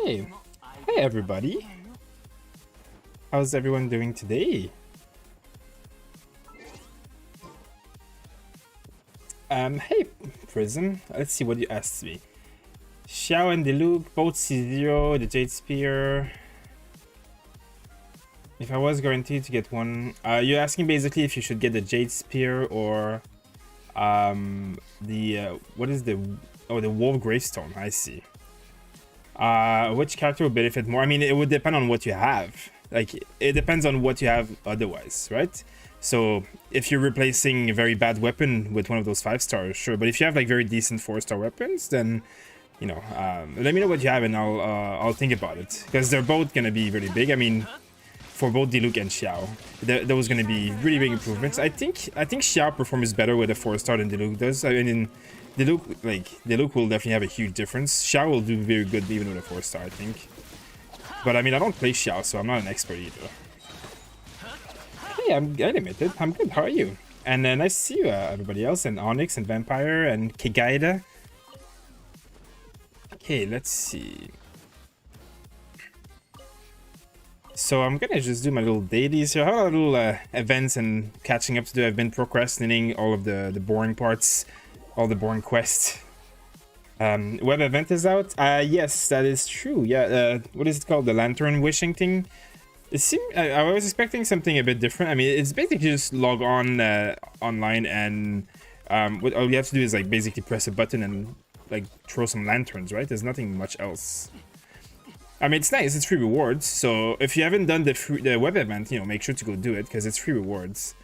Hey, hey everybody. How's everyone doing today? Hey Prism, let's see what you asked me. Xiao and Diluc, both C0, the Jade Spear. If I was guaranteed to get one, you're asking basically if you should get the Jade Spear or what is the Wolf Gravestone. I see. Which character would benefit more? I mean, it would depend on what you have. Like, it depends on what you have otherwise, right? So if you're replacing a very bad weapon with one of those 5-stars, sure. But if you have like very decent 4-star weapons, then you know, let me know what you have and I'll think about it, because they're both gonna be really big. I mean, for both Diluc and Xiao, there was gonna be really big improvements. I think Xiao performs better with a 4-star than Diluc does. I mean, Diluc will definitely have a huge difference. Xiao will do very good even with a 4-star, I think. But I mean, I don't play Xiao, so I'm not an expert either. Hey, I'm animated. I'm good. How are you? And nice to see you, everybody else, and Onyx and Vampire and Kigaida. Okay, let's see. So I'm gonna just do my little dailies here. I have a little events and catching up to do. I've been procrastinating all of the boring parts, all the boring quests. Web event is out. Yes, that is true. Yeah. What is it called? The lantern wishing thing. It seemed I was expecting something a bit different. I mean, it's basically just log on online and what all you have to do is like basically press a button and like throw some lanterns, right? There's nothing much else. I mean, it's nice. It's free rewards. So if you haven't done the web event, you know, make sure to go do it because it's free rewards.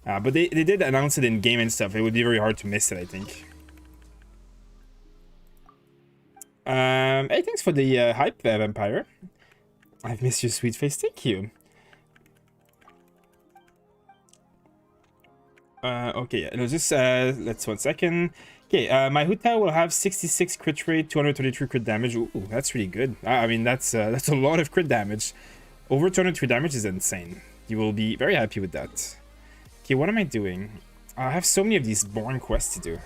But they did announce it in game and stuff. It would be very hard to miss it, I think. Hey, thanks for the hype, Vampire. I've missed your sweet face. Thank you. Okay, yeah, it'll just let's 1 second. Okay, my Huta will have 66 crit rate, 233 crit damage. Ooh, that's really good. I mean, that's a lot of crit damage. Over 203 damage is insane. You will be very happy with that. Okay, what am I doing? I have so many of these boring quests to do.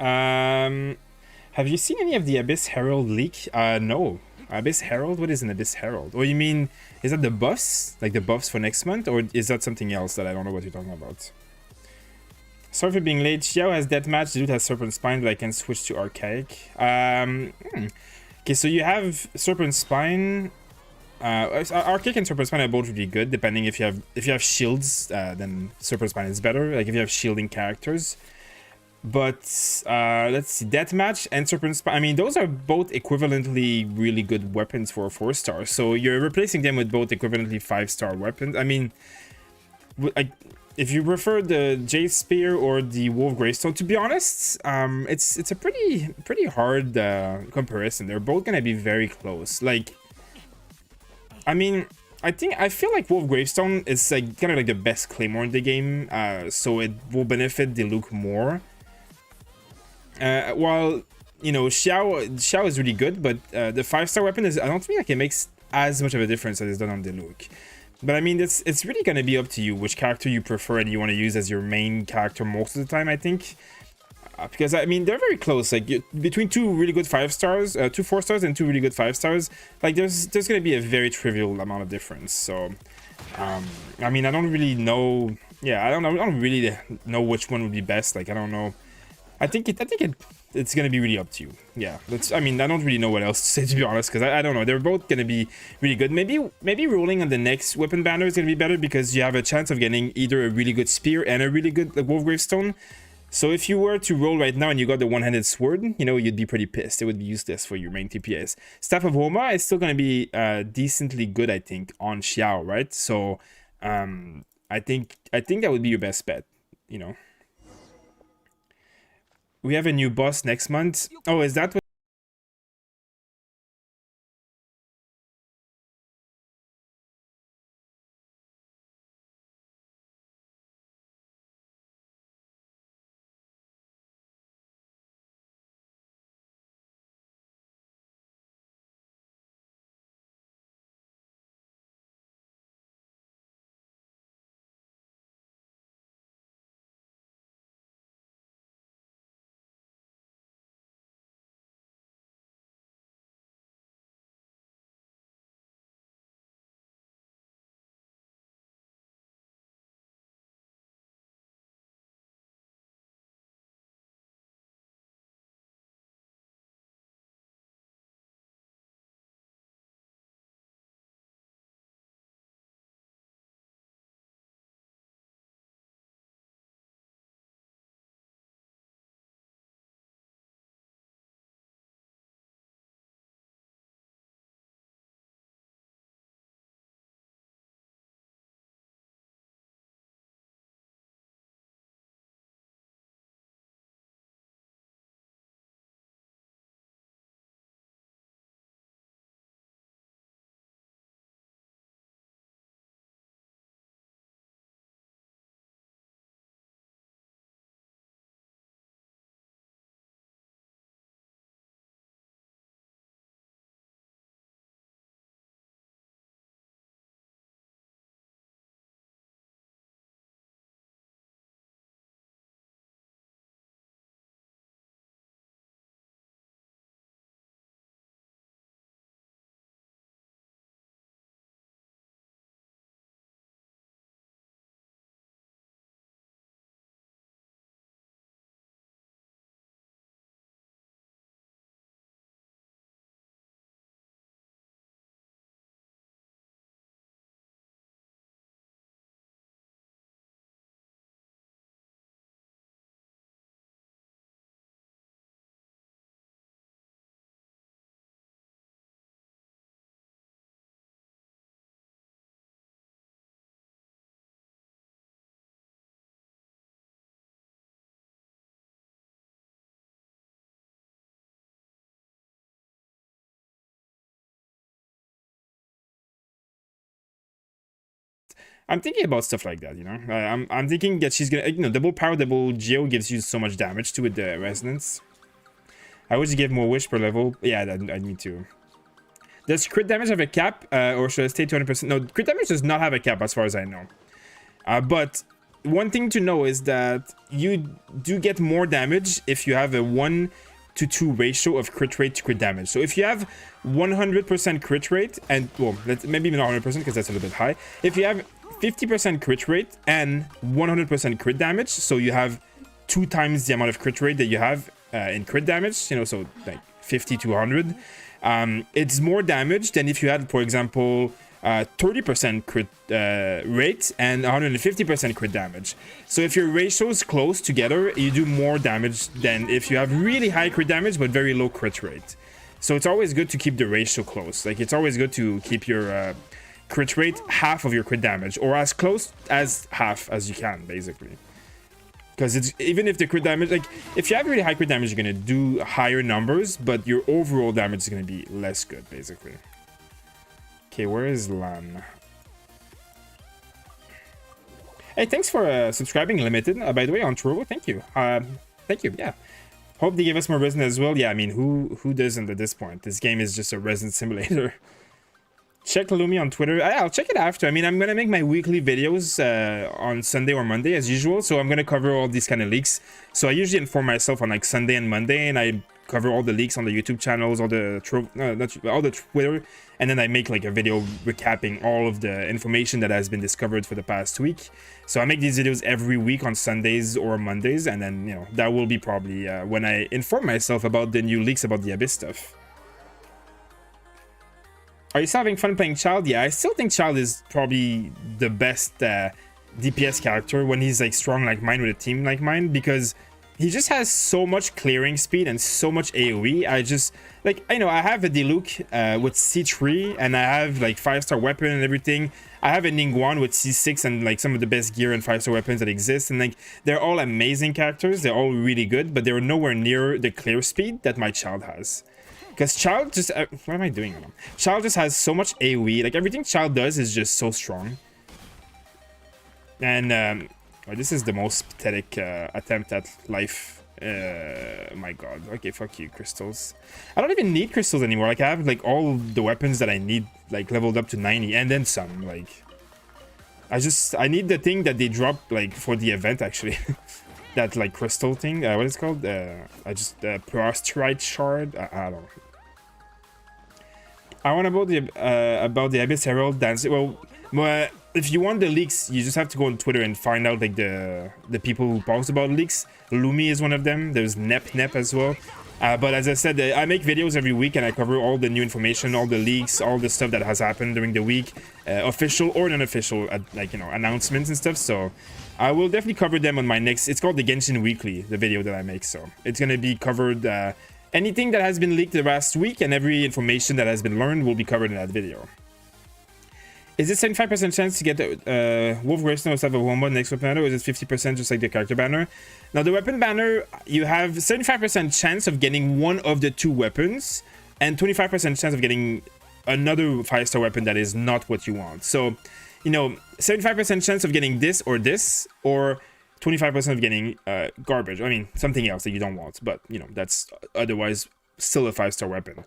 Have you seen any of the Abyss Herald leak? No. Abyss Herald? What is an Abyss Herald? Or you mean, is that the buffs? Like the buffs for next month? Or is that something else that I don't know what you're talking about? Sorry for being late. Xiao has Deathmatch, the dude has Serpent Spine, but I can switch to Archaic. Okay, so you have Serpent Spine. Archaic and Serpent Spine are both really good, depending if you have shields, then Serpent Spine is better. Like if you have shielding characters. But let's see, Deathmatch and Serpent Spine, I mean, those are both equivalently really good weapons for a 4-star. So you're replacing them with both equivalently 5-star weapons. I mean, if you prefer the Jade Spear or the Wolf Gravestone, to be honest, it's a pretty hard comparison. They're both gonna be very close. Like, I mean, I feel like Wolf Gravestone is like kind of like the best claymore in the game, so it will benefit the Luke more. While, you know, Xiao is really good, but the 5-star weapon I don't feel like it makes as much of a difference as it's done on Diluc. But I mean, it's really gonna be up to you which character you prefer and you want to use as your main character most of the time, I think. Because I mean, they're very close. Like between two really good 5-stars, 2 4-stars and 2 really good 5-stars, like there's gonna be a very trivial amount of difference. So, I mean, I don't really know. Yeah, I don't really know which one would be best. Like I don't know. I think it's gonna be really up to you. Yeah, I mean, I don't really know what else to say, to be honest, because I don't know. They're both gonna be really good. Maybe rolling on the next weapon banner is gonna be better because you have a chance of getting either a really good spear and a really good like Wolf Gravestone. So if you were to roll right now and you got the one-handed sword, you know, you'd be pretty pissed. It would be useless for your main TPS. Staff of Homa is still gonna be decently good, I think, on Xiao, right? So I think that would be your best bet, you know. We have a new boss next month. Oh, is that what I'm thinking about stuff like that, you know. I'm thinking that she's gonna, you know, double power, double geo gives you so much damage to with the resonance. I wish you give more wish per level. Yeah, I need to. Does crit damage have a cap, or should I stay 200%? No, crit damage does not have a cap as far as I know. But one thing to know is that you do get more damage if you have a 1-to-2 ratio of crit rate to crit damage. So if you have 100% crit rate, and well, maybe not 100% because that's a little bit high. If you have 50% crit rate and 100% crit damage, so you have 2 times the amount of crit rate that you have in crit damage, you know, so like 50 to 100, it's more damage than if you had, for example, 30% crit rate and 150% crit damage. So if your ratios close together, you do more damage than if you have really high crit damage but very low crit rate. So it's always good to keep the ratio close. Like, it's always good to keep your crit rate half of your crit damage, or as close as half as you can, basically. Because it's, even if the crit damage, like, if you have really high crit damage, you're gonna do higher numbers, but your overall damage is gonna be less good, basically. Okay, where is Lan? Hey, thanks for subscribing, Limited. By the way, on Truro, thank you. Thank you, yeah. Hope they give us more Resin as well. Yeah, I mean, who doesn't at this point? This game is just a Resin simulator. Check Lumi on Twitter. I'll check it after. I mean, I'm gonna make my weekly videos on Sunday or Monday as usual. So I'm gonna cover all these kind of leaks. So I usually inform myself on like Sunday and Monday, and I cover all the leaks on the YouTube channels, all the Twitter, and then I make like a video recapping all of the information that has been discovered for the past week. So I make these videos every week on Sundays or Mondays, and then, you know, that will be probably when I inform myself about the new leaks about the Abyss stuff. Are you still having fun playing Child? Yeah, I still think Child is probably the best DPS character when he's like strong like mine with a team like mine, because he just has so much clearing speed and so much AoE. I just, like, I know I have a Diluc with C3, and I have like 5-star weapon and everything. I have a Ningguang with C6 and like some of the best gear and 5-star weapons that exist, and like they're all amazing characters. They're all really good, but they're nowhere near the clear speed that my Child has. Because Child just, what am I doing? Child just has so much AoE. Like, everything Child does is just so strong. And oh, this is the most pathetic attempt at life. My god. Okay, fuck you, crystals. I don't even need crystals anymore. Like, I have like all the weapons that I need, like, leveled up to 90, and then some. Like, I need the thing that they drop, like, for the event, actually. That, like, crystal thing. What is it called? Prostrite shard. I don't know. I want about the Abyss Herald dance. Well, if you want the leaks, you just have to go on Twitter and find out like the people who post about leaks. Lumi is one of them. There's Nep as well. But as I said, I make videos every week, and I cover all the new information, all the leaks, all the stuff that has happened during the week, official or non-official, like, you know, announcements and stuff. So I will definitely cover them on my next. It's called the Genshin Weekly, the video that I make. So it's gonna be covered. Anything that has been leaked the last week and every information that has been learned will be covered in that video. Is it 75% chance to get the Wolf Grayson or stuff of Wombo next weapon banner, or is it 50% just like the character banner? Now, the weapon banner, you have 75% chance of getting one of the 2 weapons, and 25% chance of getting another 5-star weapon that is not what you want. So, you know, 75% chance of getting this, or 25% of getting garbage. I mean, something else that you don't want, but, you know, that's otherwise still a 5-star weapon.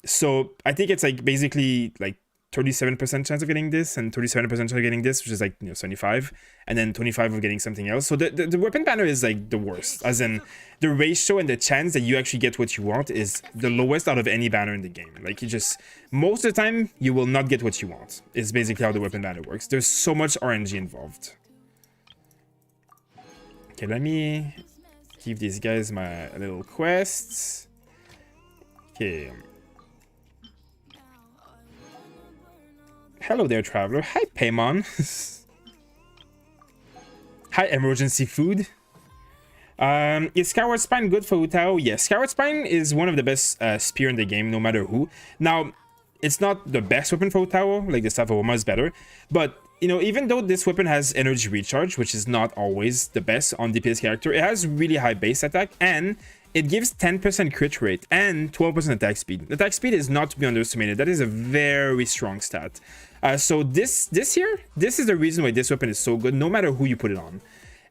So I think it's like basically like 37% chance of getting this, and 37% chance of getting this, which is like, you know, 75, and then 25 of getting something else. So the weapon banner is like the worst, as in the ratio and the chance that you actually get what you want is the lowest out of any banner in the game. Like, you just, most of the time you will not get what you want. It's basically how the weapon banner works. There's so much RNG involved. Okay, let me give these guys my little quests. Okay. Hello there, traveler. Hi, Paymon. Hi, emergency food. Is Skyward Spine good for Utao? Yes, Skyward Spine is one of the best spear in the game, no matter who. Now, it's not the best weapon for Utao, like the Staff of Oma is better, but, you know, even though this weapon has energy recharge, which is not always the best on DPS character, it has really high base attack, and it gives 10% crit rate and 12% attack speed. Attack speed is not to be underestimated. That is a very strong stat. So this here, this is the reason why this weapon is so good, no matter who you put it on.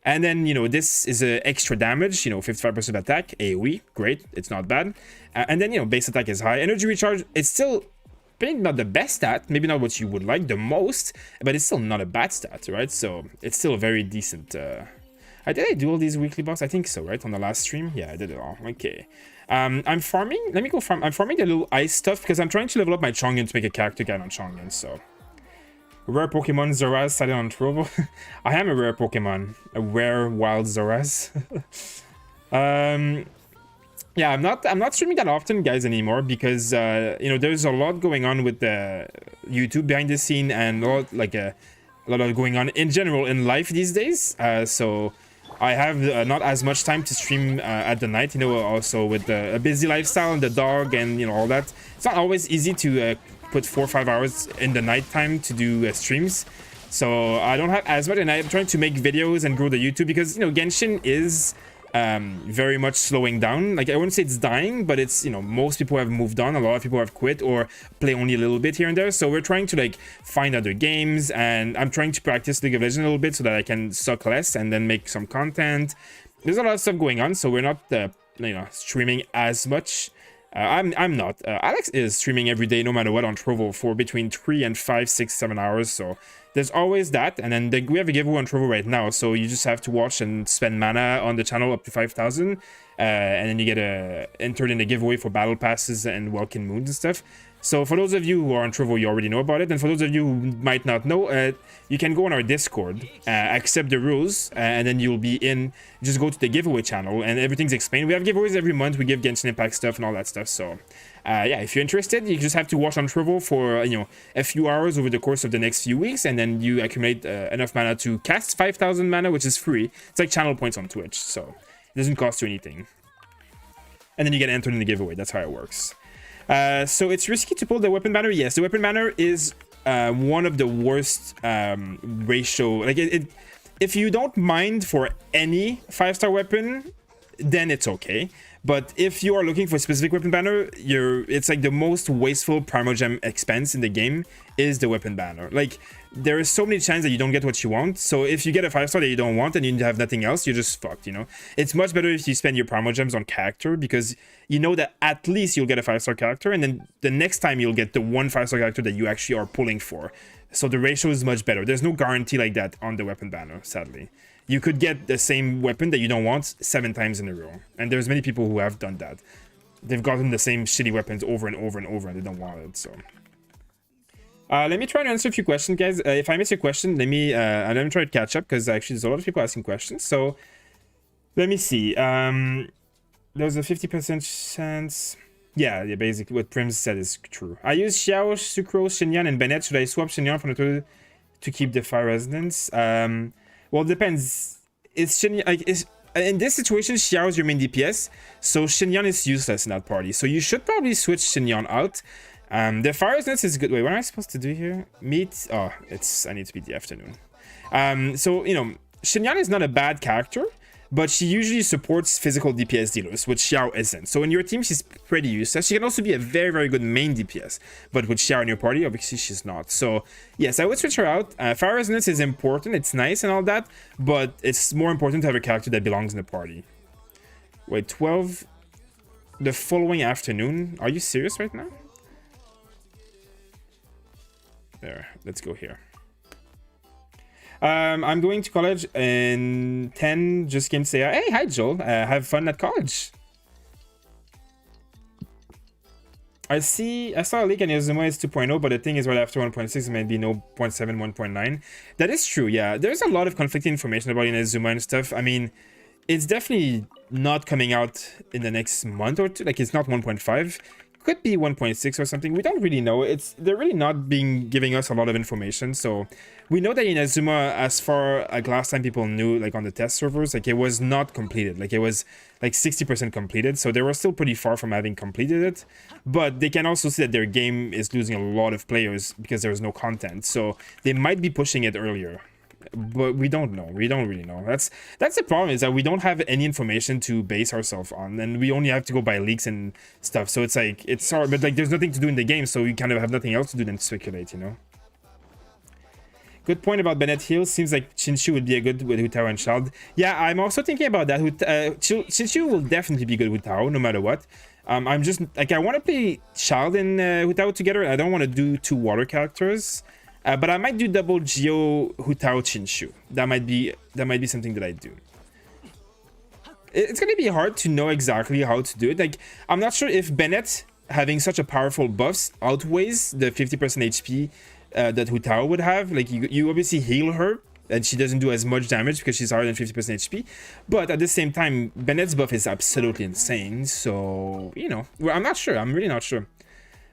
And then, you know, this is extra damage, you know, 55% attack, AoE, great, it's not bad. And then, you know, base attack is high. Energy recharge, it's still maybe not the best stat, maybe not what you would like the most, but it's still not a bad stat, right? So it's still a very decent. Did I do all these weekly buffs? I think so, right? On the last stream? Yeah, I did it all. Okay. I'm farming. Let me go farm. I'm farming the little ice stuff because I'm trying to level up my Chongyun to make a character guide on Chongyun, so. Rare Pokemon Xoraz started on Trovo. I am a rare Pokemon. A rare wild Xoraz. Yeah, I'm not streaming that often, guys, anymore because you know, there's a lot going on with the YouTube behind the scene and a lot of going on in general in life these days. So I have not as much time to stream at the night, you know, also with a busy lifestyle and the dog and, you know, all that. It's not always easy to put 4 or 5 hours in the night time to do streams. So I don't have as much, and I'm trying to make videos and grow the YouTube because, you know, Genshin is very much slowing down. Like, I wouldn't say it's dying, but it's, you know, most people have moved on. A lot of people have quit or play only a little bit here and there. So we're trying to like find other games, and I'm trying to practice League of Legends a little bit so that I can suck less and then make some content. There's a lot of stuff going on, so we're not you know, streaming as much. I'm not. Alex is streaming every day, no matter what, on Trovo for between 3 and 5, 6, 7 hours. So there's always that. And then we have a giveaway on Trovo right now. So you just have to watch and spend mana on the channel up to 5,000. And then you get entered in the giveaway for battle passes and welcome moons and stuff. So for those of you who are on Trovo, you already know about it. And for those of you who might not know, you can go on our Discord, accept the rules, and then you'll be in. Just go to the giveaway channel, and everything's explained. We have giveaways every month. We give Genshin Impact stuff and all that stuff. So yeah, if you're interested, you just have to watch on Trovo for you know, a few hours over the course of the next few weeks, and then you accumulate enough mana to cast 5,000 mana, which is free. It's like channel points on Twitch, so it doesn't cost you anything. And then you get entered in the giveaway. That's how it works. So it's risky to pull the weapon banner. Yes, the weapon banner is one of the worst ratio. Like if you don't mind for any 5-star weapon, then it's okay. But if you are looking for a specific weapon banner, it's like the most wasteful Primogem expense in the game is the weapon banner. Like, there is so many chances that you don't get what you want. So if you get a 5-star that you don't want and you have nothing else, you're just fucked, you know? It's much better if you spend your Primogems on character, because you know that at least you'll get a 5-star character, and then the next time you'll get the one 5-star character that you actually are pulling for. So the ratio is much better. There's no guarantee like that on the weapon banner, sadly. You could get the same weapon that you don't want 7 times in a row. And there's many people who have done that. They've gotten the same shitty weapons over and over and over, and they don't want it, so... let me try to answer a few questions, guys. If I miss your question, let me try to catch up, because actually there's a lot of people asking questions. So, let me see. There's a 50% chance... Yeah, basically what Prim said is true. I use Xiao, Sucrose, Shenyan, and Bennett. Should I swap Shenyan from the two to keep the fire resonance? Well, it depends. In this situation, Xiao is your main DPS, so Shenyan is useless in that party. So you should probably switch Shenyan out. The fire resonance is good. Wait, what am I supposed to do here? Meet? Oh, I need to beat the afternoon. So, you know, Shenyan is not a bad character, but she usually supports physical DPS dealers, which Xiao isn't. So in your team, she's pretty useless. She can also be a very, very good main DPS, but with Xiao in your party, obviously she's not. So yes, I would switch her out. Fire Resonance is important, it's nice and all that, but it's more important to have a character that belongs in the party. Wait, 12 the following afternoon? Are you serious right now? There, let's go here. I'm going to college in 10. Just came to say, hey, hi, Joel. Have fun at college. I saw a leak and Inazuma is 2.0, but the thing is right after 1.6, it might be no 0.7, 1.9. That is true, yeah. There's a lot of conflicting information about Inazuma and stuff. I mean, it's definitely not coming out in the next month or two. Like, it's not 1.5. Could be 1.6 or something. We don't really know. They're really not giving us a lot of information. So we know that Inazuma, as far as last time people knew, like on the test servers, like it was not completed. Like it was like 60% completed. So they were still pretty far from having completed it. But they can also see that their game is losing a lot of players because there was no content. So they might be pushing it earlier. but we don't know. We don't really know. That's the problem, is that we don't have any information to base ourselves on, and we only have to go by leaks and stuff. So it's like, it's hard, but like there's nothing to do in the game, so we kind of have nothing else to do than speculate, you know. Good point about Bennett Hill. Seems like Chinchu would be a good with Hu Tao and Child. Yeah, I'm also thinking about that. Chinchu will definitely be good with Tao, no matter what. I'm just like, I want to play Child and Hu Tao together. I don't want to do 2 water characters, but I might do double Geo Hu Tao Chinchu. That might be something that I do. It's gonna be hard to know exactly how to do it. Like, I'm not sure if Bennett having such a powerful buffs outweighs the 50% HP that Hu Tao would have. Like, you obviously heal her and she doesn't do as much damage because she's higher than 50% HP, but at the same time Bennett's buff is absolutely insane. So, you know, well, I'm not sure. I'm really not sure.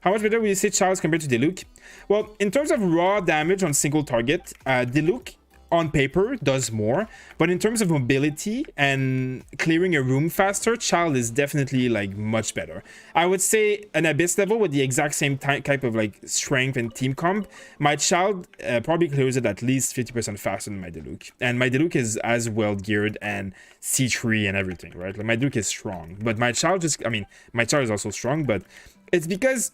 How much better will you say Charles compared to Diluc? Well, in terms of raw damage on single target, Diluc on paper does more, but in terms of mobility and clearing a room faster, Child is definitely like much better. I would say an Abyss level with the exact same type of like strength and team comp, my Child probably clears it at least 50% faster than my Diluc, and my Diluc is as well geared and C3 and everything, right? Like, my Diluc is strong, but my Child just, I mean, my Child is also strong, but it's because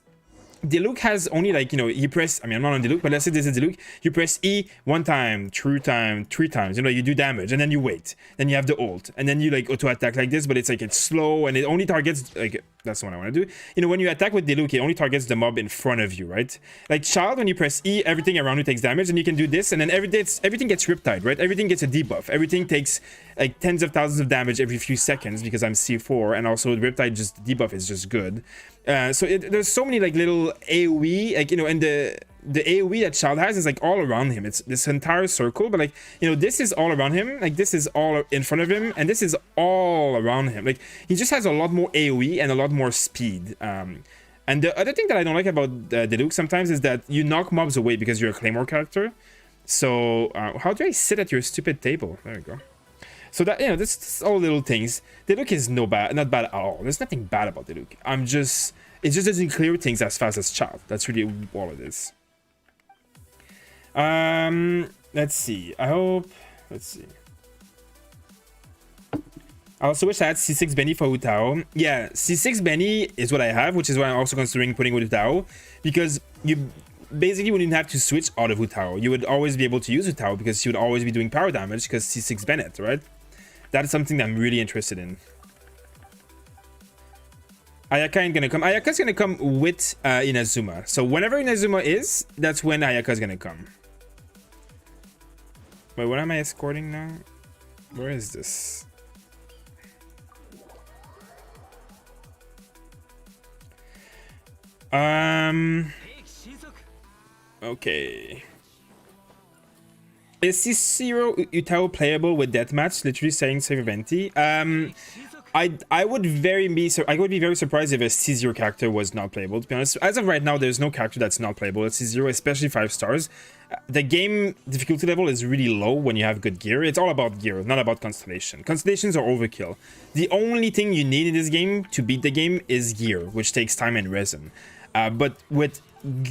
Diluc has only, like, you know, you press, I mean, I'm not on Diluc, but let's say this is Diluc, you press E 1 time, 2 time, 3 times, you know, you do damage, and then you wait, then you have the ult, and then you like auto attack like this, but it's like, it's slow, and it only targets, like, that's what I want to do. You know, when you attack with Diluc, it only targets the mob in front of you, right? Like Child, when you press E, everything around you takes damage, and you can do this, and then everything gets Riptide, right? Everything gets a debuff, everything takes like tens of thousands of damage every few seconds because I'm C4, and also Riptide, just debuff is just good. So there's so many like little AoE, like, you know, and the AoE that Child has is like all around him. It's this entire circle, but like, you know, this is all around him, like this is all in front of him, and this is all around him. Like, he just has a lot more AoE and a lot more speed. And the other thing that I don't like about Diluc sometimes is that you knock mobs away because you're a Claymore character. So how do I sit at your stupid table? There we go. So that, you know, this all little things. Diluc is not bad at all. There's nothing bad about Diluc. It just doesn't clear things as fast as Child. That's really all it is. Let's see. Let's see. I also wish I had C6 Benny for Hu Tao. Yeah, C6 Benny is what I have, which is why I'm also considering putting with Hu Tao, because you basically wouldn't have to switch out of Hu Tao. You would always be able to use Hu Tao because she would always be doing power damage because C6 Bennett, right? That is something that I'm really interested in. Ayaka ain't gonna come. Ayaka's gonna come with Inazuma. So whenever Inazuma is, that's when Ayaka's gonna come. Wait, what am I escorting now? Where is this? Okay. Is C0 Utao playable with deathmatch? Literally saying save Venti. I would be very surprised if a C0 character was not playable, to be honest. As of right now, there's no character that's not playable at C0, especially 5 stars. The game difficulty level is really low when you have good gear. It's all about gear, not about constellation. Constellations are overkill. The only thing you need in this game to beat the game is gear, which takes time and resin. But with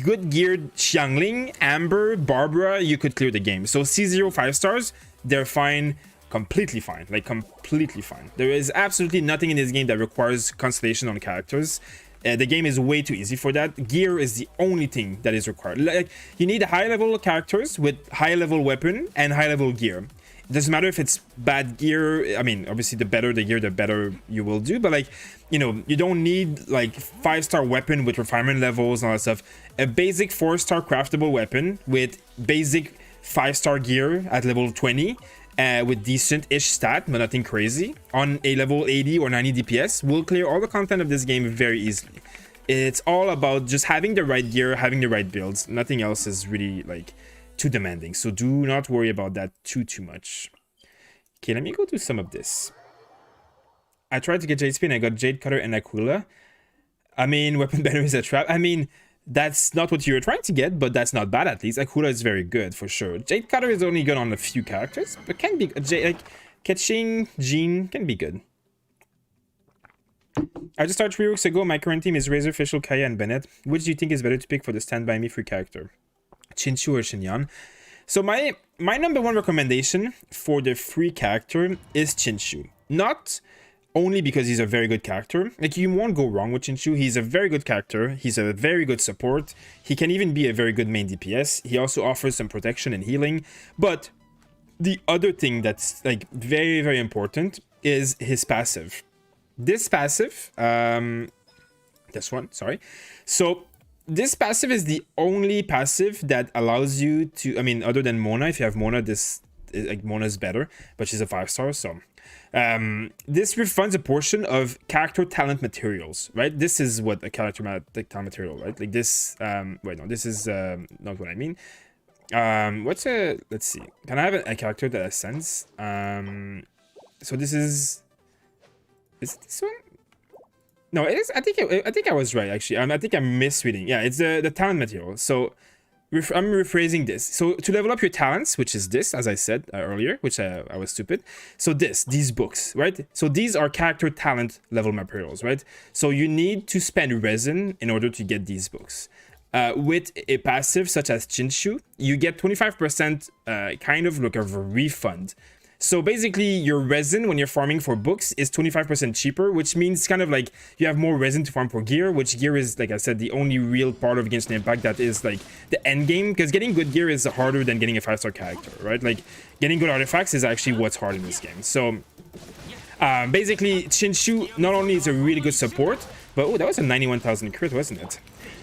good geared Xiangling, Amber, Barbara, you could clear the game. So C0 5 stars, they're fine. Completely fine, like completely fine. There is absolutely nothing in this game that requires constellation on characters. The game is way too easy for that. Gear is the only thing that is required. Like, you need high level characters with high level weapon and high level gear. It doesn't matter if it's bad gear. I mean, obviously the better the gear, the better you will do, but like, you know, you don't need like 5-star weapon with refinement levels and all that stuff. A basic 4-star craftable weapon with basic 5-star gear at level 20 with decent-ish stat, but nothing crazy, on a level 80 or 90 DPS will clear all the content of this game very easily. It's all about just having the right gear, having the right builds. Nothing else is really like too demanding, so do not worry about that too much. Okay, let me go do some of this. I tried to get Jade Spear and I got Jade Cutter and Aquila. I mean, Weapon Banner is a trap. I mean, that's not what you're trying to get, but that's not bad at least. Aquila is very good for sure. Jade Cutter is only good on a few characters, but can be like catching Jean can be good. I just started 3 weeks ago. My current team is Razor, Fischl, Kaya, and Bennett. Which do you think is better to pick for the Stand By Me free character? Chinchu or Shinyan? So my number one recommendation for the free character is Chinchu. Not only because he's a very good character. Like, you won't go wrong with Chinchu. He's a very good character. He's a very good support. He can even be a very good main DPS. He also offers some protection and healing. But the other thing that's like very, very important is his passive. This passive, this one, sorry. So this passive is the only passive that allows you to, I mean, other than Mona, if you have Mona, this, like, Mona is better, but she's a 5-star, so. This refunds a portion of character talent materials, right? This is what a character talent material, right? Like this, wait, no, this is not what I mean. What's a, let's see, can I have a character that ascends? So this is it this one? No, it is. I think I was right, actually. I think I'm misreading. Yeah, it's the talent material. So I'm rephrasing this. So to level up your talents, which is this, as I said earlier, which I was stupid. So these books, right? So these are character talent level materials, right? So you need to spend resin in order to get these books. With a passive such as Chinchu, you get 25% kind of like a refund. So basically, your resin when you're farming for books is 25% cheaper, which means kind of like you have more resin to farm for gear, which gear is, like I said, the only real part of Genshin Impact that is like the end game, because getting good gear is harder than getting a 5-star character, right? Like, getting good artifacts is actually what's hard in this game. So basically, Chinchu not only is a really good support, but oh, that was a 91,000 crit, wasn't it?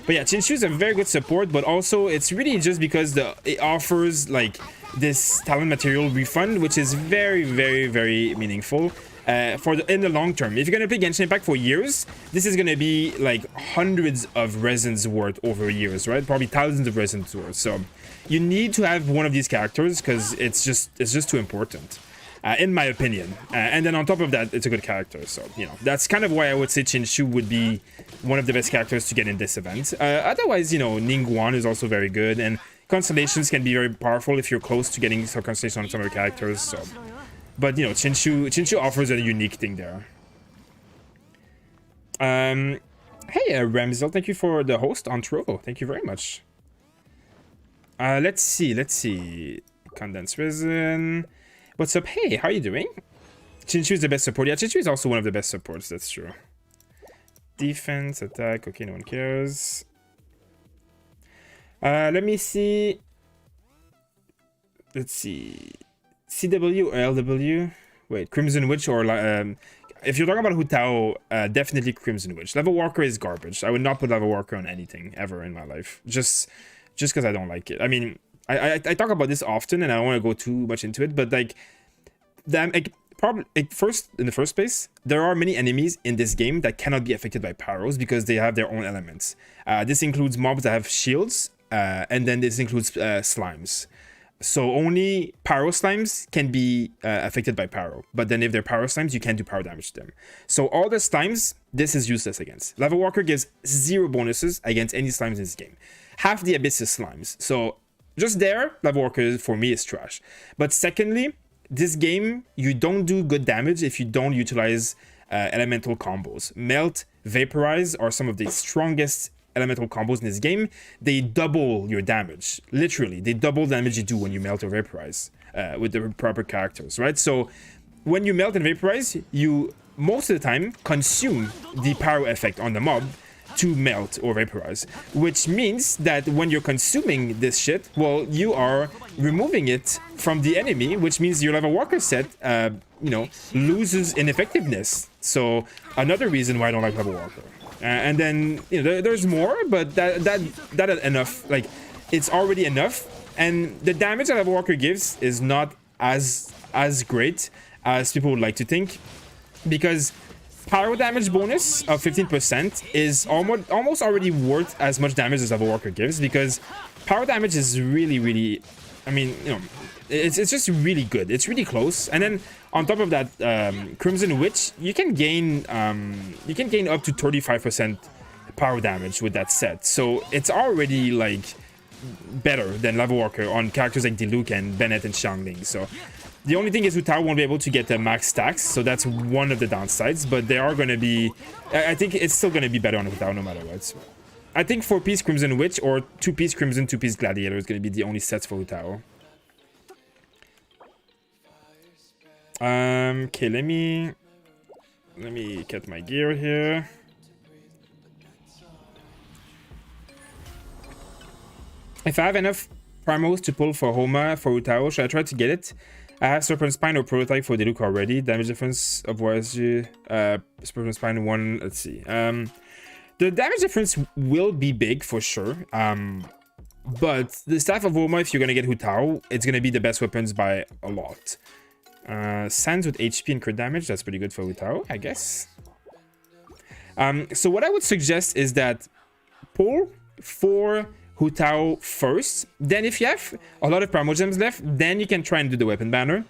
But yeah, Chinchu is a very good support, but also it's really just because it offers like this talent material refund, which is very, very, very meaningful in the long term. If you're gonna play Genshin Impact for years, this is gonna be like hundreds of resins worth over years, right? Probably thousands of resins worth. So you need to have one of these characters because it's just too important. In my opinion. And then on top of that, it's a good character. So, you know, that's kind of why I would say Chinchu would be one of the best characters to get in this event. Otherwise, you know, Ningguang is also very good. And Constellations can be very powerful if you're close to getting some Constellation on some other characters. So, but, you know, Chinchu offers a unique thing there. Hey, Ramzel, thank you for the host on Trovo. Thank you very much. Let's see. Condensed Resin. What's up? Hey, how are you doing? Chinchu is the best support. Yeah, Chinchu is also one of the best supports. That's true. Defense, attack. Okay, no one cares. Let me see. Let's see. CW or LW? Wait, Crimson Witch or... if you're talking about Hu Tao, definitely Crimson Witch. Level Walker is garbage. I would not put Level Walker on anything ever in my life. Just because I don't like it. I mean... I talk about this often, and I don't want to go too much into it, but like, probably in the first place, there are many enemies in this game that cannot be affected by pyros because they have their own elements. This includes mobs that have shields, and then this includes slimes. So only pyro slimes can be affected by pyro, but then if they're pyro slimes, you can't do pyro damage to them. So all the slimes, this is useless against. Level Walker gives 0 bonuses against any slimes in this game. Half the abyss is slimes, so just there, Level Walker for me is trash. But secondly, this game, you don't do good damage if you don't utilize elemental combos. Melt, Vaporize are some of the strongest elemental combos in this game. They double your damage. Literally, they double the damage you do when you melt or vaporize with the proper characters, right? So when you melt and vaporize, you most of the time consume the pyro effect on the mob to melt or vaporize, which means that when you're consuming this shit, well, you are removing it from the enemy, which means your Level Walker set, you know, loses in effectiveness. So another reason why I don't like Level Walker. And then, you know, there's more, but that enough. Like, it's already enough, and the damage that Level Walker gives is not as great as people would like to think, because pyro damage bonus of 15% is almost already worth as much damage as Level Walker gives, because pyro damage is really, I mean, you know, it's just really good. It's really close. And then on top of that, Crimson Witch, you can gain up to 35% pyro damage with that set. So it's already like better than Level Walker on characters like Diluc and Bennett and Xiangling. So the only thing is Hu Tao won't be able to get the max stacks, so that's one of the downsides, but they are going to be... I think it's still going to be better on Hu Tao no matter what. I think 4-piece Crimson Witch or 2-piece Crimson, 2-piece Gladiator is going to be the only sets for Hu Tao. Okay, let me get my gear here. If I have enough primals to pull for Homa for Utao, should I try to get it? I have Serpent Spine or Prototype for Diluc already. Damage difference of YSG. Serpent Spine 1. Let's see. The damage difference will be big for sure. But the Staff of Homa, if you're gonna get Hutao, it's gonna be the best weapons by a lot. Sands with HP and crit damage. That's pretty good for Hutao, I guess. So what I would suggest is that pull for Hutao first. Then if you have a lot of Primal Gems left, then you can try and do the weapon banner.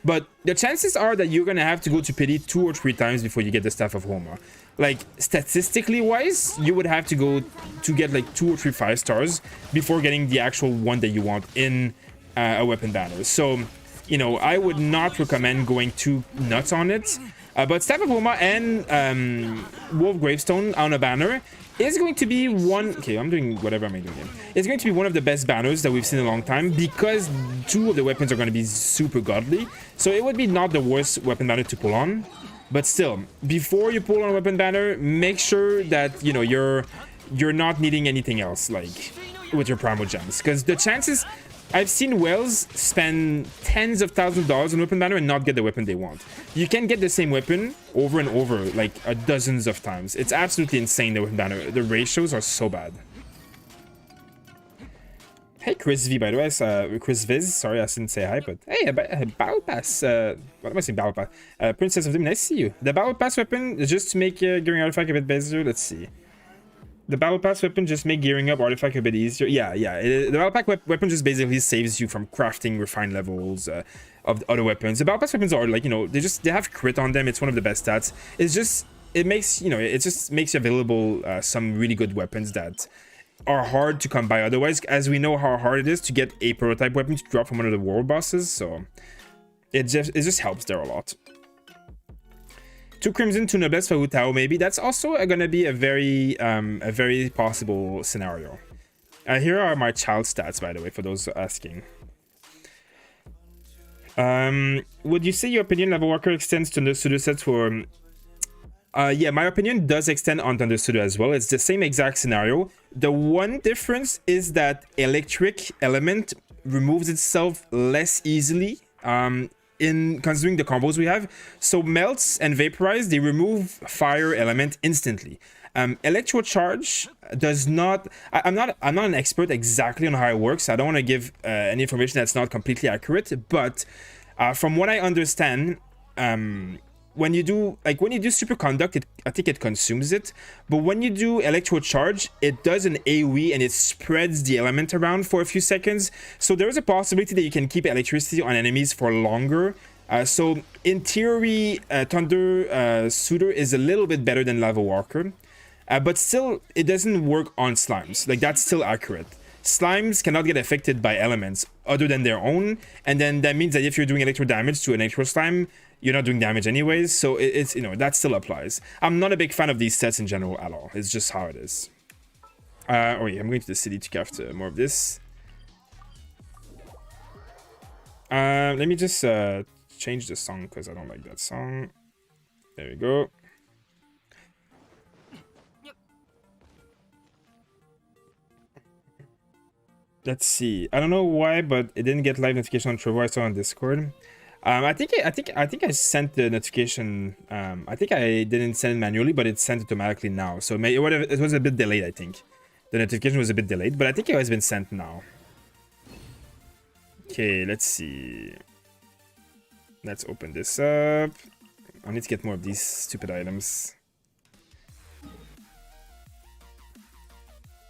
But the chances are that you're gonna have to go to pity 2 or 3 times before you get the Staff of Homa. Like, statistically wise, you would have to go to get like 2 or 3 5 stars before getting the actual one that you want in a weapon banner. So, you know, I would not recommend going too nuts on it. But Staff of Homa and Wolf Gravestone on a banner is going to be one... Okay, I'm doing whatever I'm doing here. It's going to be one of the best banners that we've seen in a long time because 2 of the weapons are going to be super godly. So it would be not the worst weapon banner to pull on. But still, before you pull on a weapon banner, make sure that, you know, you're not needing anything else, like, with your Primal Gems. Because the chances... I've seen whales spend tens of thousands of dollars on weapon banner and not get the weapon they want. You can get the same weapon over and over, like dozens of times. It's absolutely insane, the weapon banner. The ratios are so bad. Hey, Chris V, by the way. Chris Viz. Sorry, I didn't say hi, but hey, a Battle Pass. What am I saying, Battle Pass? Princess of Doom, nice to see you. The Battle Pass weapon is just to make gearing artifact a bit better. Let's see. The Battle Pass weapon just make gearing up artifact a bit easier. Yeah. The Battle Pack weapon just basically saves you from crafting refined levels of other weapons. The Battle Pass weapons are like, you know, they have crit on them. It's one of the best stats. It makes you available some really good weapons that are hard to come by otherwise, as we know how hard it is to get a prototype weapon to drop from one of the world bosses. So it just helps there a lot. 2 Crimson, 2 Noblesse for Hutao, maybe. That's also gonna be a very possible scenario. Here are my child stats, by the way, for those asking. Would you say your opinion Lava Walker extends to the pseudo sets for... yeah, my opinion does extend on Thunder Pseudo as well. It's the same exact scenario. The one difference is that Electric Element removes itself less easily. In considering the combos we have. So Melts and Vaporize, they remove fire element instantly. Electro Charge does not... I'm not an expert exactly on how it works. I don't want to give any information that's not completely accurate, but from what I understand, when you do Superconduct, I think it consumes it, but when you do Electro Charge, it does an AoE and it spreads the element around for a few seconds. So there is a possibility that you can keep electricity on enemies for longer. So in theory, Thunder Suitor is a little bit better than Lava Walker, but still it doesn't work on slimes. Like, that's still accurate. Slimes cannot get affected by elements other than their own, and then that means that if you're doing electro damage to an electro slime, you're not doing damage anyways, so it's, you know, that still applies. I'm not a big fan of these sets in general at all. It's just how it is. Oh yeah, I'm going to the city to craft more of this. Let me just change the song because I don't like that song. There we go. Let's see. I don't know why, but it didn't get live notification on Trevor. I saw on Discord. I think I sent the notification. I think I didn't send it manually, but it sent automatically now. So it was a bit delayed. I think the notification was a bit delayed, but I think it has been sent now. Okay, let's see. Let's open this up. I need to get more of these stupid items.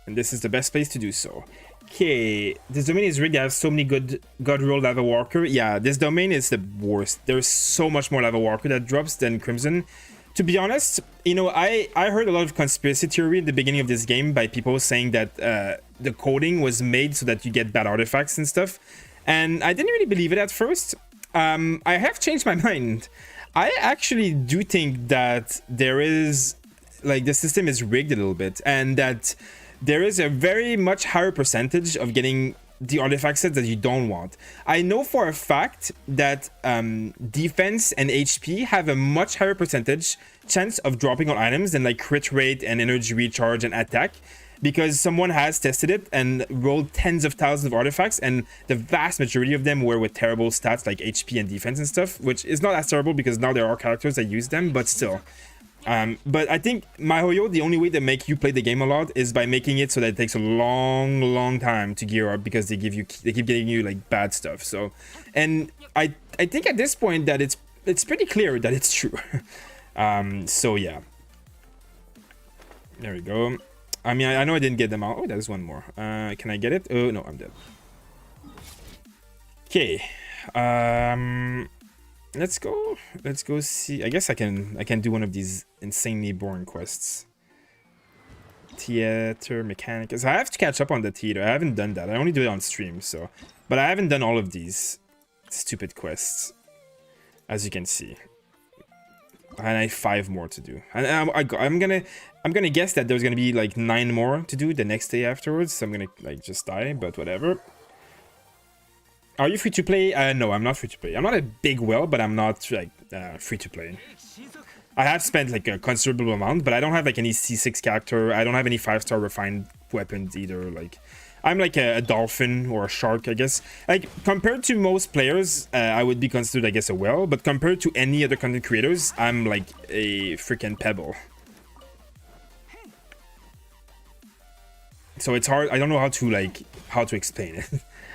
And this is the best place to do so. Okay, this domain is rigged. I have so many good God Roll Lava Walker. Yeah, this domain is the worst. There's so much more Lava Walker that drops than Crimson. To be honest, you know, I heard a lot of conspiracy theory at the beginning of this game by people saying that the coding was made so that you get bad artifacts and stuff. And I didn't really believe it at first. I have changed my mind. I actually do think that there is, like, the system is rigged a little bit, and that there is a very much higher percentage of getting the artifact sets that you don't want. I know for a fact that defense and HP have a much higher percentage chance of dropping on items than like crit rate and energy recharge and attack, because someone has tested it and rolled tens of thousands of artifacts, and the vast majority of them were with terrible stats like HP and defense and stuff, which is not as terrible because now there are characters that use them, but still. But I think MiHoYo, the only way to make you play the game a lot is by making it so that it takes a long time to gear up, because they keep getting you like bad stuff. So, and I think at this point that it's pretty clear that it's true. So yeah, there we go. I mean, I know I didn't get them out. Oh, there's one more. Can I get it? Oh no, I'm dead. Okay. Let's go see. I guess I can do one of these insanely boring quests. Theater mechanics. I have to catch up on the theater. I haven't done that. I only do it on stream, so. But I haven't done all of these stupid quests, as you can see. And I have 5 more to do. And I'm gonna guess that there's gonna be like 9 more to do the next day afterwards. So I'm gonna like just die, but whatever. Are you free to play? No, I'm not free to play. I'm not a big whale, but I'm not like free to play. I have spent like a considerable amount, but I don't have like any C6 character. I don't have any 5-star refined weapons either. Like, I'm like a dolphin or a shark, I guess. Like, compared to most players, I would be considered, I guess, a whale. But compared to any other content creators, I'm like a freaking pebble. So it's hard. I don't know how to explain it.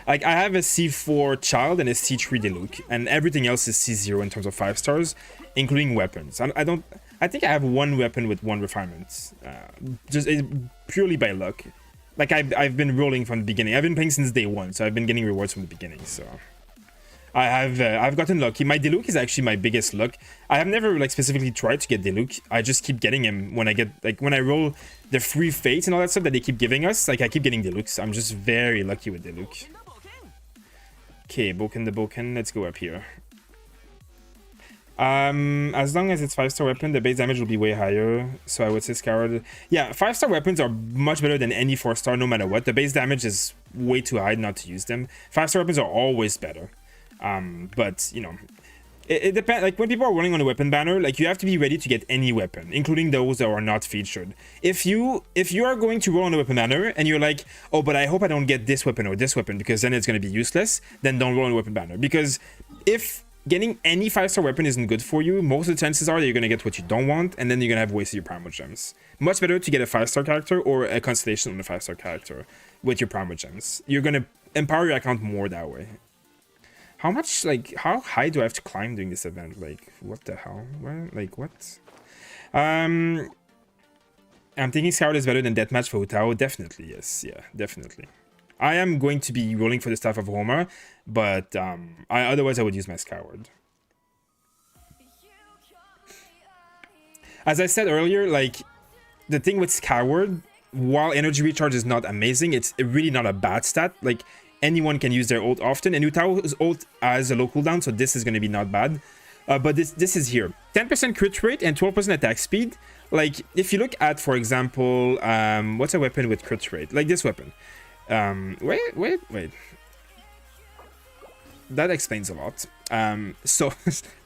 Like, I have a C4 child and a C3 Deluxe, and everything else is C0 in terms of 5 stars, including weapons. I think I have 1 weapon with 1 refinement, just purely by luck. Like, I've been rolling from the beginning. I've been playing since day 1, so I've been getting rewards from the beginning. So I've gotten lucky. My Deluxe is actually my biggest luck. I have never like specifically tried to get Deluxe. I just keep getting him when I get when I roll the free fates and all that stuff that they keep giving us. Like, I keep getting Deluxe. I'm just very lucky with Deluxe. Okay, Boken the Boken. Let's go up here. As long as it's 5-star weapon, the base damage will be way higher. So I would say Scoured. Yeah, 5-star weapons are much better than any 4-star, no matter what. The base damage is way too high not to use them. 5-star weapons are always better. But you know, it depends. Like, when people are running on a weapon banner, like, you have to be ready to get any weapon, including those that are not featured. If you are going to roll on a weapon banner and you're like, oh, but I hope I don't get this weapon or this weapon because then it's going to be useless, then don't roll on a weapon banner. Because if getting any 5-star weapon isn't good for you, most of the chances are that you're going to get what you don't want, and then you're going to have wasted your primal gems. Much better to get a 5-star character or a constellation on a 5-star character with your primal gems. You're going to empower your account more that way. How much, like, how high do I have to climb during this event? Like, what the hell? Like, what? I'm thinking Scout is better than Deathmatch for Utao. Definitely, yes. Yeah, definitely. I am going to be rolling for the Staff of Homer, but otherwise I would use my Scoured. As I said earlier, like, the thing with Scoured, while energy recharge is not amazing, it's really not a bad stat. Like, anyone can use their ult often, and Utao's ult has a low cooldown, so this is going to be not bad. But this is here. 10% crit rate and 12% attack speed. Like, if you look at, for example, what's a weapon with crit rate? Like this weapon. Wait. That explains a lot. So,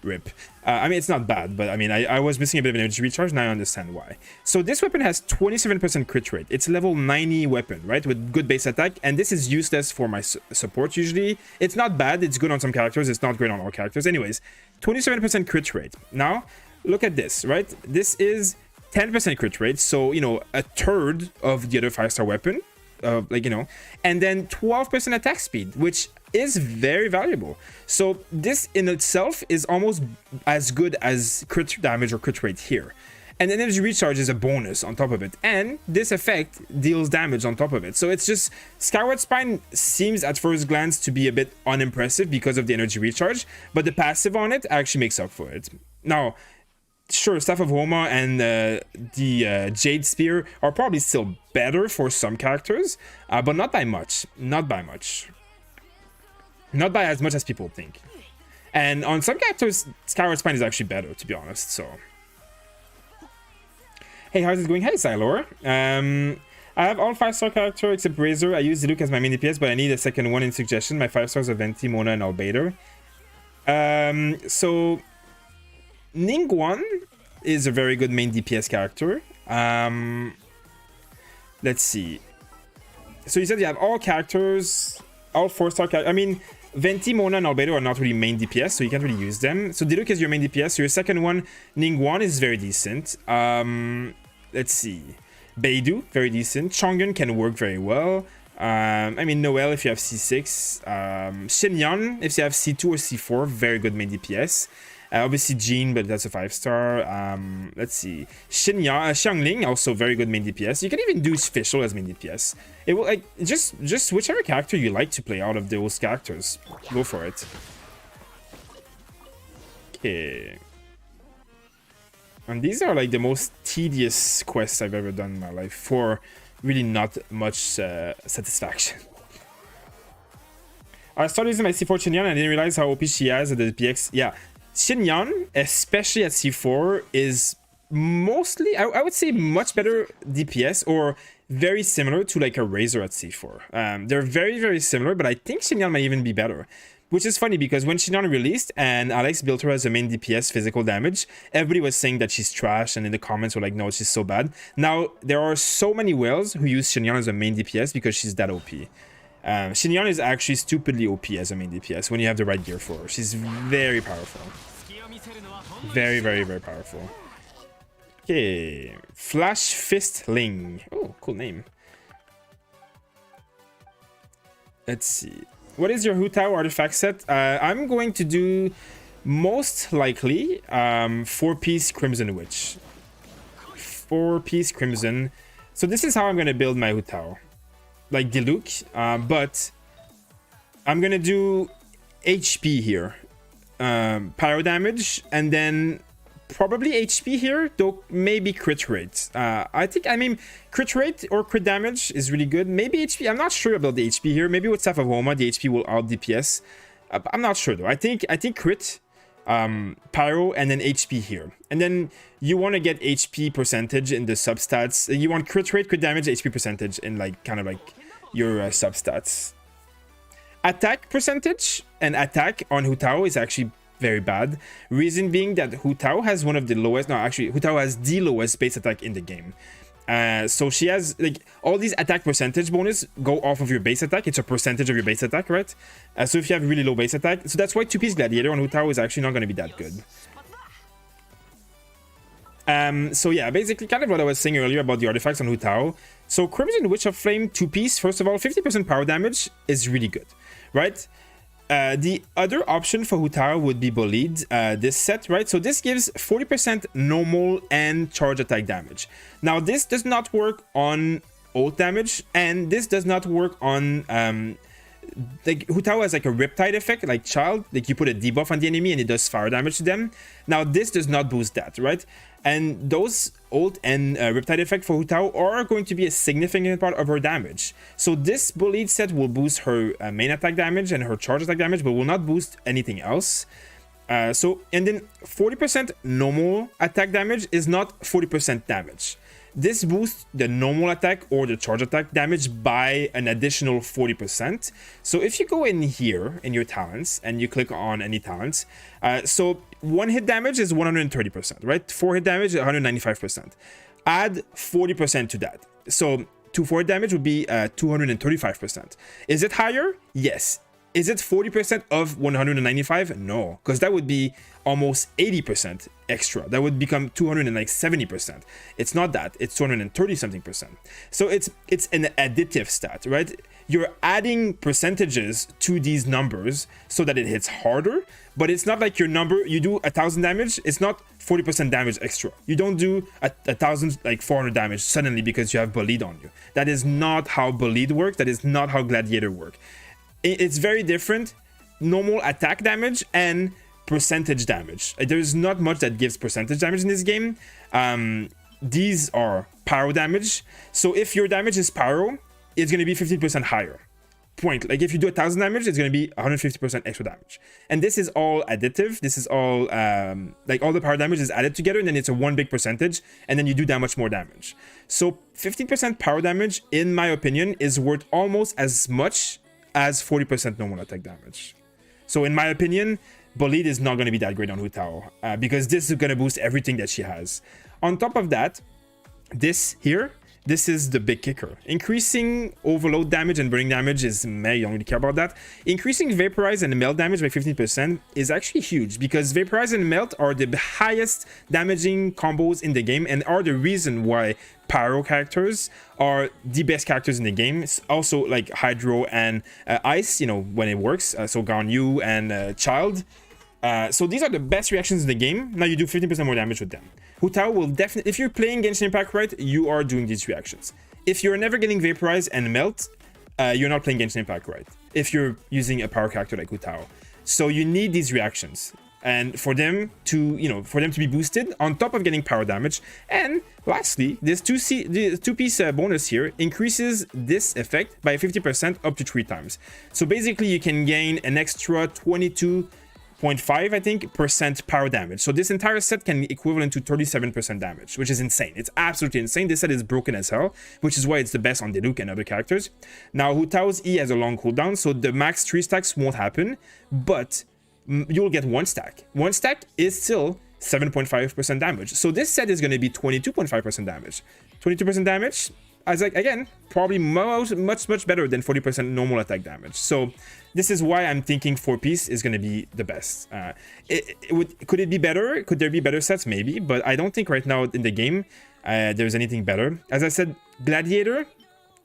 rip. I mean, it's not bad, but I mean, I was missing a bit of energy recharge, now I understand why. So this weapon has 27% crit rate. It's a level 90 weapon, right? With good base attack, and this is useless for my support usually. It's not bad, it's good on some characters, it's not great on all characters. Anyways, 27% crit rate. Now, look at this, right? This is 10% crit rate, so, you know, a third of the other 5-star weapon. Like, you know, and then 12% attack speed, which is very valuable. So this in itself is almost as good as crit damage or crit rate here. And then energy recharge is a bonus on top of it, and this effect deals damage on top of it. So it's just, Skyward Spine seems at first glance to be a bit unimpressive because of the energy recharge, but the passive on it actually makes up for it. Now, sure, Staff of Homa and the Jade Spear are probably still better for some characters, but not by much. Not by much. Not by as much as people think. And on some characters, Skyward Spine is actually better, to be honest, so. Hey, how's it going? Hey, Xylor. I have all 5-star character except Razor. I use Diluc as my main DPS, but I need a second one in suggestion. My 5 stars are Venti, Mona, and Albedo. So Ningguang is a very good main DPS character. Let's see. So you said you have all characters, all 4-star characters. I mean, Venti, Mona, and Albedo are not really main DPS, so you can't really use them. So Diluc is your main DPS. So your second one, Ningguang, is very decent. Let's see. Beidou, very decent. Chang'e can work very well. I mean, Noel if you have C6. Xinyan if you have C2 or C4, very good main DPS. Obviously Jean, but that's a 5-star. Let's see. Xiangling, also very good main DPS. You can even do Fischl as main DPS. It will like just whichever character you like to play out of those characters. Go for it. Okay. And these are like the most tedious quests I've ever done in my life for really not much satisfaction. I started using my C4 Xinyan and I didn't realize how OP she has at the PX. Yeah, Xinyan, especially at C4, is mostly, I would say, much better DPS or very similar to like a Razor at C4. They're very, very similar, but I think Xinyan might even be better. Which is funny because when Xinyan released and Alex built her as a main DPS physical damage, everybody was saying that she's trash, and in the comments were like, no, she's so bad. Now, there are so many whales who use Xinyan as a main DPS because she's that OP. Xinyan is actually stupidly OP as a main DPS when you have the right gear for her. She's very powerful. Very, very, very powerful. Okay. Flash Fist Ling. Oh, cool name. Let's see. What is your Hu Tao artifact set? I'm going to do most likely 4-piece Crimson Witch. 4-piece Crimson. So this is how I'm going to build my Hu Tao. Like Diluc, but I'm going to do HP here. Pyro damage, and then probably HP here, though maybe crit rate. I mean, crit rate or crit damage is really good. Maybe HP, I'm not sure about the HP here. Maybe with Staff of Homa, the HP will out DPS. I'm not sure though. I think crit, pyro, and then HP here. And then you want to get HP percentage in the substats. You want crit rate, crit damage, HP percentage in like kind of like your substats. Attack percentage and attack on Hu Tao is actually very bad. Reason being that Hu Tao has one of the lowest, no, actually Hu Tao has the lowest base attack in the game. So she has like all these attack percentage bonus go off of your base attack. It's a percentage of your base attack, right? So if you have really low base attack, so that's why 2-piece Gladiator on Hu Tao is actually not going to be that good. So yeah, basically kind of what I was saying earlier about the artifacts on Hu Tao. So Crimson Witch of Flame 2-piece, first of all, 50% power damage is really good, right? The other option for Hu Tao would be Bolide, this set, right? So this gives 40% normal and charge attack damage. Now this does not work on ult damage, and this does not work on like Hu Tao has like a Riptide effect, like Child, like you put a debuff on the enemy and it does fire damage to them. Now this does not boost that, right? And those ult and Riptide effect for Hu Tao are going to be a significant part of her damage. So this Bolide set will boost her main attack damage and her charge attack damage, but will not boost anything else. And then 40% normal attack damage is not 40% damage. This boosts the normal attack or the charge attack damage by an additional 40%. So if you go in here in your talents and you click on any talents, so 1 hit damage is 130%, right? 4 hit damage is 195%. Add 40% to that. So 4 hit damage would be 235%. Is it higher? Yes. Is it 40% of 195? No, because that would be almost 80% extra. That would become 270%. It's not that. It's 230 something percent. So it's an additive stat, right? You're adding percentages to these numbers so that it hits harder, but it's not like your number, you do 1,000 damage, it's not 40% damage extra. You don't do 1,000, like 400 damage suddenly because you have Bolide on you. That is not how Bolide works. That is not how Gladiator works. It's very different. Normal attack damage and percentage damage. There's not much that gives percentage damage in this game. These are pyro damage. So if your damage is pyro, it's going to be 15% higher. point. Like if you do 1,000 damage, it's going to be 150% extra damage. And this is all additive. This is all like all the power damage is added together, and then it's a one big percentage, and then you do that much more damage. So 15% power damage, in my opinion, is worth almost as much as 40% normal attack damage. So in my opinion, Bolide is not going to be that great on Hu Tao, because this is going to boost everything that she has. On top of that, this here, this is the big kicker. Increasing overload damage and burning damage is meh, you don't really care about that. Increasing vaporize and melt damage by 15% is actually huge, because vaporize and melt are the highest damaging combos in the game and are the reason why pyro characters are the best characters in the game. It's also like hydro and ice, you know, when it works. So Ganyu and Child. So these are the best reactions in the game. Now you do 15% more damage with them. Hu Tao will definitely, if you're playing Genshin Impact right, you are doing these reactions. If you're never getting Vaporize and Melt, you're not playing Genshin Impact right. If you're using a power character like Hu Tao. So you need these reactions. And for them to, you know, for them to be boosted on top of getting power damage. And lastly, this two-piece bonus here increases this effect by 50% up to 3 times. So basically you can gain an extra 22.5, I think, percent power damage. So this entire set can be equivalent to 37% damage, which is insane. It's absolutely insane. This set is broken as hell, which is why it's the best on Diluc and other characters. Now, Hu Tao's E has a long cooldown, so the max 3 stacks won't happen, but you'll get 1 stack. 1 stack is still 7.5% damage. So this set is going to be 22.5% damage. 22% damage, as like, again, probably much better than 40% normal attack damage. So this is why I'm thinking 4-piece is going to be the best. Could it be better? Could there be better sets? Maybe, but I don't think right now in the game there's anything better. As I said, Gladiator,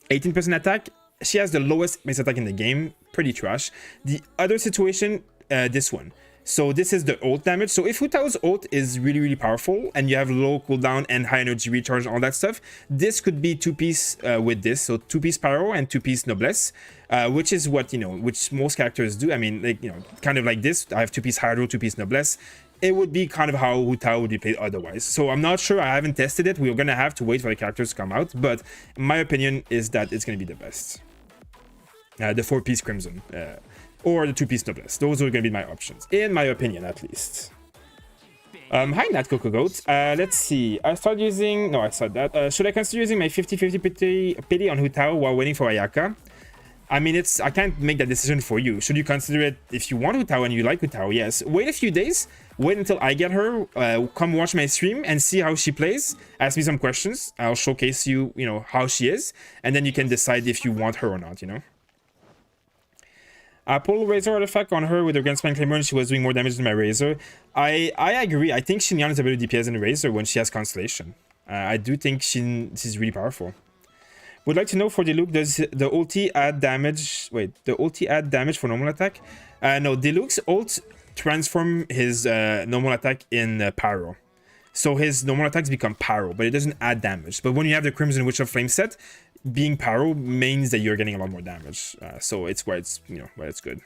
18% attack. She has the lowest base attack in the game. Pretty trash. The other situation, this one. So this is the ult damage. So if Hu Tao's ult is really powerful and you have low cooldown and high energy recharge and all that stuff, this could be 2-piece with this. So 2-piece pyro and 2-piece noblesse, which is what, you know, which most characters do. I mean, like, you know, kind of like this. I have 2-piece hydro, 2-piece noblesse. It would be kind of how Hu Tao would be played otherwise. So I'm not sure. I haven't tested it. We're gonna have to wait for the characters to come out. But my opinion is that it's gonna be the best. The 4-piece crimson. Or the 2-piece noblesse. Those are going to be my options, in my opinion, at least. Hi, Nat Coco Goat. Let's see. I started using... No, I said that. Should I consider using my 50-50 pity on Hu Tao while waiting for Ayaka? I mean, I can't make that decision for you. Should you consider it if you want Hu Tao and you like Hu Tao? Yes. Wait a few days. Wait until I get her. Come watch my stream and see how she plays. Ask me some questions. I'll showcase you, you know, how she is. And then you can decide if you want her or not, you know? Pull Razor artifact on her with her Grand Span Claymore and she was doing more damage than my Razor. I agree. I think Xinyan is a better DPS than Razor when she has Constellation. I do think she's really powerful. Would like to know for Diluc, does the ulti add damage? Wait, the ulti add damage for normal attack? No, Diluc's ult transform his normal attack in Pyro. So his normal attacks become Pyro, but it doesn't add damage. But when you have the Crimson Witch of Flame set, being Pyro means that you're getting a lot more damage. So it's why it's, you know, why it's good.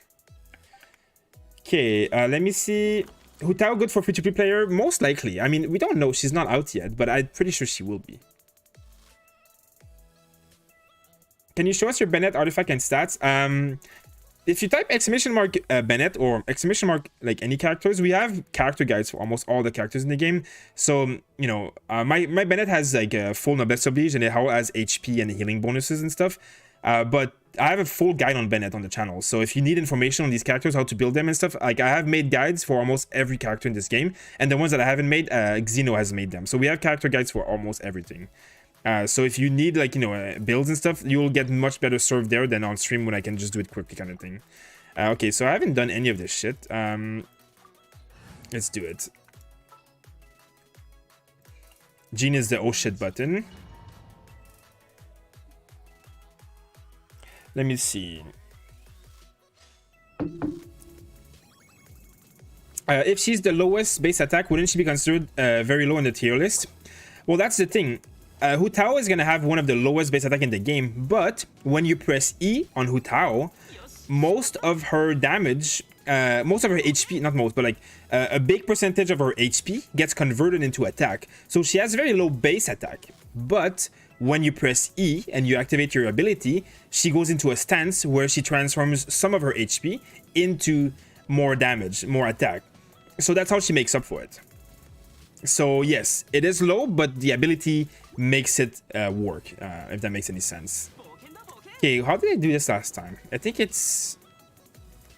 Okay, let me see. Hu Tao good for free-to-play player? Most likely. I mean, we don't know. She's not out yet, but I'm pretty sure she will be. Can you show us your Bennett artifact and stats? If you type !mark Bennett or !mark like any characters, we have character guides for almost all the characters in the game. So, you know, my Bennett has like a full Noblesse Oblige and it has HP and healing bonuses and stuff. But I have a full guide on Bennett on the channel. So if you need information on these characters, how to build them and stuff, like I have made guides for almost every character in this game. And the ones that I haven't made, Xeno has made them. So we have character guides for almost everything. So if you need, like, you know, builds and stuff, you'll get much better served there than on stream when I can just do it quickly kind of thing. Okay, so I haven't done any of this shit. Let's do it. Gene is the oh shit button. Let me see. If she's the lowest base attack, wouldn't she be considered very low in the tier list? Well, that's the thing. Hu Tao is going to have one of the lowest base attack in the game, but when you press E on Hu Tao, most of her damage, most of her HP, not most, but like a big percentage of her HP gets converted into attack. So she has very low base attack, but when you press E and you activate your ability, she goes into a stance where she transforms some of her HP into more damage, more attack. So that's how she makes up for it. So yes, it is low, but the ability makes it work, if that makes any sense. Okay, how did I do this last time? I think it's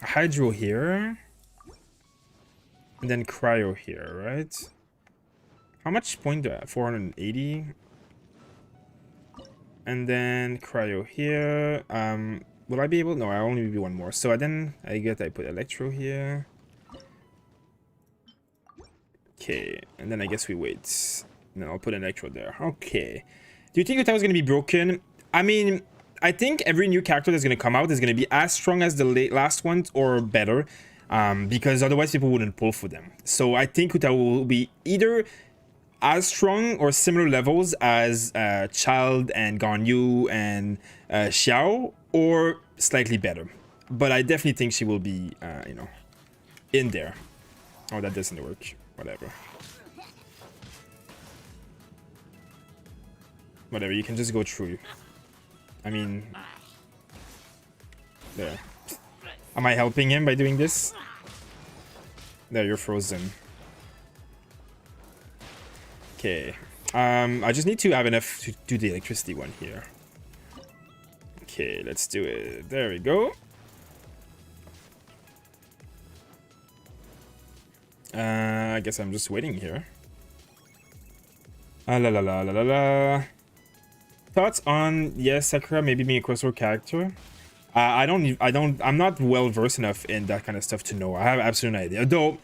Hydro here, and then Cryo here, right? How much point do I have? 480. And then Cryo here. Will I be able? No, I only be one more. So then I get I put Electro here. Okay, and then I guess we wait. And then I'll put an Electro there. Okay. Do you think that was going to be broken? I mean, I think every new character that's going to come out is going to be as strong as the last ones or better. Because otherwise people wouldn't pull for them. So I think Uta will be either as strong or similar levels as Child and Ganyu and Xiao, or slightly better. But I definitely think she will be, you know, in there. Oh, that doesn't work. Whatever. Whatever, you can just go through. I mean... There. Am I helping him by doing this? There, you're frozen. Okay. I just need to have enough to do the electricity one here. Okay, let's do it. There we go. I guess I'm just waiting here. La la la la la la. Thoughts on, yes, Sakura maybe being a crossover character? I'm not well versed enough in that kind of stuff to know. I have absolutely no idea. Though,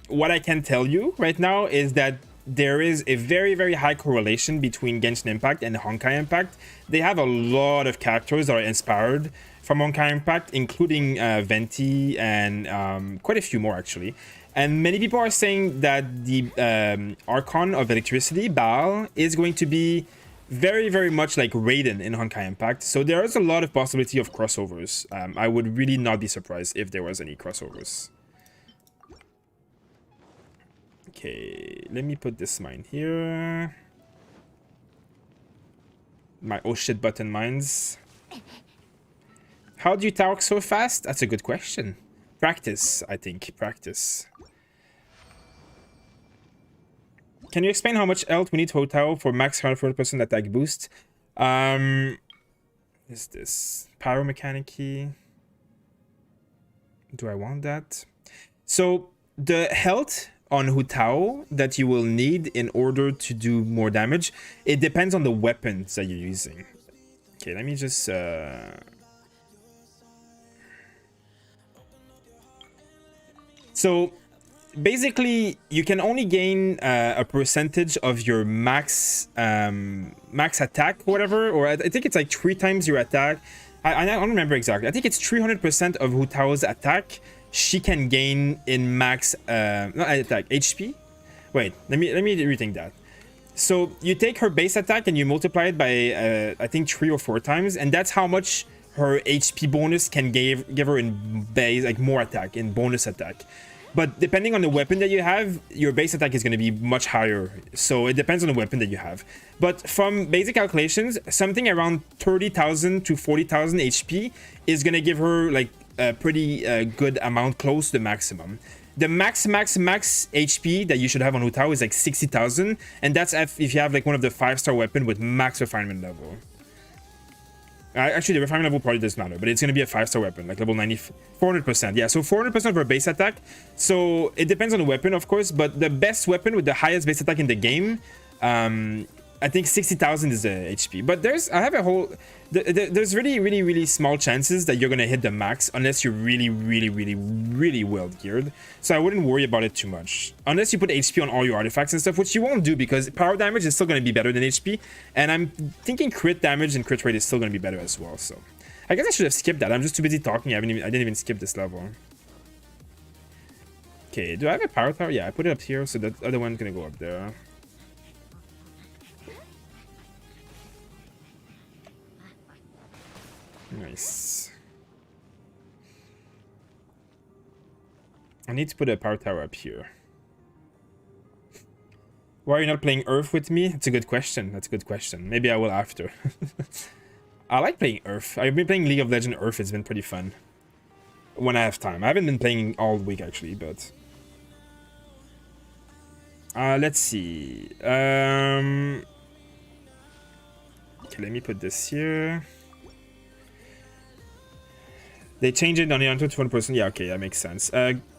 what I can tell you right now is that there is a very, very high correlation between Genshin Impact and Honkai Impact. They have a lot of characters that are inspired from Honkai Impact, including Venti and quite a few more actually. And many people are saying that the Archon of Electricity, Baal, is going to be very, very much like Raiden in Honkai Impact. So there is a lot of possibility of crossovers. I would really not be surprised if there was any crossovers. Okay, let me put this mine here. My oh shit button mines. How do you talk so fast? That's a good question. Practice, I think. Practice. Can you explain how much health we need to Hotao for max 140% attack boost? Is this pyromechanic? Do I want that? So the health on Hutao that you will need in order to do more damage, it depends on the weapons that you're using. Okay, let me just so basically you can only gain a percentage of your max max attack, whatever, or I think it's like 3 times your attack. I don't remember exactly. I think it's 300% of Hutao's attack she can gain in max not attack, HP. Wait, let me rethink that. So you take her base attack and you multiply it by I think 3 or 4 times, and that's how much her HP bonus can give her in base, like more attack, in bonus attack. But depending on the weapon that you have, your base attack is going to be much higher. So it depends on the weapon that you have. But from basic calculations, something around 30,000 to 40,000 HP is going to give her like a pretty good amount, close to the maximum. The max HP that you should have on Hutao is like 60,000. And that's if you have like one of the 5-star weapon with max refinement level. Actually, the refinement level probably doesn't matter, but it's going to be a 5-star weapon, like level 90, 400%. Yeah, so 400% of her base attack. So it depends on the weapon, of course, but the best weapon with the highest base attack in the game, I think 60,000 is the HP. But there's really, really, really small chances that you're going to hit the max unless you're really, really, really, really well geared. So I wouldn't worry about it too much. Unless you put HP on all your artifacts and stuff, which you won't do because power damage is still going to be better than HP. And I'm thinking crit damage and crit rate is still going to be better as well. So I guess I should have skipped that. I'm just too busy talking. I didn't even skip this level. Okay, do I have a power tower? Yeah, I put it up here, so the other one's going to go up there. Nice. I need to put a power tower up here. Why are you not playing Earth with me? It's a good question. That's a good question. Maybe I will after. I like playing Earth. I've been playing League of Legends Earth. It's been pretty fun. When I have time. I haven't been playing all week actually, but... let's see. Okay, let me put this here. They changed it on the Hunter to 1%. Yeah, okay, that makes sense.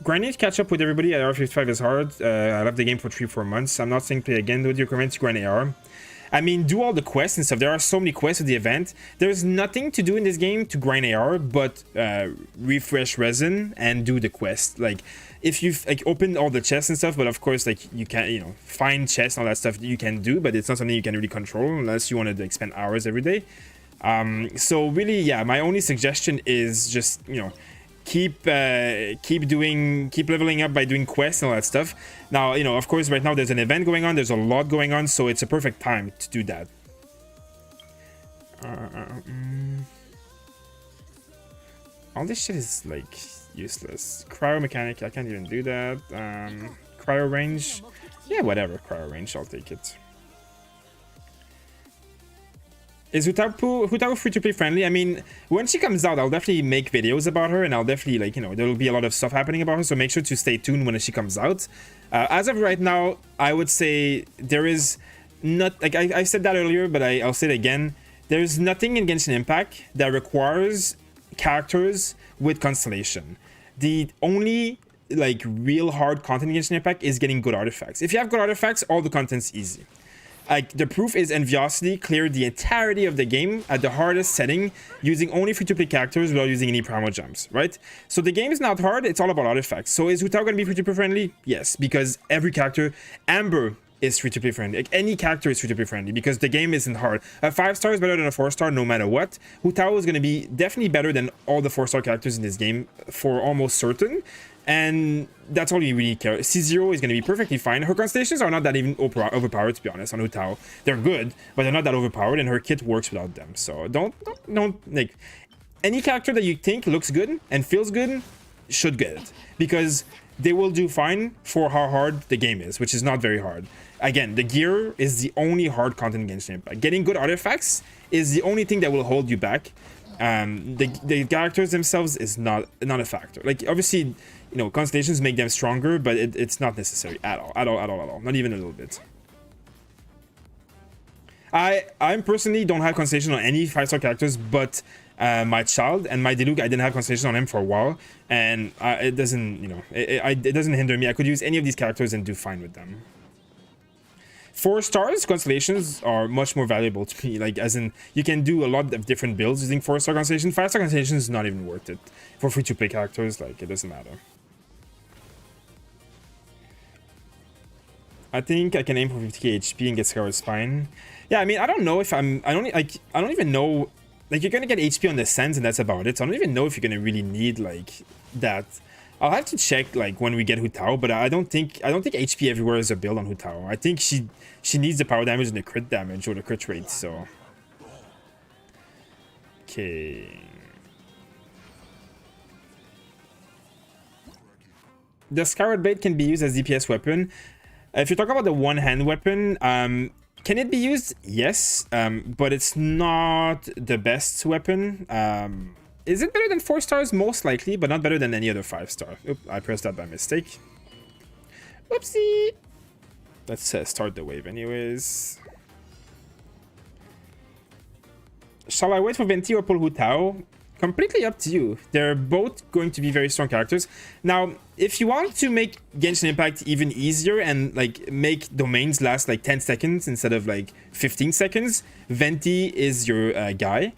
Grinding to catch up with everybody at AR55 is hard. I left the game for 3-4 months. I'm not saying play again. Would you recommend to grind AR? I mean, do all the quests and stuff. There are so many quests with the event. There's nothing to do in this game to grind AR, but refresh Resin and do the quest. Like, if you've like opened all the chests and stuff, but of course, like you can't, you know, find chests and all that stuff you can do, but it's not something you can really control unless you wanted to spend hours every day. So really, yeah, my only suggestion is just, you know, keep leveling up by doing quests and all that stuff. Now, you know, of course, right now there's an event going on, there's a lot going on, so it's a perfect time to do that. All this shit is like useless. Cryo mechanic, I can't even do that. Cryo range, yeah, whatever. Cryo range, I'll take it. Is Hutao free-to-play friendly? I mean, when she comes out, I'll definitely make videos about her, and I'll definitely, like, you know, there will be a lot of stuff happening about her, so make sure to stay tuned when she comes out. As of right now, I would say there is not, like, I said that earlier, but I'll say it again. There's nothing in Genshin Impact that requires characters with Constellation. The only, like, real hard content in Genshin Impact is getting good artifacts. If you have good artifacts, all the content's easy. Like, the proof is Enviosity cleared the entirety of the game at the hardest setting using only free-to-play characters without using any primo jumps, right? So the game is not hard, it's all about artifacts. So is Hutao going to be free-to-play friendly? Yes, because every character, Amber is free-to-play friendly. Like, any character is free-to-play friendly because the game isn't hard. A 5-star is better than a 4-star no matter what. Hutao is going to be definitely better than all the 4-star characters in this game for almost certain. And that's all you really care. C0 is going to be perfectly fine. Her constellations are not that even overpowered, to be honest, on Hutao. They're good, but they're not that overpowered, and her kit works without them. So don't like, any character that you think looks good and feels good should get it, because they will do fine for how hard the game is, which is not very hard. Again, the gear is the only hard content in Genshin Impact. Getting good artifacts is the only thing that will hold you back. The characters themselves is not a factor. Like, obviously, you know, constellations make them stronger, but it's not necessary at all. Not even a little bit. I personally don't have constellation on any 5-star characters, but my child and my Diluc, I didn't have constellation on him for a while, and it doesn't, you know, it doesn't hinder me. I could use any of these characters and do fine with them. 4 stars constellations are much more valuable to me, like, as in, you can do a lot of different builds using 4-star constellation. 5-star constellation is not even worth it for free-to-play characters. Like, it doesn't matter. I think I can aim for 50k HP and get Scarred Spine. Yeah, I mean, I don't know if I don't even know, like, you're gonna get HP on the Sands and that's about it, so I don't even know if you're gonna really need, like, that. I'll have to check, like, when we get Hutao, but I don't think HP everywhere is a build on Hutao. I think she needs the power damage and the crit damage, or the crit rate, so. Okay. The Scarred Blade can be used as DPS weapon. If you talk about the one-hand weapon, can it be used? Yes, but it's not the best weapon. Is it better than 4 stars? Most likely, but not better than any other 5-star. Oop, I pressed that by mistake. Whoopsie! Let's start the wave anyways. Shall I wait for Venti or pull Hutao? Completely up to you. They're both going to be very strong characters. Now, if you want to make Genshin Impact even easier and, like, make domains last like 10 seconds instead of like 15 seconds, Venti is your guy.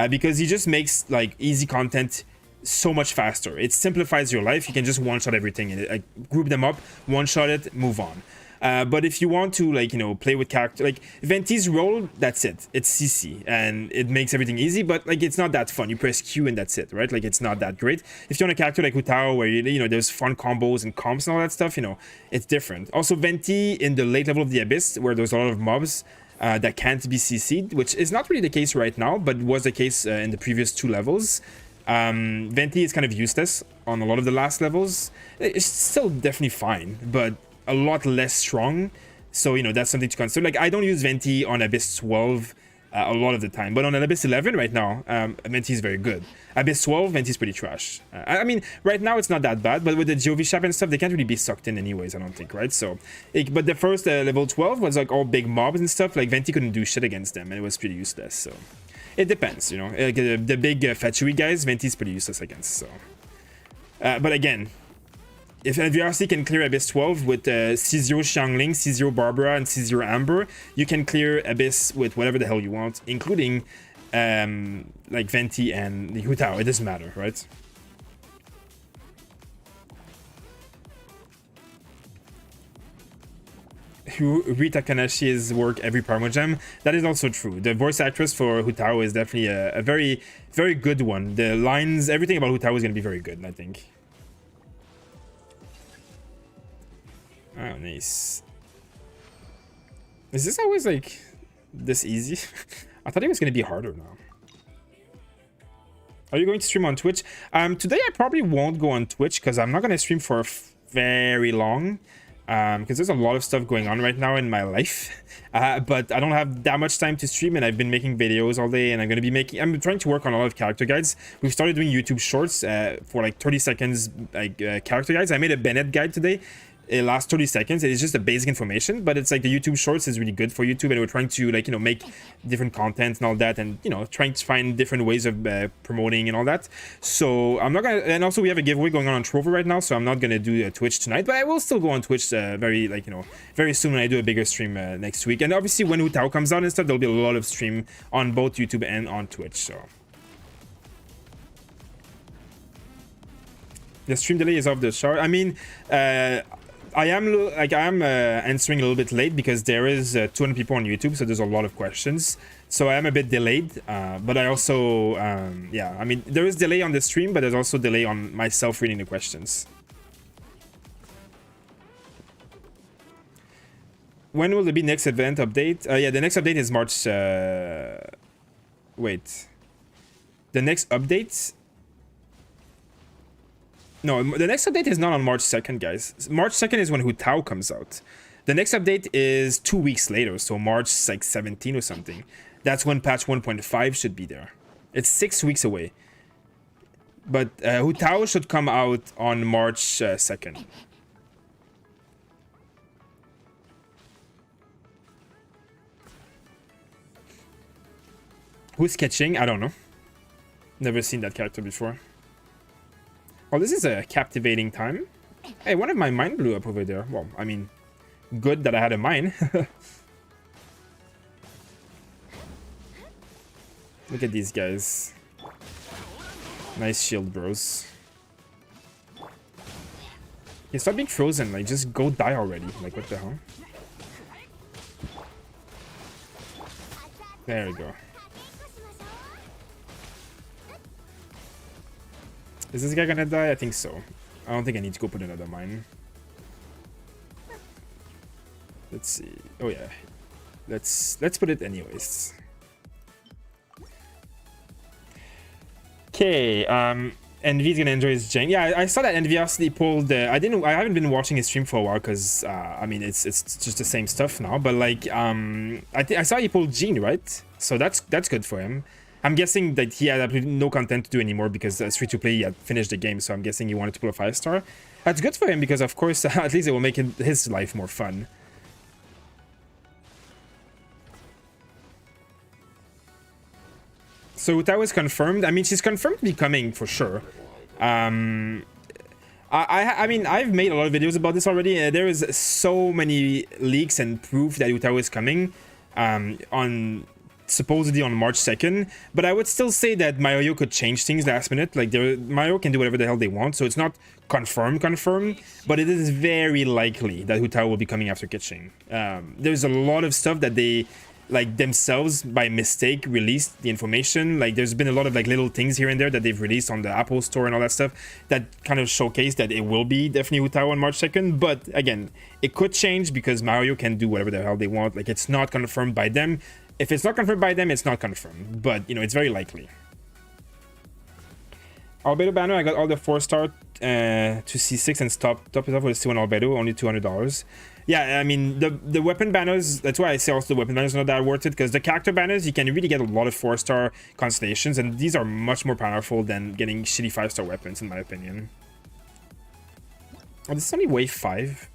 Because he just makes, like, easy content so much faster. It simplifies your life. You can just one-shot everything and like, group them up, one-shot it, move on. But if you want to, like, you know, play with character, like, Venti's role, that's it. It's CC, and it makes everything easy, but, like, it's not that fun. You press Q and that's it, right? Like, it's not that great. If you want a character like Hutao, where, you know, there's fun combos and comps and all that stuff, you know, it's different. Also, Venti, in the late level of the Abyss, where there's a lot of mobs, that can't be CC'd, which is not really the case right now, but was the case in the previous 2 levels. Venti is kind of useless on a lot of the last levels. It's still definitely fine, but a lot less strong So, you know, that's something to consider. Like, I don't use Venti on Abyss 12 a lot of the time, but on Abyss 11 right now, Venti is very good. Abyss 12, Venti is pretty trash. I mean, right now it's not that bad, but with the GOV shop and stuff, they can't really be sucked in anyways, I don't think, right? So, but the first level 12 was like all big mobs and stuff, like Venti couldn't do shit against them, and it was pretty useless, so. It depends, you know. Like, the big Fatui guys, Venti is pretty useless against, so. But again, if VRC can clear Abyss 12 with C0 Xiangling, C0 Barbara, and C0 Amber, you can clear Abyss with whatever the hell you want, including like Venti and the Hu Tao. It doesn't matter, right? Rita Kanashi's work every Parmojam. That is also true. The voice actress for Hu Tao is definitely a very, very good one. The lines, everything about Hu Tao is going to be very good, I think. Oh, nice. Is this always like this easy? I thought it was going to be harder now. Are you going to stream on Twitch? Today I probably won't go on Twitch because I'm not going to stream for very long. Because there's a lot of stuff going on right now in my life. But I don't have that much time to stream, and I've been making videos all day, and I'm trying to work on a lot of character guides. We've started doing YouTube shorts for like 30 seconds like character guides. I made a Bennett guide today. It lasts 30 seconds. It's just a basic information, but it's like the YouTube shorts is really good for YouTube, and we're trying to, like, you know, make different content and all that, and, you know, trying to find different ways of promoting and all that. So I'm not gonna, and also we have a giveaway going on Trover right now, so I'm not gonna do Twitch tonight, but I will still go on Twitch very, like, you know, very soon when I do a bigger stream next week. And obviously when Hu Tao comes out and stuff, there'll be a lot of stream on both YouTube and on Twitch. So the stream delay is off the chart. I mean, I am answering a little bit late because there is 200 people on YouTube, so there's a lot of questions. So I am a bit delayed, but I also, yeah, I mean, there is delay on the stream, but there's also delay on myself reading the questions. When will there be next event update? Yeah, the next update is March. Wait, the next update. No, the next update is not on March 2nd, guys. March 2nd is when Hu Tao comes out. The next update is 2 weeks later, so March like 17 or something. That's when patch 1.5 should be there. It's 6 weeks away. But Hu Tao should come out on March 2nd. Who's sketching? I don't know. Never seen that character before. Oh, this is a captivating time. Hey, one of my mine blew up over there. Well, I mean, good that I had a mine. Look at these guys. Nice shield, bros. Yeah, stop being frozen. Like, just go die already. Like, what the hell? There we go. Is this guy gonna die? I think so. I don't think I need to go put another mine. Let's see. Oh yeah. Let's put it anyways. Okay. Envy's gonna enjoy his Jane. Yeah, I saw that Envy actually pulled. I haven't been watching his stream for a while because I mean it's just the same stuff now. But like I saw he pulled Jean, right? So that's good for him. I'm guessing that he had absolutely no content to do anymore because as free-to-play he had finished the game, so I'm guessing he wanted to pull a 5-star. That's good for him because, of course, at least it will make his life more fun. So that was confirmed. I mean, she's confirmed to be coming for sure. I mean, I've made a lot of videos about this already. There is so many leaks and proof that Hu Tao is coming supposedly on March 2nd, but I would still say that Mario could change things last minute. Like, Mario can do whatever the hell they want, so it's not confirmed, but it is very likely that Hu Tao will be coming after Kitching. There's a lot of stuff that they, like, themselves by mistake released the information. Like, there's been a lot of like little things here and there that they've released on the Apple Store and all that stuff that kind of showcase that it will be definitely Hu Tao on March 2nd. But again, it could change because Mario can do whatever the hell they want. Like, it's not confirmed by them. If it's not confirmed by them, it's not confirmed. But, you know, it's very likely. Albedo banner, I got all the 4-star to C6 and top it off with still an Albedo, only $200. Yeah, I mean, the weapon banners, that's why I say also the weapon banners are not that worth it, because the character banners, you can really get a lot of 4-star constellations, and these are much more powerful than getting shitty 5-star weapons, in my opinion. Oh, this is only wave 5.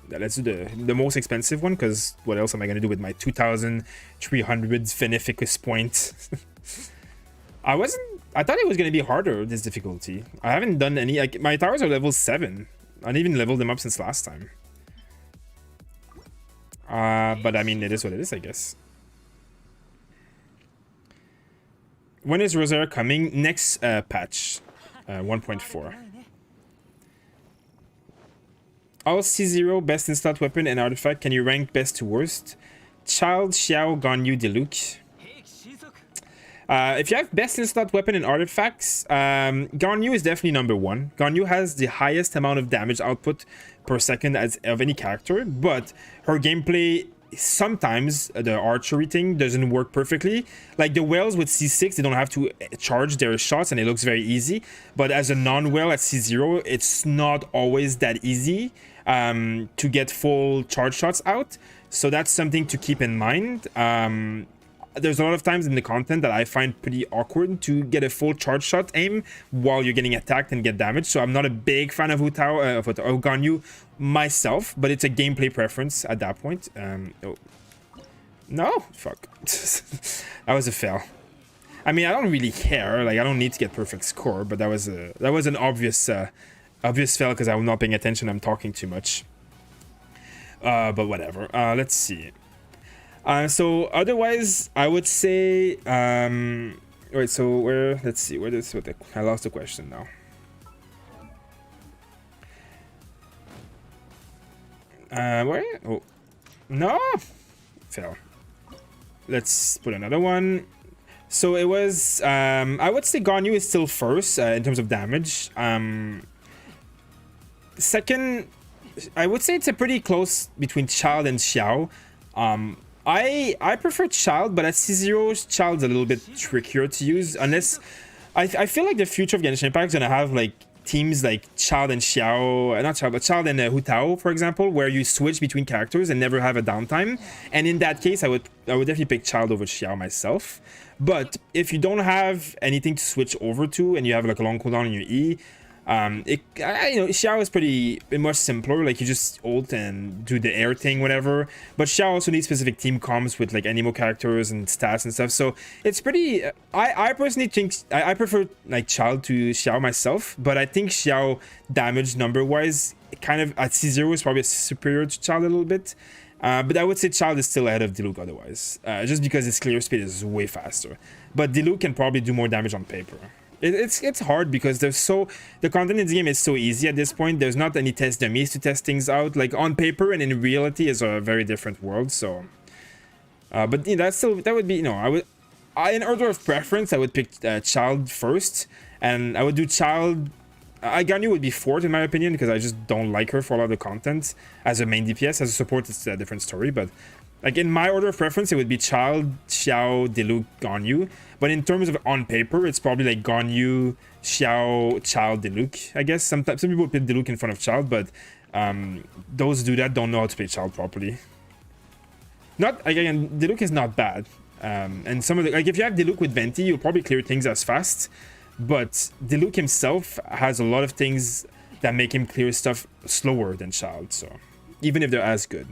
Let's do the most expensive one, because what else am I going to do with my 2,300 Beneficus point? I thought it was going to be harder, this difficulty. I haven't done any, like, my towers are level 7. I didn't even level them up since last time. But I mean, it is what it is, I guess. When is Rosera coming? Next patch, 1.4. All C0, best in slot weapon and artifact. Can you rank best to worst? Child, Xiao, Ganyu, Diluc. If you have best in slot weapon and artifacts, Ganyu is definitely number 1. Ganyu has the highest amount of damage output per second of any character, but her gameplay, sometimes the archery thing doesn't work perfectly. Like the whales with C6, they don't have to charge their shots and it looks very easy, but as a non-whale at C0, it's not always that easy to get full charge shots out. So that's something to keep in mind. There's a lot of times in the content that I find pretty awkward to get a full charge shot aim while you're getting attacked and get damaged. So I'm not a big fan of Ganyu myself, but it's a gameplay preference at that point. Oh. No, fuck. That was a fail. I mean, I don't really care. Like, I don't need to get perfect score, but that was an obvious fail because I'm not paying attention. I'm talking too much. But whatever. Let's see. So otherwise, I would say, wait, so where, let's see, I lost the question now. Where? Oh, no, fail. Let's put another one. So it was, I would say Ganyu is still first in terms of damage. Second, I would say it's a pretty close between Child and Xiao. I prefer Child, but at C0, Child's a little bit trickier to use, unless I feel like the future of Genshin Impact is gonna have like teams like Child and Xiao, not Child, but Child and Hu Tao, for example, where you switch between characters and never have a downtime. And in that case, I would definitely pick Child over Xiao myself. But if you don't have anything to switch over to and you have like a long cooldown on your E, you know, Xiao is pretty much simpler. Like you just ult and do the air thing, whatever. But Xiao also needs specific team comms with like anemo characters and stats and stuff. So it's pretty. I personally think I prefer like Child to Xiao myself, but I think Xiao damage number wise, kind of at C0 is probably superior to Child a little bit. But I would say Child is still ahead of Diluc otherwise, just because its clear speed is way faster. But Diluc can probably do more damage on paper. It's hard because the content in the game is so easy at this point. There's not any test dummies to test things out. Like on paper and in reality is a very different world. So, but you know, that would be, you know, in order of preference I would pick Child first, and I would do Child. Ganyu would be fourth in my opinion because I just don't like her for a lot of the content as a main DPS. As a support, it's a different story, but. Like in my order of preference, it would be Child, Xiao, Diluc, Ganyu. But in terms of on paper, it's probably like Ganyu, Xiao, Child, Diluc. I guess some people put Diluc in front of Child, but those do that don't know how to play Child properly. Not again, Diluc is not bad, and some of the like if you have Diluc with Venti, you'll probably clear things as fast. But Diluc himself has a lot of things that make him clear stuff slower than Child. So even if they're as good.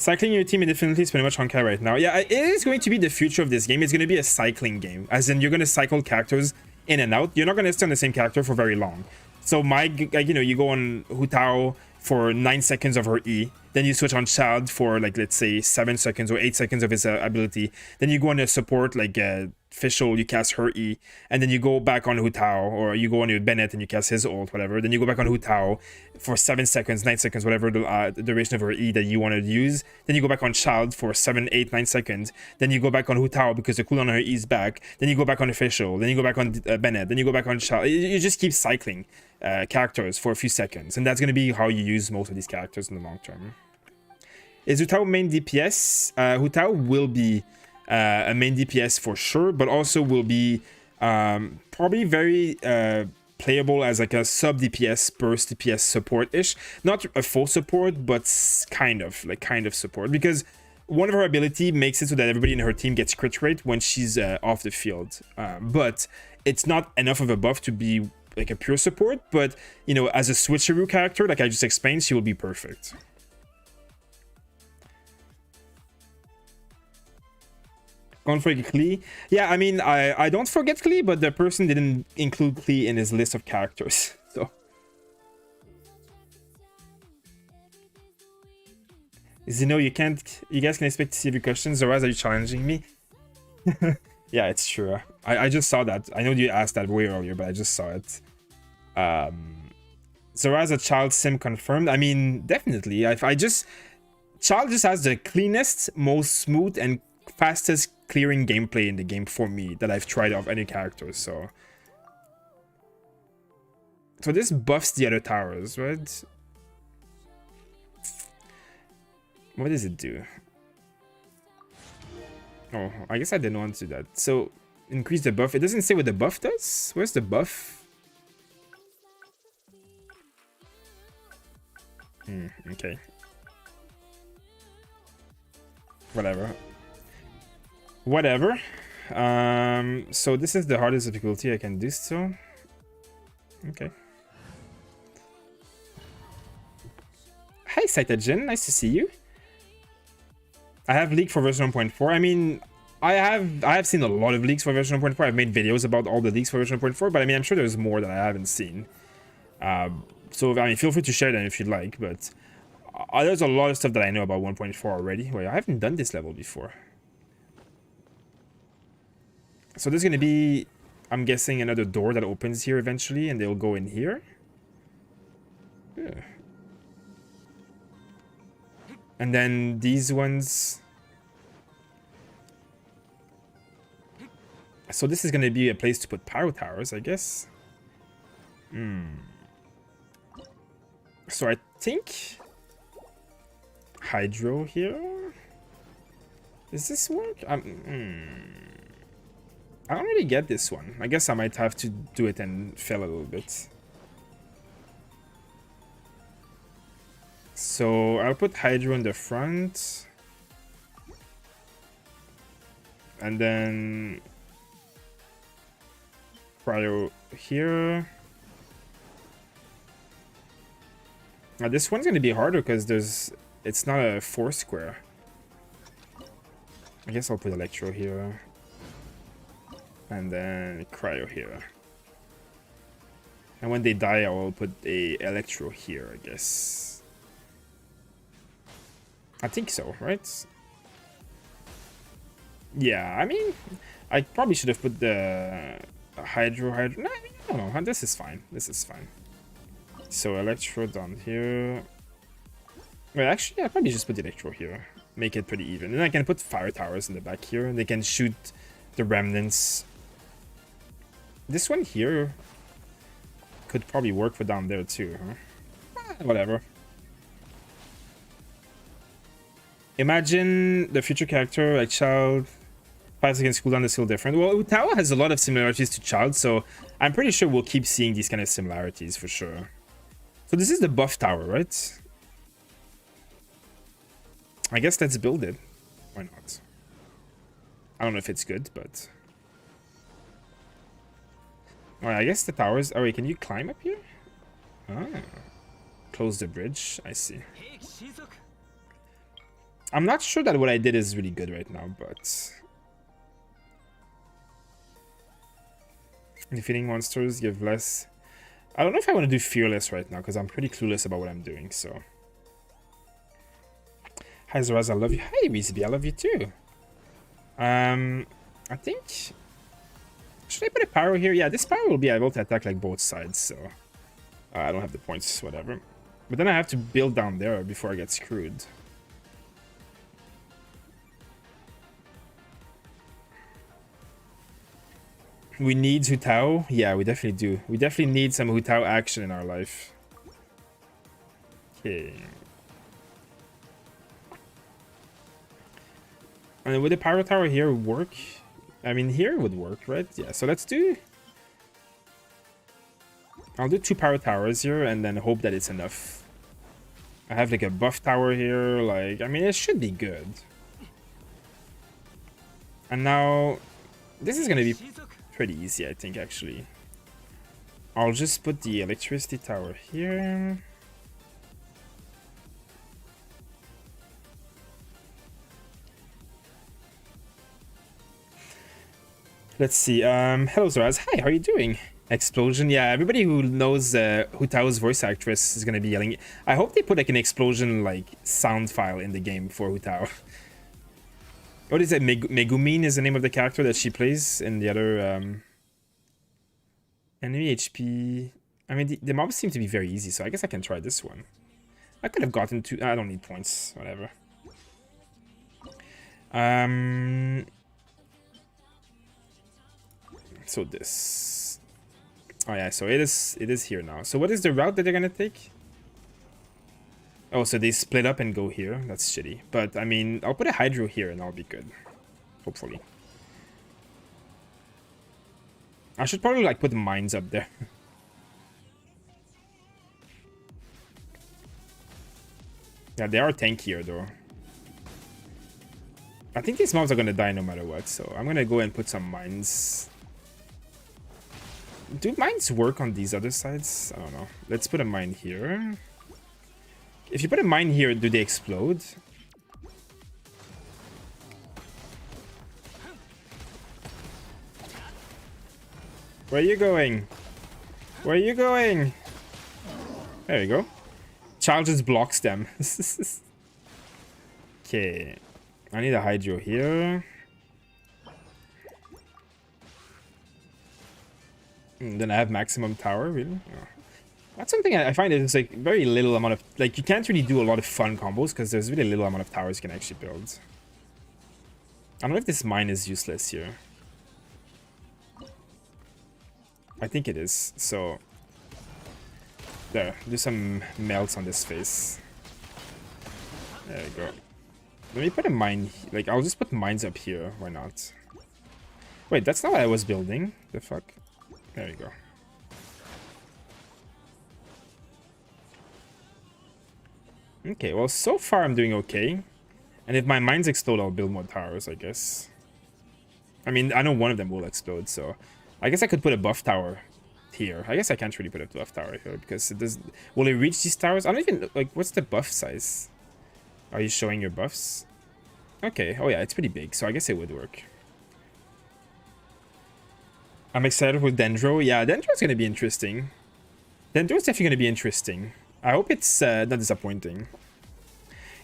Cycling your team indefinitely is pretty much Honkai right now. Yeah, it is going to be the future of this game. It's going to be a cycling game. As in, you're going to cycle characters in and out. You're not going to stay on the same character for very long. So, you know, you go on Hu Tao for 9 seconds of her E. Then you switch on Child for, like, let's say 7 seconds or 8 seconds of his ability. Then you go on a support, like, Fischl, you cast her E, and then you go back on Hu Tao, or you go on your Bennett and you cast his ult, whatever. Then you go back on Hu Tao for 7 seconds, 9 seconds, whatever the duration of her E that you want to use. Then you go back on Child for 7, 8, 9 seconds. Then you go back on Hu Tao because the cooldown on her E is back. Then you go back on Fischl. Then you go back on Bennett. Then you go back on Child. You just keep cycling characters for a few seconds, and that's going to be how you use most of these characters in the long term. Is Hu Tao main DPS? Hu Tao will be a main DPS for sure, but also will be probably very playable as like a sub DPS, burst DPS support-ish. Not a full support, but kind of support, because one of her ability makes it so that everybody in her team gets crit rate when she's off the field. But it's not enough of a buff to be like a pure support, but you know, as a switcheroo character, like I just explained, she will be perfect. Don't forget Klee. Yeah, I mean, I don't forget Klee, but the person didn't include Klee in his list of characters. So Xeno, you guys can expect to see every question. Xoraz, are you challenging me? Yeah, it's true. I just saw that. I know you asked that way earlier, but I just saw it. Xoraz, a child sim confirmed. I mean, definitely. Child just has the cleanest, most smooth, and fastest clearing gameplay in the game for me that I've tried of any character. So this buffs the other towers, right? What does it do? Oh, I guess I didn't want to do that. So increase the buff. It doesn't say what the buff does. Where's the buff? Okay. Whatever. So this is the hardest difficulty I can do so. Okay. Hi Cytogen, nice to see you. I have leaked for version 1.4. I mean, I have seen a lot of leaks for version 1.4. I've made videos about all the leaks for version 1.4, but I mean, I'm sure there's more that I haven't seen. So I mean, feel free to share them if you'd like, but there's a lot of stuff that I know about 1.4 already. Wait, I haven't done this level before. So there's gonna be, I'm guessing, another door that opens here eventually, and they'll go in here. Yeah. And then these ones. So this is gonna be a place to put pyro towers, I guess. So I think hydro here. Does this work? I don't really get this one. I guess I might have to do it and fail a little bit. So I'll put hydro in the front. And then cryo here. Now this one's gonna be harder because it's not a 4 square. I guess I'll put electro here. And then cryo here. And when they die, I will put a electro here, I guess. I think so, right? Yeah, I mean, I probably should have put the hydro. No, I don't know. This is fine. This is fine. So electro down here. Well, actually, I probably just put the electro here. Make it pretty even. And I can put fire towers in the back here. And they can shoot the remnants. This one here could probably work for down there too, huh? Whatever. Imagine the future character like Child. 5 seconds cooldown is still different. Well, Utawa has a lot of similarities to Child, so I'm pretty sure we'll keep seeing these kind of similarities for sure. So this is the buff tower, right? I guess let's build it. Why not? I don't know if it's good, but... Alright, I guess the towers... Oh wait, can you climb up here? Ah. Close the bridge. I see. I'm not sure that what I did is really good right now, but... Defeating monsters give less... I don't know if I want to do Fearless right now, because I'm pretty clueless about what I'm doing, so... Hi Xoraz, I love you. Hi Rizby, I love you too. I think... Should I put a pyro here? Yeah, this pyro will be able to attack like both sides, so... I don't have the points, whatever. But then I have to build down there before I get screwed. We need Hu Tao? Yeah, we definitely do. We definitely need some Hu Tao action in our life. Okay. And would the pyro tower here work? I mean, here it would work, right? Yeah, so let's do... I'll do 2 pyro towers here and then hope that it's enough. I have like a buff tower here, like, I mean, it should be good. And now, this is gonna be pretty easy, I think, actually. I'll just put the electricity tower here. Let's see, hello Xoraz, hi, how are you doing? Explosion, yeah, everybody who knows Hu Tao's voice actress is gonna be yelling. I hope they put like an explosion like sound file in the game for Hu Tao. What is it? Megumin is the name of the character that she plays in the other enemy HP. I mean, the mobs seem to be very easy, so I guess I can try this one. I could have gotten 2. I don't need points, whatever. So this. Oh yeah, so it is here now. So what is the route that they're gonna take? Oh, so they split up and go here. That's shitty. But I mean, I'll put a hydro here and I'll be good. Hopefully. I should probably like put mines up there. Yeah, they are tankier though. I think these mobs are gonna die no matter what, so I'm gonna go and put some mines. Do mines work on these other sides? I don't know. Let's put a mine here. If you put a mine here, do they explode? Where are you going? Where are you going? There you go. Child just blocks them. Okay. I need a hydro here. Then I have maximum tower, really? Oh. That's something I find is like very little amount of... Like, you can't really do a lot of fun combos because there's really little amount of towers you can actually build. I don't know if this mine is useless here. I think it is, so... There, do some melts on this face. There you go. Let me put a mine... Like, I'll just put mines up here, why not? Wait, that's not what I was building. The fuck? There you go. Okay, well, so far I'm doing okay. And if my mines explode, I'll build more towers, I guess. I mean, I know one of them will explode, so... I guess I could put a buff tower here. I guess I can't really put a buff tower here, because it does... Will it reach these towers? I don't even... Like, what's the buff size? Are you showing your buffs? Okay, oh yeah, it's pretty big, so I guess it would work. I'm excited with Dendro. Yeah, Dendro's gonna be interesting. Dendro's definitely gonna be interesting. I hope it's not disappointing.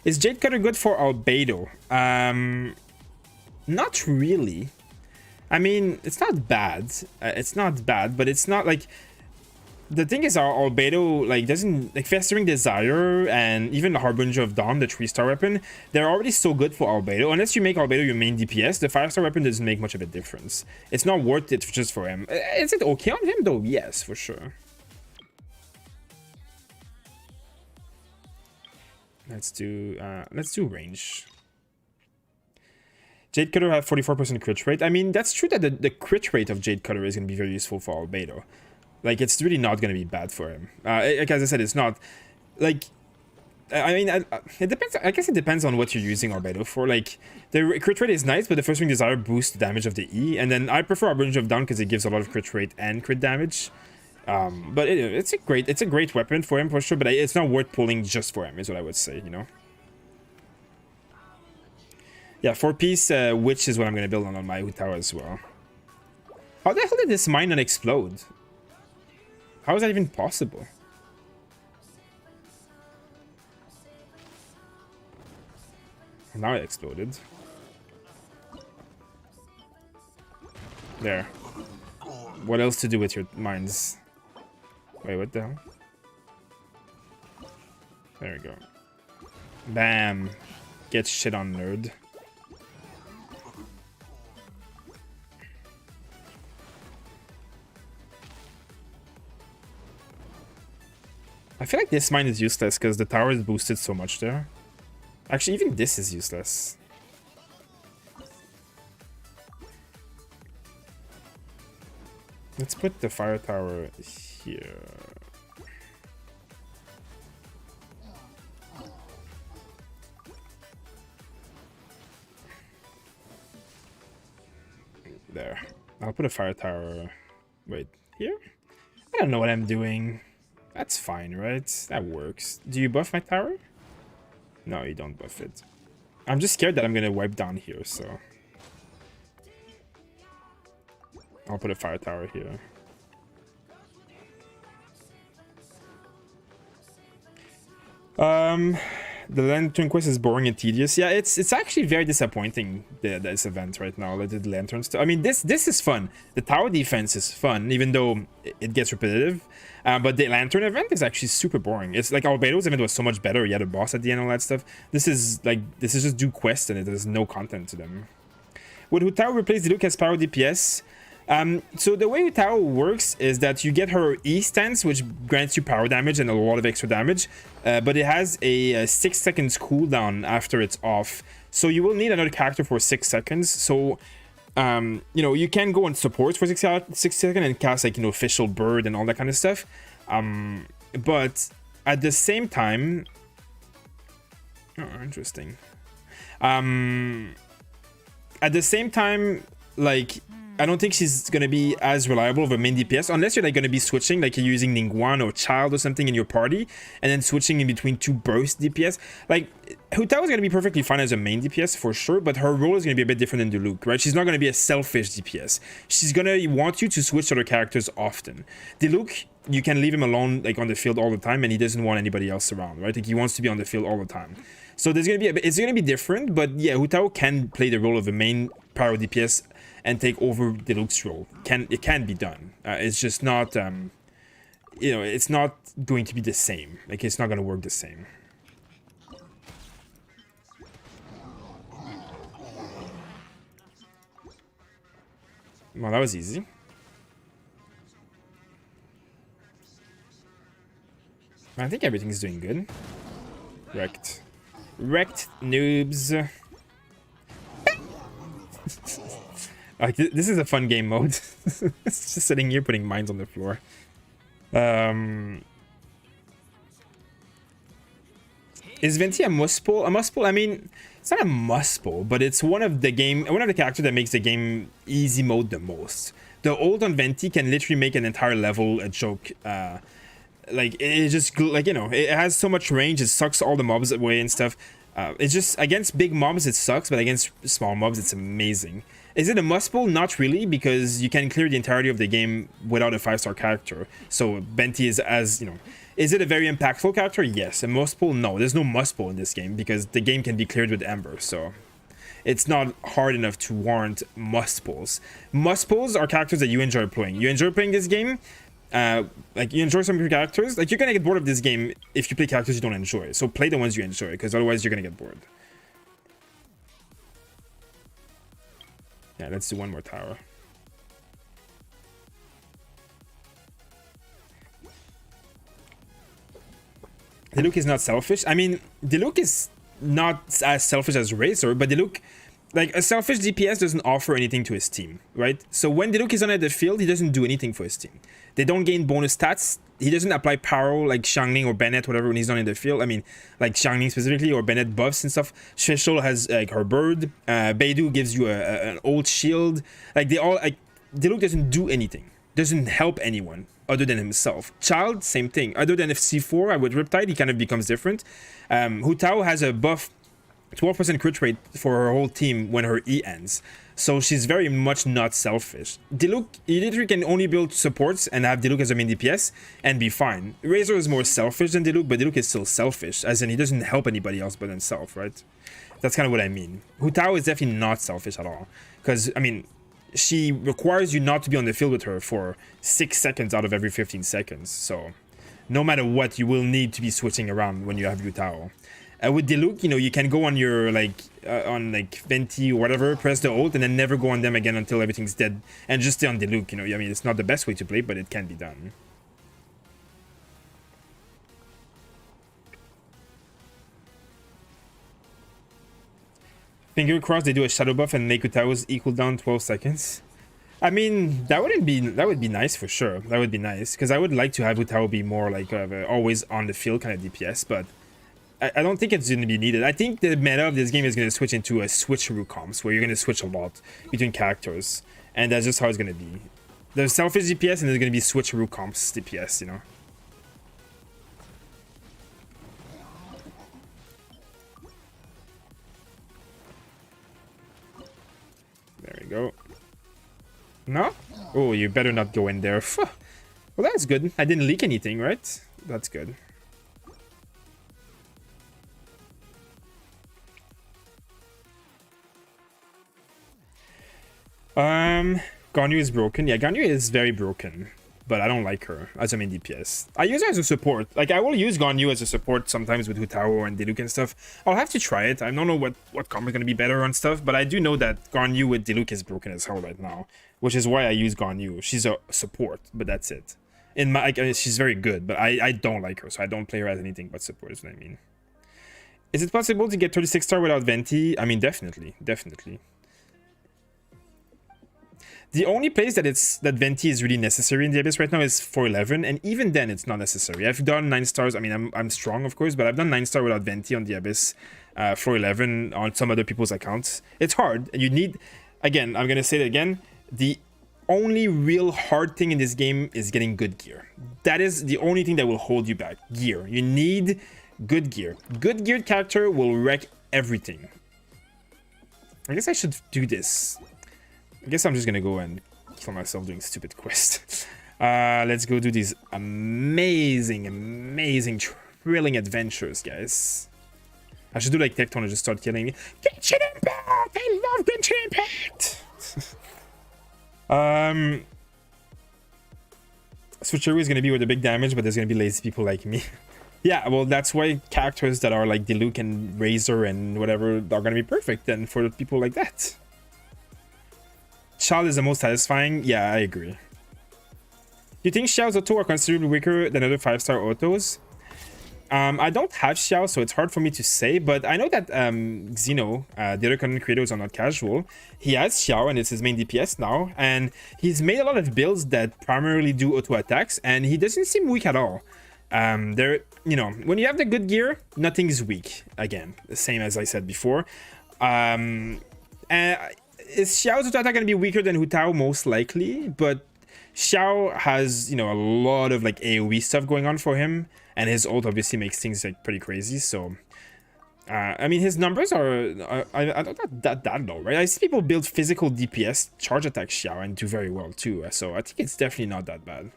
Is Jade Cutter good for Albedo? Not really. I mean, it's not bad. It's not bad, but it's not like... The thing is, our Albedo, like, doesn't... Like, Festering Desire and even the Harbinger of Dawn, the 3-star weapon, they're already so good for Albedo. Unless you make Albedo your main DPS, the 5-star weapon doesn't make much of a difference. It's not worth it just for him. Is it okay on him, though? Yes, for sure. Let's do range. Jade Cutter have 44% crit rate. I mean, that's true that the crit rate of Jade Cutter is going to be very useful for Albedo. Like, it's really not going to be bad for him. Like, as I said, it's not... Like, I mean, it depends... I guess it depends on what you're using Albedo for. Like, the crit rate is nice, but the First Ring Desire boosts the damage of the E. And then I prefer Harbinger of Dawn because it gives a lot of crit rate and crit damage. But it's a great weapon for him, for sure. But it's not worth pulling just for him, is what I would say, you know? Yeah, 4-piece Witch is what I'm going to build on my tower as well. How the hell did this mine not explode? How is that even possible? Now it exploded. There. What else to do with your mines? Wait, what the hell? There we go. Bam. Get shit on, nerd. I feel like this mine is useless because the tower is boosted so much there. Actually, even this is useless. Let's put the fire tower here. There. I'll put a fire tower. Wait, here? I don't know what I'm doing. That's fine, right? That works. Do you buff my tower? No, you don't buff it. I'm just scared that I'm gonna wipe down here, so I'll put a fire tower here. The lantern quest is boring and tedious. Yeah, it's actually very disappointing, this event right now. Like the lanterns. I mean, this is fun. The tower defense is fun, even though it gets repetitive. But the lantern event is actually super boring. It's like Albedo's event was so much better. You had a boss at the end, all that stuff. This is just do quests and there's no content to them. Would Hutao replace Diluc as power DPS? So the way Hutao works is that you get her E stance, which grants you power damage and a lot of extra damage, but it has a 6 seconds cooldown after it's off. So you will need another character for 6 seconds. So, you know, you can go on support for 6 seconds and cast, like, you know, official bird and all that kind of stuff. But at the same time, oh, interesting. At the same time, like, I don't think she's gonna be as reliable of a main DPS unless you're like gonna be switching, like you're using Ningguang or Child or something in your party, and then switching in between 2 burst DPS. Like, Hutao is gonna be perfectly fine as a main DPS for sure, but her role is gonna be a bit different than Diluc, right? She's not gonna be a selfish DPS. She's gonna want you to switch other characters often. Diluc, you can leave him alone, like on the field all the time, and he doesn't want anybody else around, right? Like, he wants to be on the field all the time. So there's gonna be it's gonna be different, but yeah, Hutao can play the role of a main power DPS and take over Diluc's role. It can be done. It's just not, you know, it's not going to be the same. Like, it's not going to work the same. Well, that was easy. I think everything's doing good. Wrecked. Wrecked, noobs. Like, this is a fun game mode. It's just sitting here putting mines on the floor. Is Venti a must pull? A must pull? I mean, it's not a must pull, but it's one of the characters that makes the game easy mode the most. The ult on Venti can literally make an entire level a joke. Like, it just, like, you know, it has so much range, it sucks all the mobs away and stuff. It's just, against big mobs it sucks, but against small mobs it's amazing. Is it a must pull? Not really, because you can clear the entirety of the game without a 5-star character. So Venti is, as, you know, is it a very impactful character? Yes. A must pull? No. There's no must pull in this game because the game can be cleared with Ember, so it's not hard enough to warrant must pulls. Must pulls are characters that you enjoy playing. You enjoy playing this game, like, you enjoy some of your characters, like, you're gonna get bored of this game if you play characters you don't enjoy. So play the ones you enjoy, because otherwise you're gonna get bored. Yeah, let's do one more tower. Diluc is not selfish. I mean, Diluc is not as selfish as Razor, but Diluc, like, a selfish DPS doesn't offer anything to his team, right? So when Diluc is on the field, he doesn't do anything for his team. They don't gain bonus stats. He doesn't apply power like Xiangling or Bennett, whatever, when he's not in the field. I mean, like Xiangling specifically, or Bennett buffs and stuff. Shishol has, like, her bird. Beidou gives you an old shield. Like, they all, like, Diluc doesn't do anything. Doesn't help anyone other than himself. Child, same thing. Other than if C4 with Riptide, he kind of becomes different. Hutao has a buff 12% crit rate for her whole team when her E ends. So she's very much not selfish. Diluc, you literally can only build supports and have Diluc as a main DPS and be fine. Razor is more selfish than Diluc, but Diluc is still selfish, as in he doesn't help anybody else but himself, right? That's kind of what I mean. Hutao is definitely not selfish at all. Because, I mean, she requires you not to be on the field with her for 6 seconds out of every 15 seconds. So no matter what, you will need to be switching around when you have Hutao. With Diluc, you know, you can go on your, like, on, like, Venti or whatever, press the ult, and then never go on them again until everything's dead, and just stay on Diluc, you know. I mean, it's not the best way to play, but it can be done. Finger crossed they do a shadow buff and make Hutao's equal down 12 seconds. I mean, that would be nice for sure. That would be nice because I would like to have Utao be more like always on the field kind of DPS, but I don't think it's going to be needed. I think the meta of this game is going to switch into a switcheroo comps where you're going to switch a lot between characters, and that's just how it's going to be. There's selfish DPS and there's going to be switcheroo comps DPS, you know. There we go. No? Oh, you better not go in there. Well, that's good. I didn't leak anything, right? That's good. Ganyu is broken. Yeah, Ganyu is very broken, but I don't like her as a main DPS. I use her as a support. Like, I will use Ganyu as a support sometimes with Hutao and Diluc and stuff. I'll have to try it. I don't know what combo is going to be better on stuff, but I do know that Ganyu with Diluc is broken as hell right now, which is why I use Ganyu. She's a support, but that's it. In my, she's very good, but I don't like her, so I don't play her as anything but support, is what I mean. Is it possible to get 36 star without Venti? I mean, definitely. The only place that Venti is really necessary in the Abyss right now is 411, and even then it's not necessary. I've done 9 stars. I mean, I'm strong, of course, but I've done 9 star without Venti on the Abyss, 411 on some other people's accounts. It's hard, and you need, again, I'm gonna say it again, the only real hard thing in this game is getting good gear. That is the only thing that will hold you back. Gear. You need good gear. Good geared character will wreck everything. I guess I should do this. I guess I'm just gonna go and kill myself doing stupid quests. Let's go do these amazing, thrilling adventures, guys. I should do like Tecton and just start killing. Genshin Impact! I love Genshin Impact! Switcheroo is gonna be with the big damage, but there's gonna be lazy people like me. Yeah, well, that's why characters that are like Diluc and Razor and whatever are gonna be perfect then for people like that. Xiao is the most satisfying. Yeah, I agree. Do you think Xiao's auto are considerably weaker than other 5-star autos? I don't have Xiao, so it's hard for me to say, but I know that Xeno, the other content creator who's not casual, he has Xiao and it's his main DPS now, and he's made a lot of builds that primarily do auto attacks, and he doesn't seem weak at all. You know, when you have the good gear, nothing is weak. Again, the same as I said before. Is Xiao's auto attack going to be weaker than Hutao? Most likely, but Xiao has, you know, a lot of like AoE stuff going on for him, and his ult obviously makes things like pretty crazy. So, I mean, his numbers are I don't that low, right? I see people build physical DPS charge attack Xiao and do very well too. So I think it's definitely not that bad.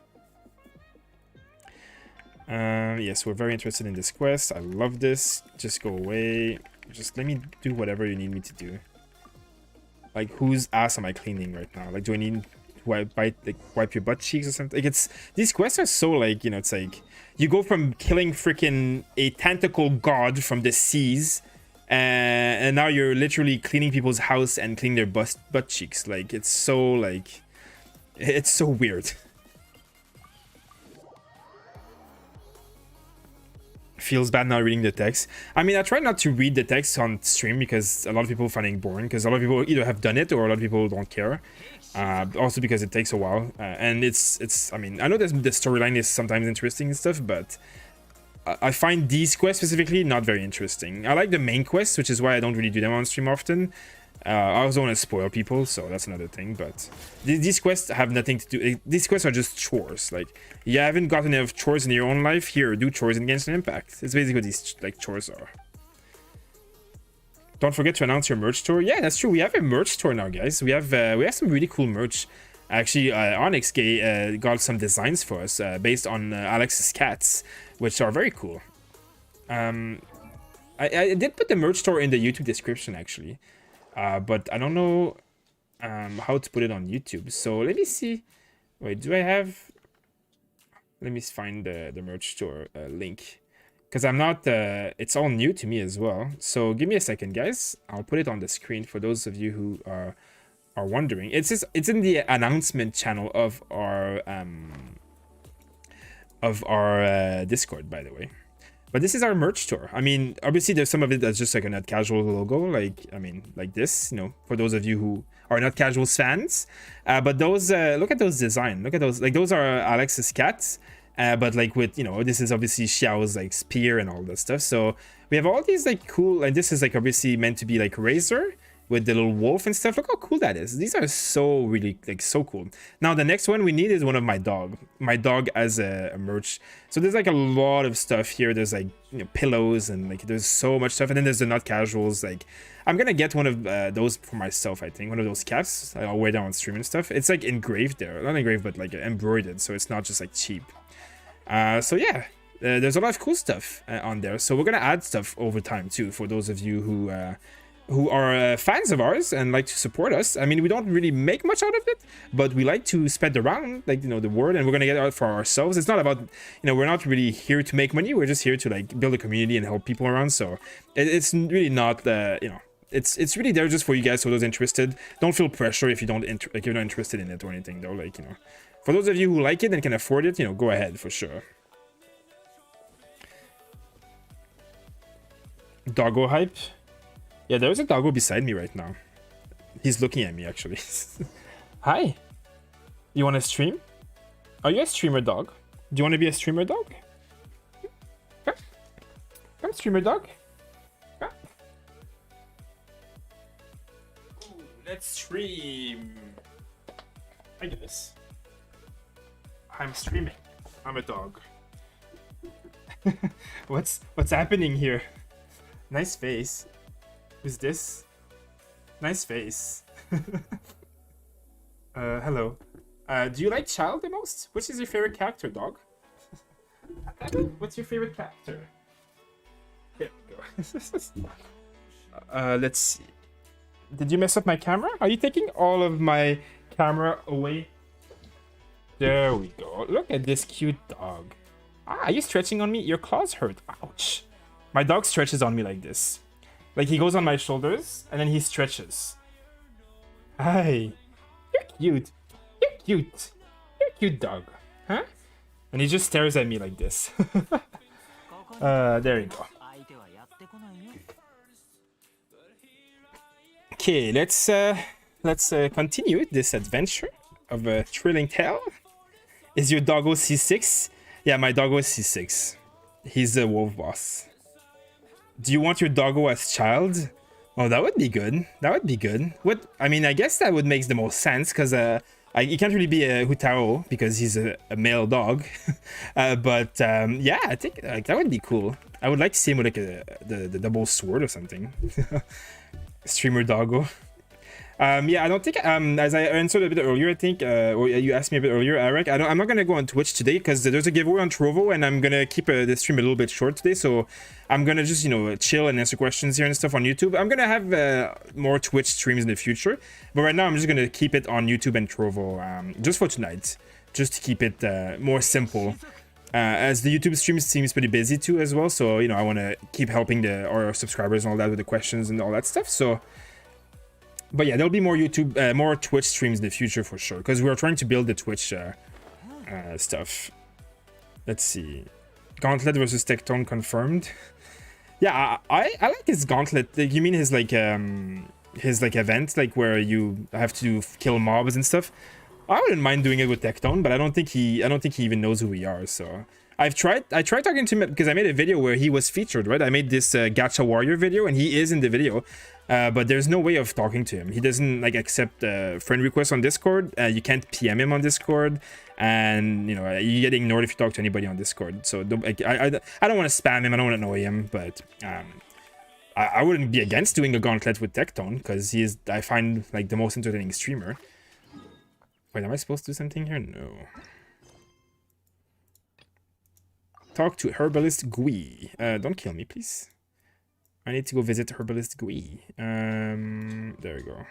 Yes, we're very interested in this quest. I love this. Just go away. Just let me do whatever you need me to do. Like, whose ass am I cleaning right now? Like, do I need to wipe your butt cheeks or something? Like, it's, these quests are so like, you know, it's like you go from killing freaking a tentacle god from the seas, and now you're literally cleaning people's house and cleaning their butt cheeks. Like, it's so like, it's so weird. Feels bad now reading the text. I mean, I try not to read the text on stream because a lot of people find it boring, because a lot of people either have done it or a lot of people don't care. Also because it takes a while, and it's I mean, I know that the storyline is sometimes interesting and stuff, but I find these quests specifically not very interesting. I like the main quests, which is why I don't really do them on stream often. I also want to spoil people, so that's another thing, but these quests have nothing to do. These quests are just chores. Like, you haven't gotten enough chores in your own life, here, do chores in Genshin Impact. It's basically what these like chores are. Don't forget to announce your merch store. Yeah, that's true. We have a merch store now, guys. We have some really cool merch. Actually, Onyx got some designs for us based on Alex's cats, which are very cool. I did put the merch store in the YouTube description, actually. But I don't know how to put it on YouTube. So let me see. Wait, do I have... Let me find the merch store link. Because I'm not... it's all new to me as well. So give me a second, guys. I'll put it on the screen for those of you who are wondering. It's in the announcement channel of our Discord, by the way. But this is our merch store. I mean, obviously there's some of it that's just like a net casual logo, like, I mean, like this, you know, for those of you who are not casuals fans. But those, look at those design. Look at those. Like those are Alex's cats. But like with, you know, this is obviously Xiao's like spear and all that stuff. So we have all these like cool, and this is like obviously meant to be like Razor with the little wolf and stuff. Look how cool that is. These are so really like so cool. Now the next one we need is one of my dog as a merch. So there's like a lot of stuff here. There's like, you know, pillows and like there's so much stuff. And then there's the not casuals. Like I'm gonna get one of those for myself. I think one of those caps. I'll wear down on stream and stuff. It's like engraved there, not engraved but like embroidered, so it's not just like cheap. So yeah, there's a lot of cool stuff on there. So we're gonna add stuff over time too for those of you who are fans of ours and like to support us. I mean, we don't really make much out of it, but we like to spread around, like, you know, the word, and we're gonna get out for ourselves. It's not about, you know, we're not really here to make money. We're just here to like build a community and help people around. So it's really not, you know, it's really there just for you guys, for those interested. Don't feel pressure if you don't like you're not interested in it or anything though. Like, you know, for those of you who like it and can afford it, you know, go ahead for sure. Doggo hype. Yeah, there's a doggo beside me right now. He's looking at me, actually. Hi. You want to stream? Are you a streamer dog? Do you want to be a streamer dog? Come, come streamer dog. Come. Ooh, let's stream. I guess. I'm streaming. I'm a dog. What's happening here? Nice face. Who's this? Nice face. Hello. Do you like Child the most? Which is your favorite character, dog? What's your favorite character? Here we go. Let's see. Did you mess up my camera? Are you taking all of my camera away? There we go. Look at this cute dog. Ah, are you stretching on me? Your claws hurt. Ouch. My dog stretches on me like this. Like, he goes on my shoulders, and then he stretches. Hi. You're cute. You're cute. You're a cute dog. Huh? And he just stares at me like this. There you go. Okay, let's continue this adventure of a thrilling tale. Is your doggo C6? Yeah, my doggo is C6. He's the wolf boss. Do you want your doggo as child? Oh, that would be good. That would be good. What? I mean, I guess that would make the most sense because he can't really be a Hutaro because he's a male dog. But yeah, I think like that would be cool. I would like to see him with like the double sword or something. Streamer doggo. Yeah, I don't think as I answered a bit earlier, I think or you asked me a bit earlier, Eric, I'm not gonna go on Twitch today because there's a giveaway on Trovo and I'm gonna keep the stream a little bit short today, so I'm gonna just, you know, chill and answer questions here and stuff on YouTube. I'm gonna have more Twitch streams in the future, but right now I'm just gonna keep it on YouTube and Trovo just for tonight, just to keep it more simple. As the YouTube stream seems pretty busy too as well, so, you know, I want to keep helping our subscribers and all that with the questions and all that stuff. So but yeah, there'll be more YouTube, more Twitch streams in the future for sure, because we're trying to build the Twitch stuff. Let's see. Gauntlet versus Tectone confirmed. Yeah, I like his Gauntlet. You mean his like event, like where you have to kill mobs and stuff? I wouldn't mind doing it with Tectone, but I don't think he even knows who we are. So I tried talking to him because I made a video where he was featured, right? I made this Gacha Warrior video, and he is in the video. But there's no way of talking to him. He doesn't like accept friend requests on Discord. You can't PM him on Discord, and you know you get ignored if you talk to anybody on Discord. So I don't want to spam him. I don't want to annoy him, but I wouldn't be against doing a gauntlet with Tectone because he is, I find, like the most entertaining streamer. Wait, am I supposed to do something here? No. Talk to Herbalist Gui. Don't kill me, please. I need to go visit Herbalist Gui. There we go.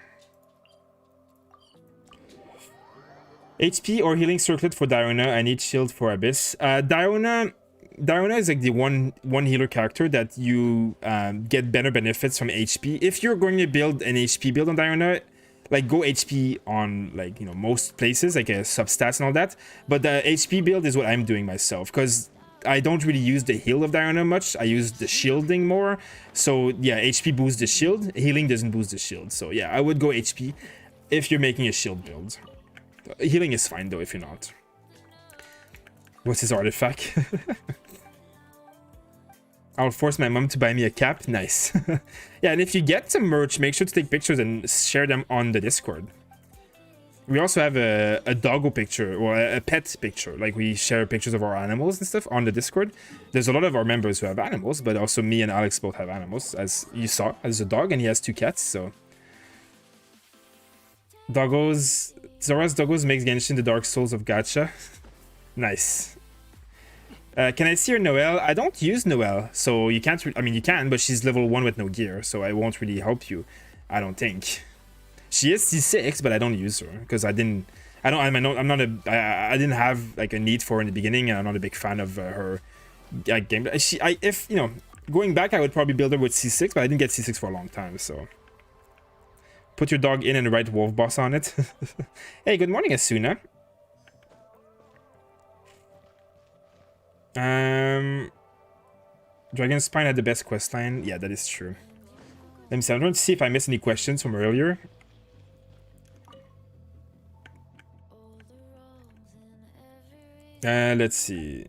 HP or healing circlet for Diona. I need shield for Abyss. Diona is like the one healer character that you get better benefits from HP. If you're going to build an HP build on Diona, like go HP on, like, you know, most places, like substats and all that. But the HP build is what I'm doing myself, because I don't really use the heal of Diona much. I use the shielding more. So yeah, HP boosts the shield. Healing doesn't boost the shield. So yeah, I would go HP. if you're making a shield build. Healing is fine though if you're not. What's his artifact? I'll force my mom to buy me a cap. Nice. Yeah, and if you get some merch, make sure to take pictures and share them on the Discord. We also have a doggo picture, or a pet picture. Like, we share pictures of our animals and stuff on the Discord. There's a lot of our members who have animals, but also me and Alex both have animals, as you saw, as a dog, and he has 2 cats, so... Doggos... Xoraz Doggos makes Genshin the Dark Souls of Gacha. Nice. Can I see your Noelle? I don't use Noelle, so you can't... I mean, you can, but she's level 1 with no gear, so I won't really help you, I don't think. She is C6, but I don't use her, because I didn't have, like, a need for her in the beginning, and I'm not a big fan of her game. If, you know, going back, I would probably build her with C6, but I didn't get C6 for a long time, so... Put your dog in and write Wolf Boss on it. Hey, good morning, Asuna. Dragon Spine had the best questline. Yeah, that is true. Let me see. I'm trying to see if I missed any questions from earlier. Let's see.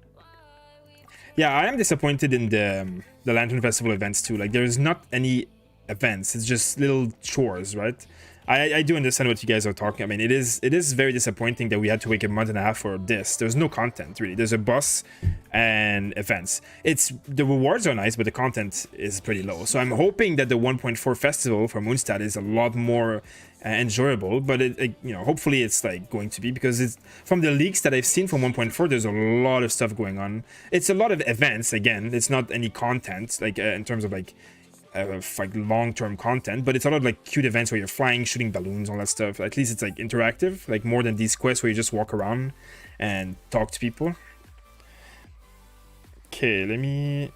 Yeah, I am disappointed in the Lantern Festival events too. Like, there's not any events. It's just little chores, right? I do understand what you guys are talking. I mean, it is very disappointing that we had to wait a month and a half for this. There's no content really. There's a boss and events. The rewards are nice, but the content is pretty low. So I'm hoping that the 1.4 festival for Moonstad is a lot more enjoyable. But you know, hopefully it's like going to be, because it's from the leaks that I've seen from 1.4. There's a lot of stuff going on. It's a lot of events. Again, it's not any content like in terms of like long-term content, but it's a lot of like cute events where you're flying, shooting balloons, all that stuff. At least it's like interactive, like more than these quests where you just walk around and talk to people. Okay,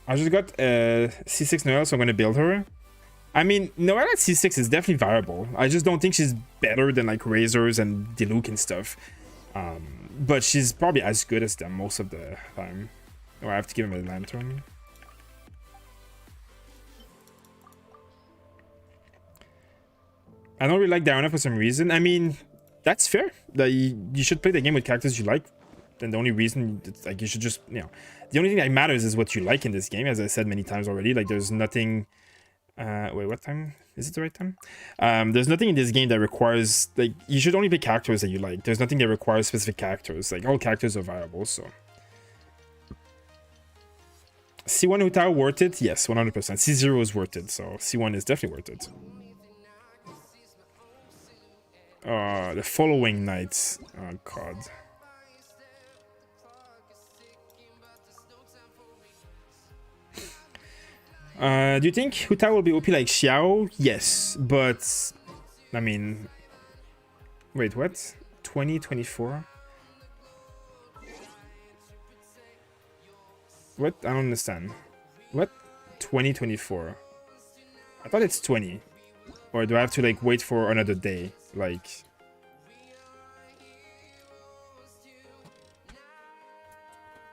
I just got C6 Noelle, so I'm gonna build her. I mean, Noelle at C6 is definitely viable. I just don't think she's better than like Razors and Diluc and stuff. But she's probably as good as them most of the time. Oh, I have to give him a lantern. I don't really like Diana for some reason. I mean, that's fair. You should play the game with characters you like. And the only reason, like, you should just, you know, the only thing that matters is what you like in this game, as I said many times already. Like, there's nothing... wait, what time? Is it the right time? There's nothing in this game that requires, like, you should only pick characters that you like. There's nothing that requires specific characters. Like, all characters are viable, so... C1 Utao worth it? Yes, 100%. C0 is worth it, so C1 is definitely worth it. The following nights. Oh god. Do you think Huta will be OP like Xiao? Yes, but I mean, wait, what? 2024? What? I don't understand. What? 2024? I thought it's 20. Or do I have to like wait for another day? Like,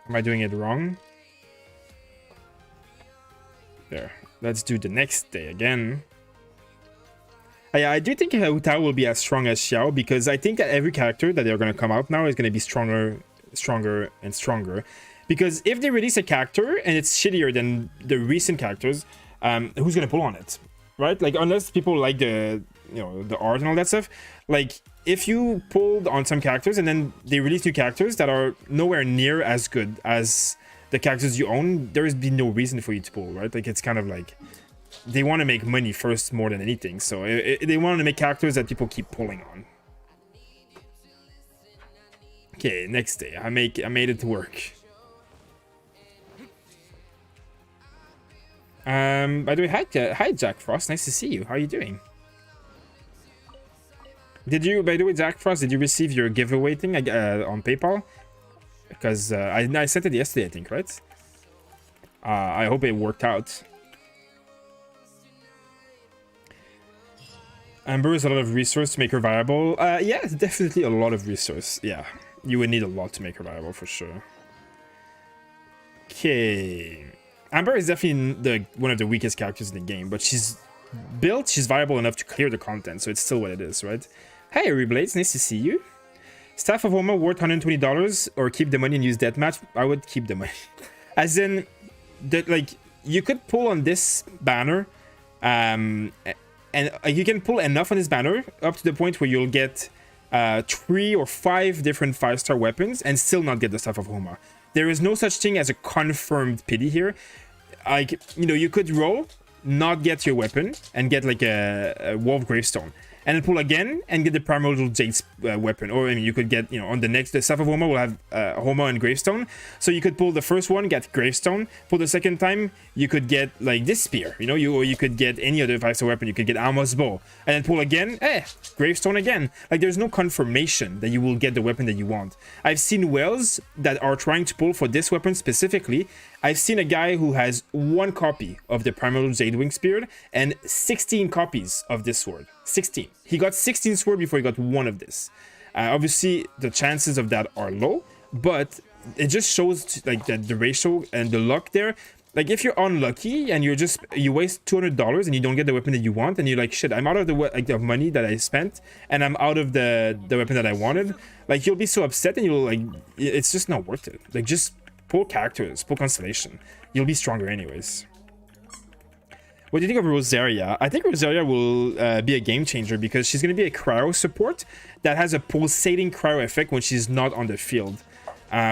am I doing it wrong? There. Let's do the next day again. I do think Utao will be as strong as Xiao, because I think that every character that they're going to come out now is going to be stronger, and stronger. Because if they release a character and it's shittier than the recent characters, who's going to pull on it? Right? Like, unless people like the, you know, the art and all that stuff. Like, if you pulled on some characters and then they release new characters that are nowhere near as good as the characters you own, there is be no reason for you to pull, right? Like, it's kind of like they want to make money first more than anything. So they want to make characters that people keep pulling on. Okay, next day. I made it work. By the way, hi Jack Frost, nice to see you. How are you doing? Did you, by the way, Jack Frost, did you receive your giveaway thing on PayPal? Because I sent it yesterday, I think, right? I hope it worked out. Amber is a lot of resource to make her viable. Yeah, definitely a lot of resource. Yeah, you would need a lot to make her viable for sure. Okay. Amber is definitely one of the weakest characters in the game, but she's built, she's viable enough to clear the content, so it's still what it is, right? Hey, Reblades, nice to see you. Staff of Homer worth $120, or keep the money and use deathmatch. I would keep the money. As in, like, you could pull on this banner, and you can pull enough on this banner up to the point where you'll get 3 or 5 different 5-star weapons and still not get the Staff of Homer. There is no such thing as a confirmed pity here. Like, you know, you could roll, not get your weapon, and get like a Wolf Gravestone. And then pull again and get the Primordial Jade's weapon. Or, I mean, you could get, you know, on the next, the Staff of Homer will have Homer and Gravestone. So you could pull the first one, get Gravestone. Pull the second time, you could get, like, this spear. You know, or you could get any other 5-star weapon. You could get Alma's Bow. And then pull again, Gravestone again. Like, there's no confirmation that you will get the weapon that you want. I've seen whales that are trying to pull for this weapon specifically. I've seen a guy who has 1 copy of the Primordial Jade Wing Spear and 16 copies of this sword. 16. He got 16 sword before he got 1 of this. Obviously, the chances of that are low, but it just shows like that the ratio and the luck there. Like, if you're unlucky and you waste $200 and you don't get the weapon that you want, and you're like, shit, I'm out of the money that I spent, and I'm out of the weapon that I wanted. Like, you'll be so upset, and you'll like, it's just not worth it. Like, just pull characters, pull Constellation. You'll be stronger anyways. What do you think of Rosaria? I think Rosaria will be a game changer because she's going to be a cryo support that has a pulsating cryo effect when she's not on the field.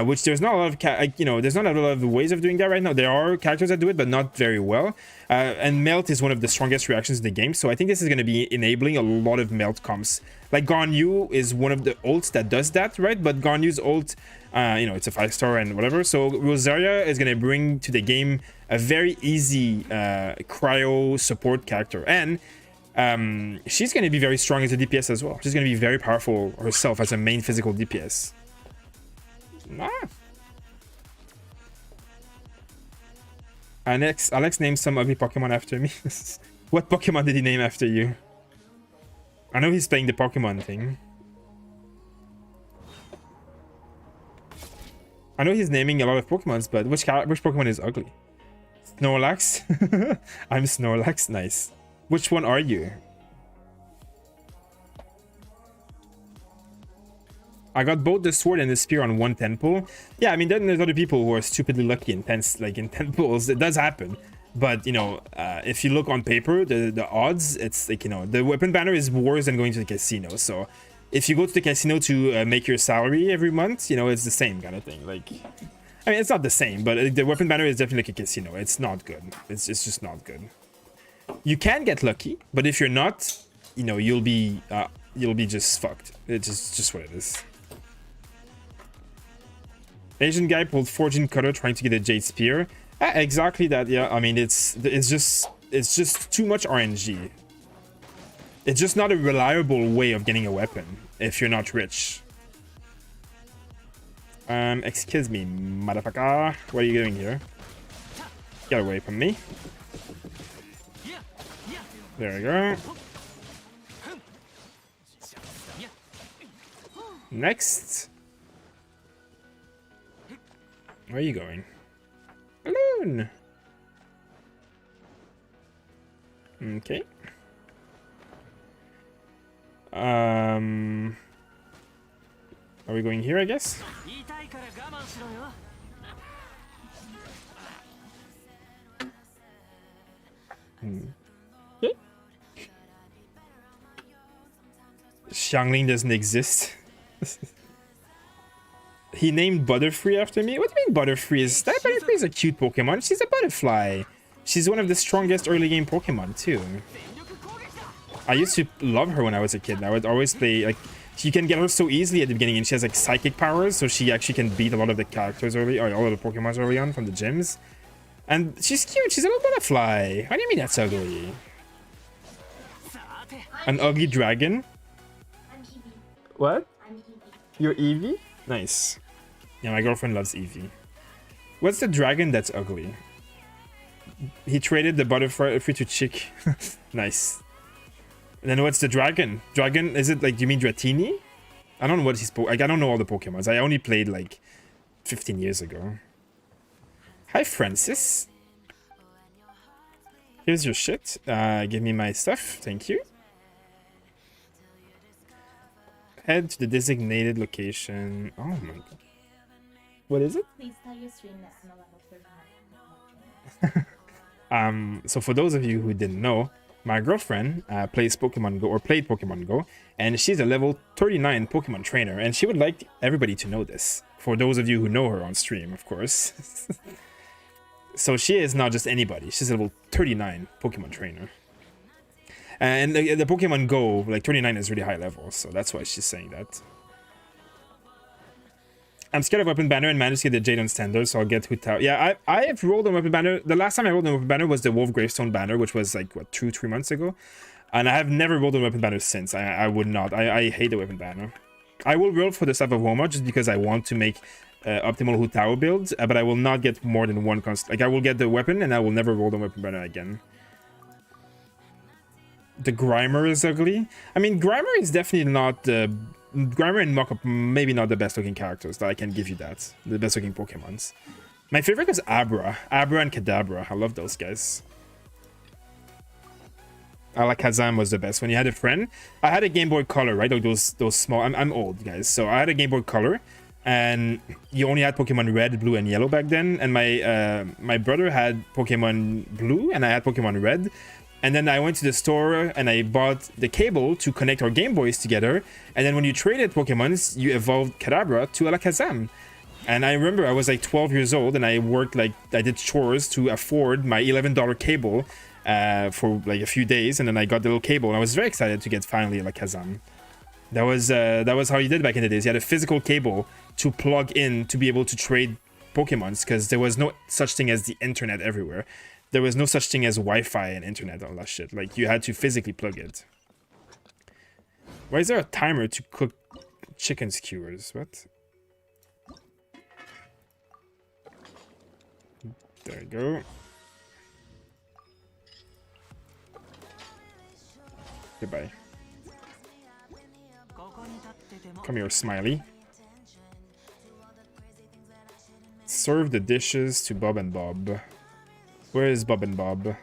Which there's not a lot of, there's not a lot of ways of doing that right now. There are characters that do it, but not very well. And Melt is one of the strongest reactions in the game, so I think this is going to be enabling a lot of Melt comps. Like, Ganyu is one of the ults that does that, right? But Ganyu's ult, it's a 5-star and whatever. So Rosaria is going to bring to the game a very easy cryo support character. And she's going to be very strong as a DPS as well. She's going to be very powerful herself as a main physical DPS. Alex named some ugly Pokemon after me. What Pokemon did he name after you? I know he's playing the Pokemon thing. I know he's naming a lot of Pokemons, but which Pokemon is ugly? Snorlax? I'm Snorlax. Nice. Which one are you? I got both the sword and the spear on 1 10 pull. Yeah, I mean, then there's other people who are stupidly lucky in 10 pulls. It does happen. But, if you look on paper, the odds, it's like, the weapon banner is worse than going to the casino. So if you go to the casino to make your salary every month, it's the same kind of thing. Like, I mean, it's not the same, but the weapon banner is definitely like a casino. It's not good. It's just not good. You can get lucky, but if you're not, you'll be just fucked. It's just what it is. Asian guy pulled Fortune Cutter trying to get a Jade Spear. Exactly that, yeah. I mean, it's just too much RNG. It's just not a reliable way of getting a weapon if you're not rich. Excuse me, motherfucker. What are you doing here? Get away from me. There we go. Next. Where are you going? Alone. Okay. Are we going here, I guess? Okay. Xiangling doesn't exist. He named Butterfree after me? What do you mean Butterfree is... That Butterfree is a cute Pokemon. She's a butterfly. She's one of the strongest early game Pokemon too. I used to love her when I was a kid. I would always play, like... You can get her so easily at the beginning, and she has like psychic powers, so she actually can beat a lot of the characters early, or all of the Pokemons early on from the gyms. And she's cute. She's a little butterfly. How do you mean that's ugly? An ugly dragon? What? You're Eevee? Nice. Yeah, my girlfriend loves Eevee. What's the dragon that's ugly? He traded the butterfly to Chick. Nice. And then what's the dragon? Dragon, is it like, do you mean Dratini? I don't know what he's... I don't know all the Pokemons. I only played like 15 years ago. Hi, Francis. Here's your shit. Give me my stuff. Thank you. Head to the designated location. Oh my god. What is it? Please tell your stream that I'm a level 39. So for those of you who didn't know, my girlfriend plays Pokemon Go, or played Pokemon Go, and she's a level 39 Pokemon trainer, and she would like everybody to know this. For those of you who know her on stream, of course. So she is not just anybody. She's a level 39 Pokemon trainer. And the Pokemon Go, like 39 is really high level, so that's why she's saying that. I'm scared of Weapon Banner and managed to get the Jadon standard, so I'll get Hu Tao. Yeah, I have rolled on Weapon Banner. The last time I rolled on Weapon Banner was the Wolf Gravestone Banner, which was like, what, 2-3 months ago? And I have never rolled on Weapon Banner since. I would not. I hate the Weapon Banner. I will roll for the Staff of Woma just because I want to make optimal Hu Tao build, but I will not get more than one constant. Like, I will get the weapon and I will never roll on Weapon Banner again. The Grimer is ugly. I mean, Grimer is definitely not the... Grimer and Mockup maybe not the best looking characters, that I can give you that. The best looking Pokemons. My favorite was Abra. Abra and Kadabra. I love those guys. Alakazam was the best. When you had a friend, I had a Game Boy Color, right? Like those small... I'm old, guys. So I had a Game Boy Color, and you only had Pokemon Red, Blue, and Yellow back then. And my brother had Pokemon Blue, and I had Pokemon Red. And then I went to the store and I bought the cable to connect our Game Boys together. And then when you traded Pokemons, you evolved Kadabra to Alakazam. And I remember I was like 12 years old and I worked like, I did chores to afford my $11 cable for like a few days. And then I got the little cable and I was very excited to get finally Alakazam. That was how you did back in the days. You had a physical cable to plug in to be able to trade Pokemons because there was no such thing as the internet everywhere. There was no such thing as Wi-Fi and internet and all that shit. Like, you had to physically plug it. Why is there a timer to cook chicken skewers? What? There we go. Goodbye. Come here, Smiley. Serve the dishes to Bob and Bob. Where is Bob and Bob?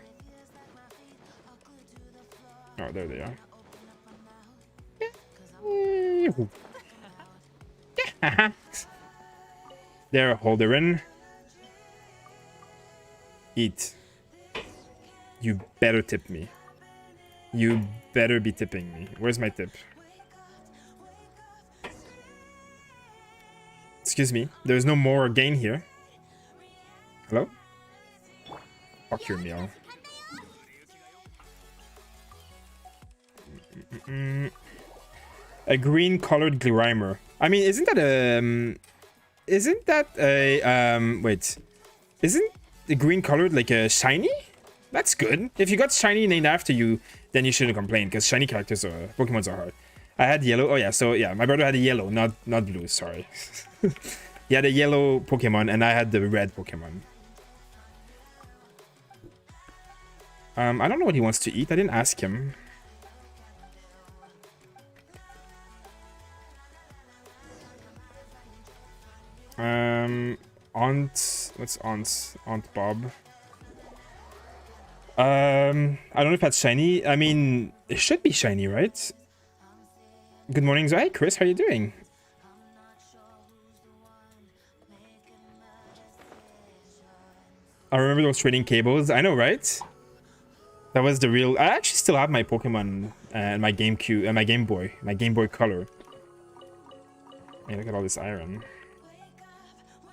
Oh, there they are. There, Holderin. Eat. You better tip me. You better be tipping me. Where's my tip? Excuse me. There's no more gain here. Hello? Fuck your meal. A green colored Grimer. I mean, isn't that a... wait. Isn't the green colored like a shiny? That's good. If you got shiny named after you, then you shouldn't complain, because shiny characters are... Pokemons are hard. I had yellow. Oh yeah, so yeah, my brother had a yellow, not blue, sorry. He had a yellow Pokemon, and I had the red Pokemon. I don't know what he wants to eat. I didn't ask him. What's Aunt Bob? I don't know if that's shiny. I mean, it should be shiny, right? Good morning, Zoe. Hey, Chris, how you doing? I remember those trading cables. I know, right? That was the real... I actually still have my Pokemon and my GameCube and my Game Boy Color. Hey, look at all this iron.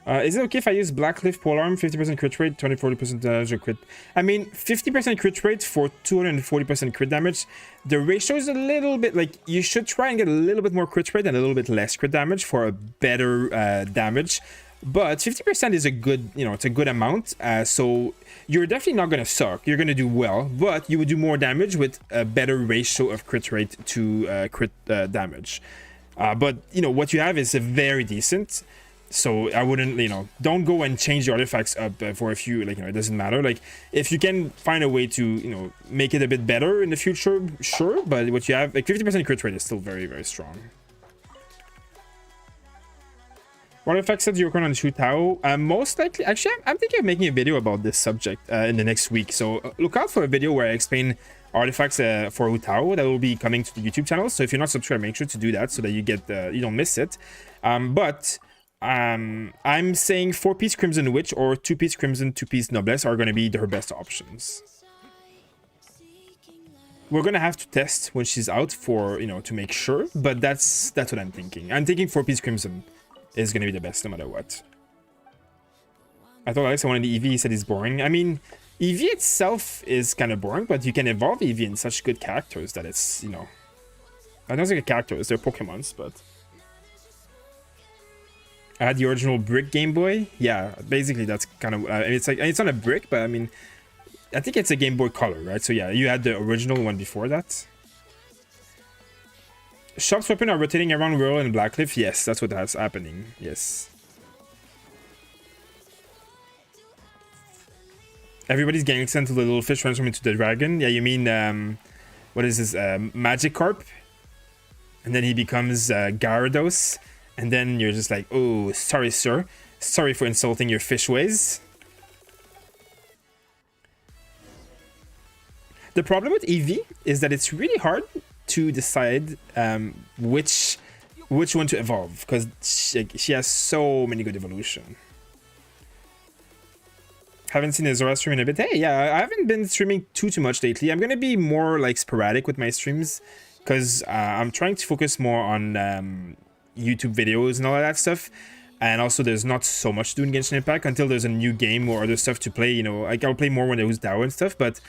Is it okay if I use Blackcliff Polearm? 50% crit rate, 20-40% damage crit. I mean, 50% crit rate for 240% crit damage. The ratio is a little bit like... You should try and get a little bit more crit rate and a little bit less crit damage for a better damage. But 50% is a good, you know, it's a good amount. So you're definitely not going to suck. You're going to do well, but you would do more damage with a better ratio of crit rate to crit damage. But, you know, what you have is a very decent. So I wouldn't, you know, don't go and change the artifacts up for a few, like, you know, it doesn't matter. Like, if you can find a way to, you know, make it a bit better in the future, sure. But what you have, like 50% crit rate is still very, very strong. Artifact said you're going on Shu Tao. Most likely, actually, I'm thinking of making a video about this subject in the next week. So look out for a video where I explain artifacts for Hu Tao that will be coming to the YouTube channel. So if you're not subscribed, make sure to do that so that you get you don't miss it. I'm saying 4-piece Crimson Witch or 2-piece Crimson, 2-piece Noblesse are going to be her best options. We're gonna have to test when she's out for, you know, to make sure, but that's what I'm thinking. I'm thinking 4-piece Crimson is gonna be the best no matter what. I thought Alex wanted the EV, he said it's boring. I mean, EV itself is kind of boring, but you can evolve EV in such good characters that it's, you know, I don't think a characters, they're Pokemons, but I had the original brick Game Boy. Yeah, basically that's kind of it's like, it's not a brick, but I mean, I think it's a Game Boy Color, right? So yeah, you had the original one before that. Shop's weapons are rotating around Rural and Blackcliff. Yes, that's what's happening. Yes. Everybody's getting sent to the little fish transform into the dragon. Yeah, you mean, what is this? Magikarp? And then he becomes Gyarados. And then you're just like, oh, sorry, sir. Sorry for insulting your fish ways. The problem with Eevee is that it's really hard to decide which one to evolve, because she has so many good evolution. Haven't seen a Xoraz stream in a bit. Hey, yeah, I haven't been streaming too much lately. I'm gonna be more like sporadic with my streams because I'm trying to focus more on YouTube videos and all of that stuff. And also, there's not so much to do in Genshin Impact until there's a new game or other stuff to play. You know, like I'll play more when there's DAO and stuff, but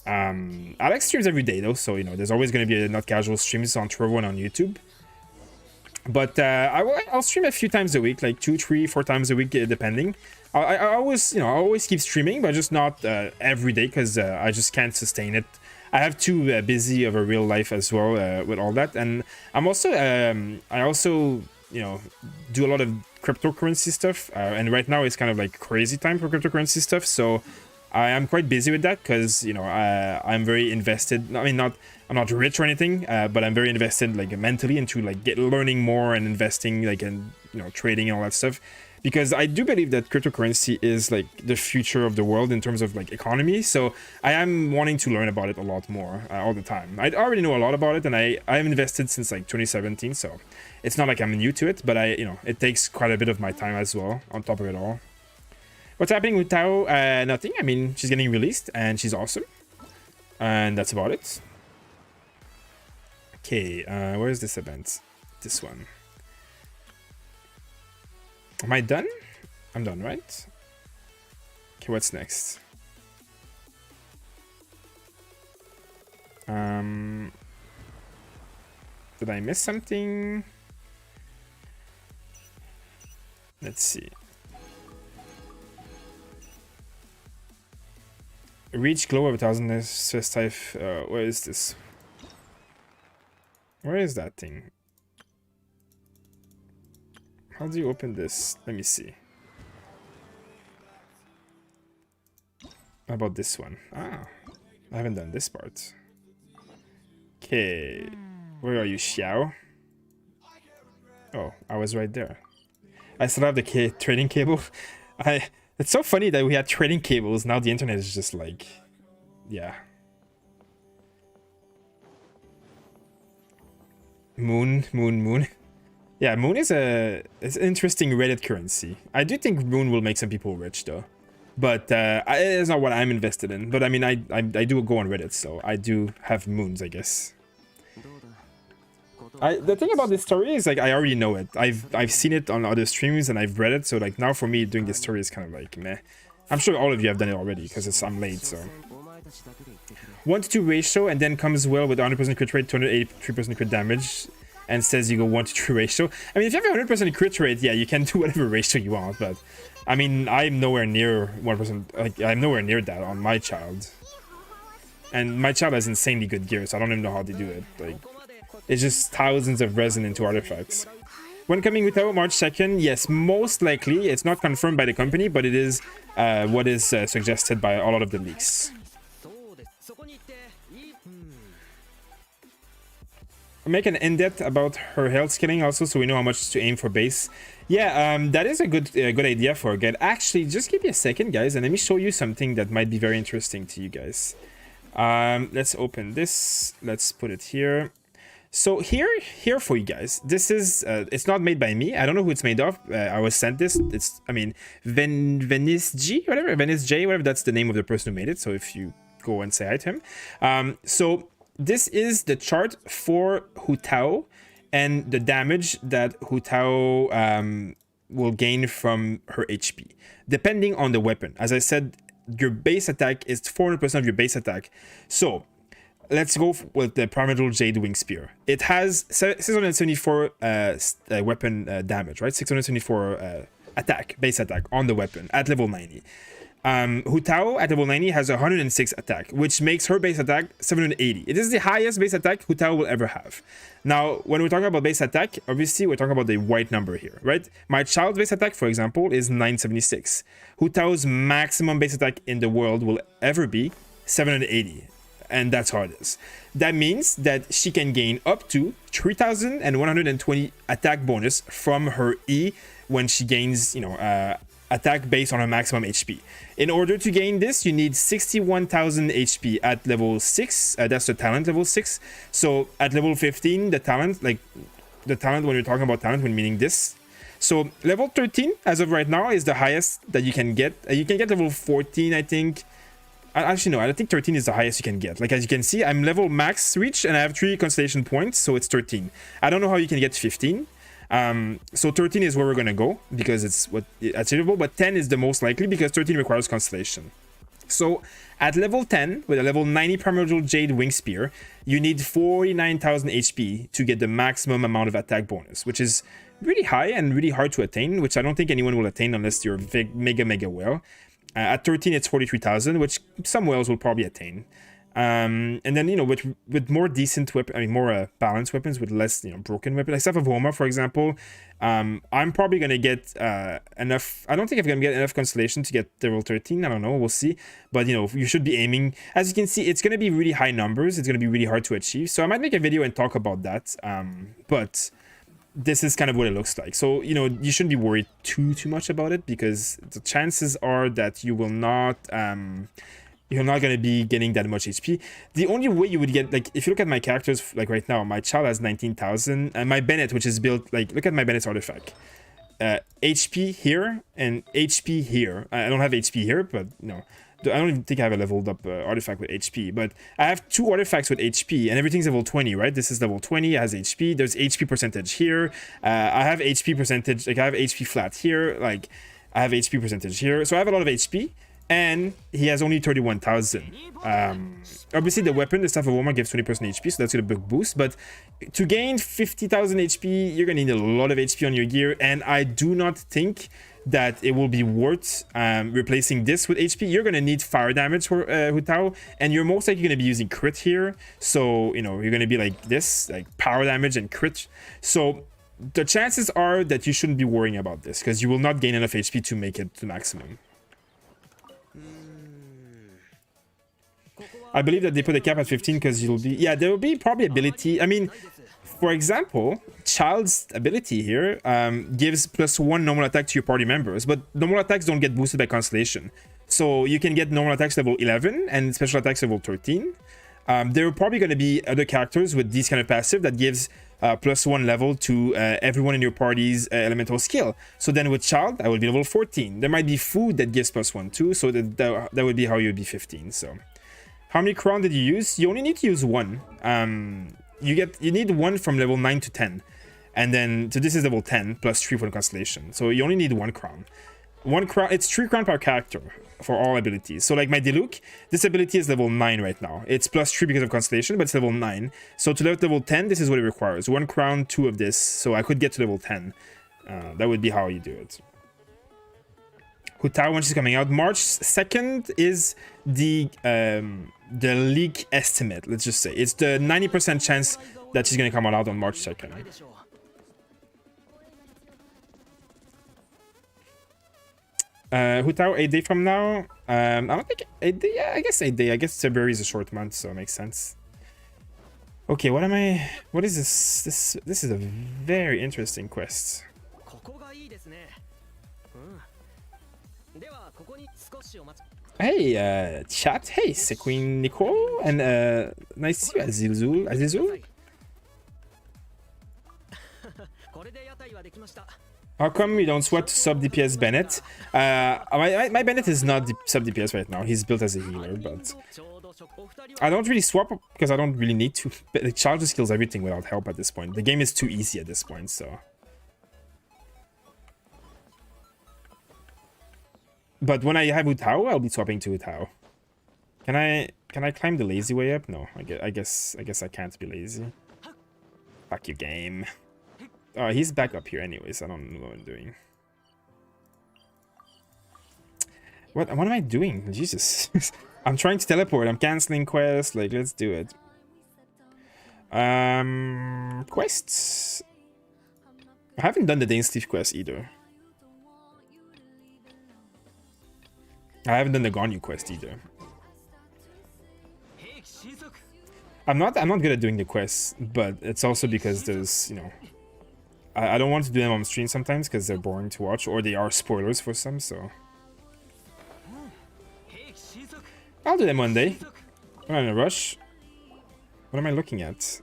Alex streams every day though, so you know there's always going to be a not casual streams on Trovo and on YouTube. But I'll stream a few times a week, like 2, 3, 4 times a week, depending. I always, you know, I always keep streaming, but just not every day because I just can't sustain it. I have too busy of a real life as well with all that, and I'm also I also, you know, do a lot of cryptocurrency stuff, and right now it's kind of like crazy time for cryptocurrency stuff, so I am quite busy with that because, you know, I'm very invested. I mean, I'm not rich or anything, but I'm very invested like mentally into like learning more and investing, like, and, you know, trading and all that stuff, because I do believe that cryptocurrency is like the future of the world in terms of like economy. So I am wanting to learn about it a lot more all the time. I already know a lot about it, and I'm invested since like 2017, so it's not like I'm new to it, but you know, it takes quite a bit of my time as well on top of it all. What's happening with Tao? Nothing. I mean, she's getting released and she's awesome. And that's about it. Okay, where is this event? This one. Am I done? I'm done, right? Okay, what's next? Did I miss something? Let's see. Reach glow of 1,000 Swiss type. Where is this? Where is that thing? How do you open this? Let me see. How about this one? Ah, I haven't done this part. Okay, where are you, Xiao? Oh, I was right there. I still have the trading cable. It's so funny that we had trading cables. Now the internet is just like, yeah. Moon. Yeah, Moon is it's an interesting Reddit currency. I do think Moon will make some people rich though, but it's not what I'm invested in. But I mean, I do go on Reddit, so I do have moons, I guess. The thing about this story is like I already know it. I've seen it on other streams and I've read it, so like now for me doing this story is kind of like meh. I'm sure all of you have done it already because I'm late, so. 1-2 ratio and then comes well with 100% crit rate, 283% crit damage, and says you go 1-2 ratio. I mean, if you have a 100% crit rate, yeah, you can do whatever ratio you want, but I mean, I'm nowhere near 1%. Like, I'm nowhere near that on my child, and my child has insanely good gear, so I don't even know how they do it. Like, it's just thousands of resin into artifacts. When coming without March 2nd, yes, most likely. It's not confirmed by the company, but it is what is suggested by a lot of the leaks. make an in-depth about her health scaling also, so we know how much to aim for base. Yeah, that is a good idea for a guide. Actually, just give me a second, guys, and let me show you something that might be very interesting to you guys. Let's open this. Let's put it here. So here for you guys, this is it's not made by me. I don't know who it's made of. I was sent this. It's, I mean, Venice J, whatever. That's the name of the person who made it. So if you go and say hi to him. So this is the chart for Hu Tao and the damage that Hu Tao will gain from her HP, depending on the weapon. As I said, your base attack is 400% of your base attack. So let's go with the Primordial Jade Wing Spear. It has 674 weapon damage, right? 674 base attack on the weapon at level 90. Hu Tao at level 90 has 106 attack, which makes her base attack 780. It is the highest base attack Hu Tao will ever have. Now, when we're talking about base attack, obviously we're talking about the white number here, right? My child's base attack, for example, is 976. Hu Tao's maximum base attack in the world will ever be 780. And that's how it is. That means that she can gain up to 3,120 attack bonus from her E when she gains, attack based on her maximum HP. In order to gain this, you need 61,000 HP at level 6. That's the talent level 6. So at level 15, the talent, when you're talking about talent, when meaning this. So level 13, as of right now, is the highest that you can get. You can get level 14, I think. Actually, no, I think 13 is the highest you can get. Like, as you can see, I'm level max reach and I have 3 constellation points, so it's 13. I don't know how you can get 15. So 13 is where we're gonna go because it's achievable, but 10 is the most likely because 13 requires constellation. So at level 10 with a level 90 Primordial Jade Wing Spear, you need 49,000 HP to get the maximum amount of attack bonus, which is really high and really hard to attain, which I don't think anyone will attain unless you're mega whale. At 13, it's 43,000, which some whales will probably attain. And then, with more decent weapon, more balanced weapons with less, broken weapons, like Staff of Homa, for example, I'm probably going to get enough. I don't think I'm going to get enough constellation to get level 13. I don't know. We'll see. But, you should be aiming. As you can see, it's going to be really high numbers. It's going to be really hard to achieve. So I might make a video and talk about that. But this is kind of what it looks like. So, you shouldn't be worried too much about it because the chances are that you will not, you're not going to be getting that much HP. The only way you would get, like, if you look at my characters, like right now, my child has 19,000 and my Bennett, which is built, like, look at my Bennett's artifact. HP here and HP here. I don't have HP here, but I don't even think I have a leveled up artifact with HP, but I have 2 artifacts with HP and everything's level 20, right? This is level 20, it has HP. There's HP percentage here. I have HP percentage, like I have HP flat here. Like I have HP percentage here. So I have a lot of HP and he has only 31,000. Obviously the weapon, the Staff of Homa gives 20% HP, so that's a big boost. But to gain 50,000 HP, you're gonna need a lot of HP on your gear. And I do not think that it will be worth replacing this with HP. You're going to need fire damage for Hu Tao, and you're most likely going to be using crit here. So, you're going to be like this, like power damage and crit. So the chances are that you shouldn't be worrying about this because you will not gain enough HP to make it to maximum. I believe that they put a cap at 15 because you'll be... Yeah, there will be probably ability. I mean, for example, Child's ability here gives +1 normal attack to your party members, but normal attacks don't get boosted by Constellation. So you can get normal attacks level 11 and special attacks level 13. There are probably going to be other characters with these kind of passive that gives +1 level to everyone in your party's elemental skill. So then with Child, I will be level 14. There might be food that gives +1 too, so that would be how you'd be 15. So how many crown did you use? You only need to use 1. You need 1 from level 9 to 10. And then, so this is level 10 plus 3 for the constellation. So you only need 1 crown. 1 crown, it's 3 crown per character for all abilities. So like my Diluc, this ability is level 9 right now. It's +3 because of constellation, but it's level 9. So to level 10, this is what it requires. 1 crown, 2 of this. So I could get to level 10. That would be how you do it. Hu Tao, when she's coming out, March 2nd is the leak estimate, let's just say. It's the 90% chance that she's going to come out on March 2nd. Hu Tao, 8 days from now? I don't think 8 days, yeah, I guess 8 days. I guess February is a short month, so it makes sense. Okay, what am I... What is this? This is a very interesting quest. Hey, chat. Hey, Sequin Nicole. And nice to see you, Azizul. Azizul? How come you don't swap to sub DPS Bennett? My Bennett is not sub DPS right now. He's built as a healer, but I don't really swap because I don't really need to. But charges kills everything without help at this point. The game is too easy at this point, so. But when I have Utao, I'll be swapping to Utao. Can I climb the lazy way up? No, I guess I can't be lazy. Fuck you, game. He's back up here anyways. I don't know what I'm doing. What am I doing? Jesus. I'm trying to teleport. I'm canceling quests. Like, let's do it. Quests. I haven't done the Dane Steve quest either. I haven't done the Ganyu quest either. I'm not good at doing the quests, but it's also because there's, you know, I don't want to do them on stream sometimes because they're boring to watch, or they are spoilers for some, so I'll do them one day. I'm not in a rush. What am I looking at?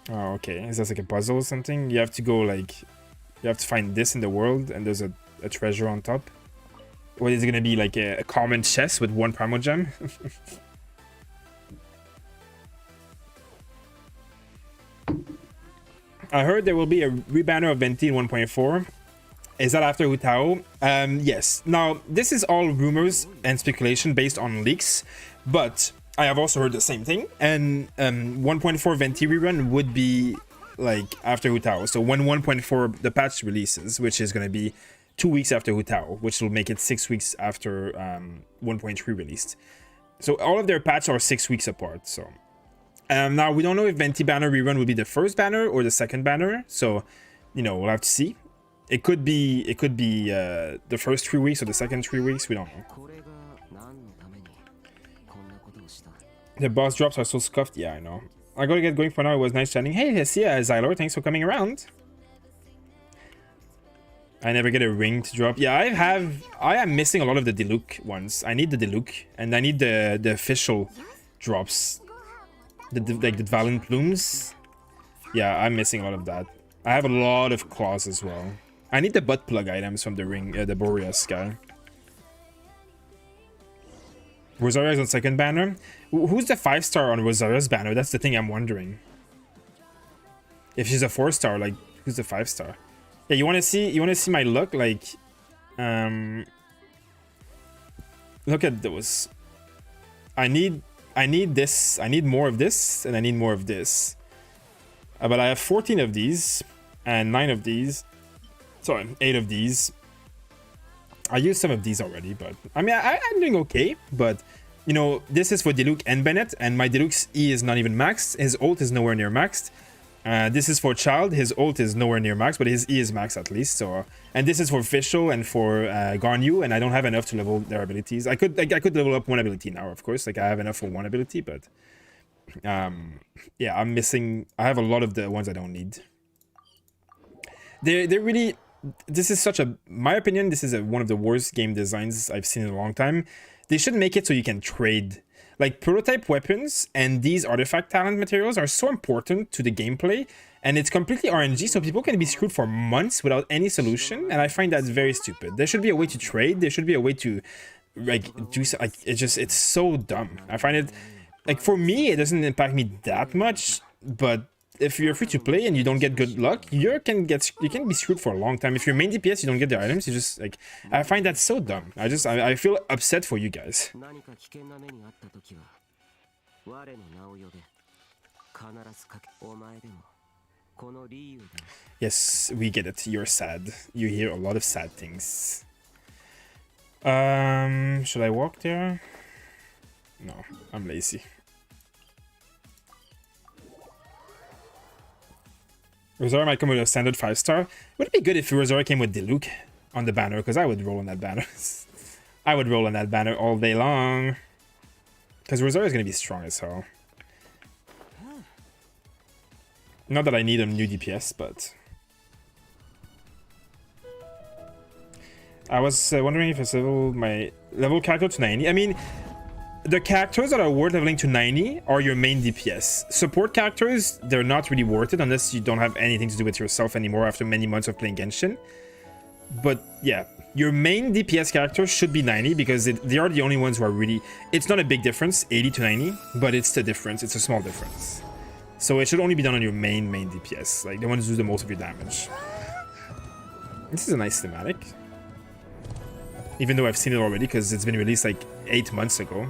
Oh, okay. Is that like a puzzle or something? You have to go like... You have to find this in the world, and there's a treasure on top. Or is it gonna be like a common chest with one Primogem? I heard there will be a rebanner of Venti in 1.4. Is that after Utao? Yes. Now, this is all rumors and speculation based on leaks, but I have also heard the same thing. And 1.4 Venti rerun would be like after Utao. So when 1.4 the patch releases, which is going to be 2 weeks after Utao, which will make it 6 weeks after 1.3 released. So all of their patches are 6 weeks apart. So now we don't know if Venti banner rerun will be the first banner or the second banner. So, you know, we'll have to see. It could be the first 3 weeks or the second 3 weeks. We don't know. The boss drops are so scuffed. Yeah, I know. I gotta get going for now. It was nice chatting. Hey, see ya, Xylor. Thanks for coming around. I never get a ring to drop. Yeah, I am missing a lot of the Diluc ones. I need the Diluc, and I need the official drops. Like the Valiant Plumes. Yeah, I'm missing a lot of that. I have a lot of claws as well. I need the butt plug items from the ring, the Boreas guy. Rosaria is on second banner. Who's the 5-star on Rosaria's banner? That's the thing I'm wondering. If she's a 4-star, like who's the 5-star? Yeah, you want to see my luck? Like, look at those. I need this. I need more of this, and I need more of this. But I have 14 of these and 9 of these. Sorry, 8 of these. I used some of these already, but I mean, I'm doing okay. But you know, this is for Diluc and Bennett, and my Diluc's E is not even maxed. His ult is nowhere near maxed. This is for Child. His ult is nowhere near max, but his E is max at least. So, and this is for Fischl and for Ganyu, and I don't have enough to level their abilities. I could level up one ability now, of course. Like I have enough for one ability, but yeah, I'm missing. I have a lot of the ones I don't need. They're really. This is such a. My opinion. This is one of the worst game designs I've seen in a long time. They should make it so you can trade. Like, prototype weapons and these artifact talent materials are so important to the gameplay, and it's completely RNG, so people can be screwed for months without any solution, and I find that very stupid. There should be a way to trade. There should be a way to, like, do so, like, it's so dumb. I find it, like, for me, it doesn't impact me that much, but if you're free to play and you don't get good luck, you can be screwed for a long time. If you're main DPS, you don't get the items. You just like, I find that so dumb. I feel upset for you guys. Yes, we get it. You're sad. You hear a lot of sad things. Should I walk there? No, I'm lazy. Rosaria might come with a standard 5-star. Would it be good if Rosaria came with Diluc on the banner? Because I would roll on that banner. I would roll on that banner all day long. Because Rosario is going to be strong as hell. Not that I need a new DPS, but... I was wondering if I level character to 90. I mean, the characters that are worth leveling to 90 are your main DPS. Support characters, they're not really worth it unless you don't have anything to do with yourself anymore after many months of playing Genshin. But yeah, your main DPS characters should be 90 because they are the only ones who are really... It's not a big difference, 80 to 90, but it's the difference. It's a small difference. So it should only be done on your main DPS, like the ones who do the most of your damage. This is a nice thematic. Even though I've seen it already because it's been released like 8 months ago.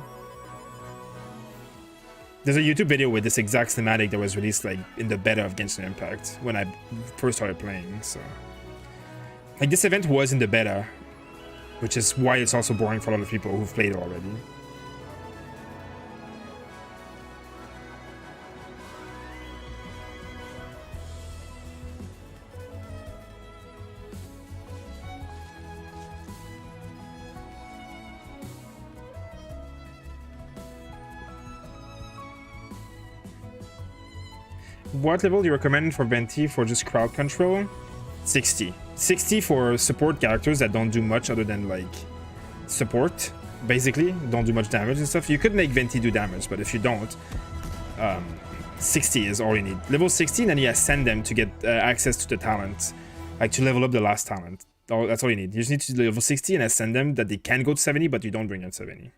There's a YouTube video with this exact thematic that was released like in the beta of Genshin Impact when I first started playing, so... Like this event was in the beta, which is why it's also boring for a lot of people who've played it already. What level do you recommend for Venti for just crowd control? 60. 60 for support characters that don't do much other than like support, basically. Don't do much damage and stuff. You could make Venti do damage, but if you don't, 60 is all you need. Level 60, and then you ascend them to get access to the talent, like to level up the last talent. Oh, that's all you need. You just need to level 60 and ascend them that they can go to 70, but you don't bring them 70.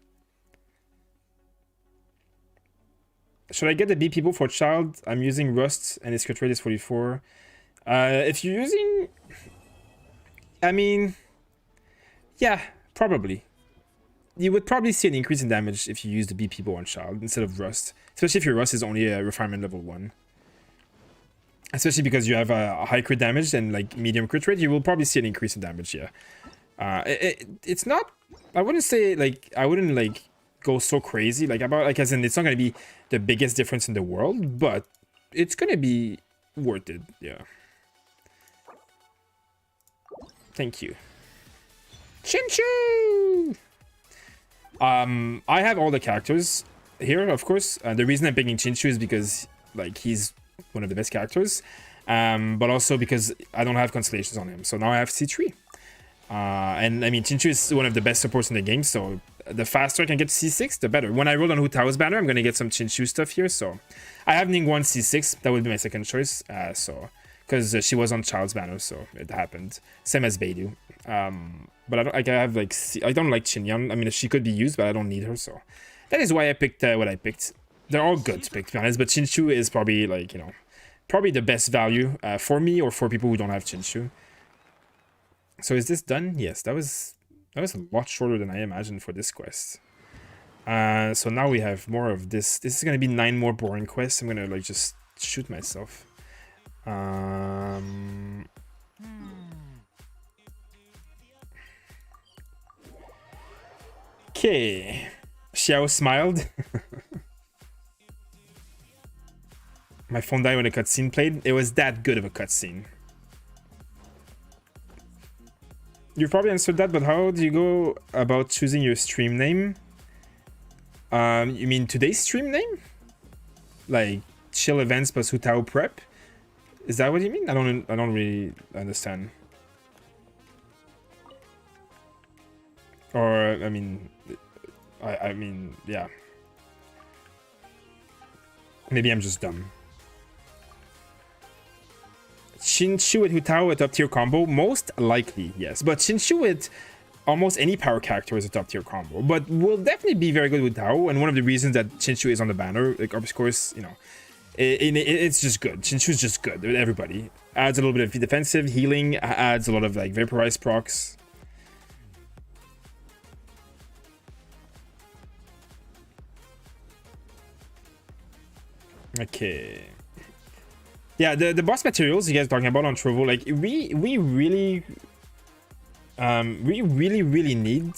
Should I get the B people for child? I'm using Rust and its crit rate is 44. If you're using... I mean... Yeah, probably. You would probably see an increase in damage if you use the B people on child instead of Rust. Especially if your Rust is only a refinement level 1. Especially because you have a high crit damage and like medium crit rate, you will probably see an increase in damage, yeah. It's not... I wouldn't say like... I wouldn't like... go so crazy like about like as in it's not going to be the biggest difference in the world, but it's going to be worth it. Yeah, thank you, Chinchu. I have all the characters here, of course. The reason I'm picking Chinchu is because like he's one of the best characters, but also because I don't have constellations on him, so now I have C3. And I mean, Chinchu is one of the best supports in the game, so the faster I can get to C6, the better. When I roll on Hu Tao's banner, I'm going to get some Chinchu stuff here, so... I have Ningguang C6, that would be my second choice, so... Because she was on Child's banner, so it happened. Same as Beidou. But I don't, like, I have, like... I don't like Xinyan. I mean, she could be used, but I don't need her, so... That is why I picked what I picked. They're all good to pick, to be honest, but Chinchu is probably, like, you know... Probably the best value for me or for people who don't have Chinchu. So is this done? Yes, that was a lot shorter than I imagined for this quest. So now we have more of this. This is gonna be 9 more boring quests. I'm gonna like just shoot myself. Okay. Xiao smiled. My phone died when a cutscene played. It was that good of a cutscene. You probably answered that, but how do you go about choosing your stream name? You mean today's stream name? Like chill events plus Hu Tao prep? Is that what you mean? I don't really understand. Or I mean, I mean, yeah. Maybe I'm just dumb. Chinchu with Hu Tao a top tier combo? Most likely, yes. But Chinchu with almost any power character is a top tier combo. But will definitely be very good with Tao. And one of the reasons that Chinchu is on the banner, like of course, you know, it's just good. Chinchu's just good with everybody. Adds a little bit of defensive, healing, adds a lot of like vaporize procs. Okay. Yeah, the boss materials you guys are talking about on Trovo, like we really need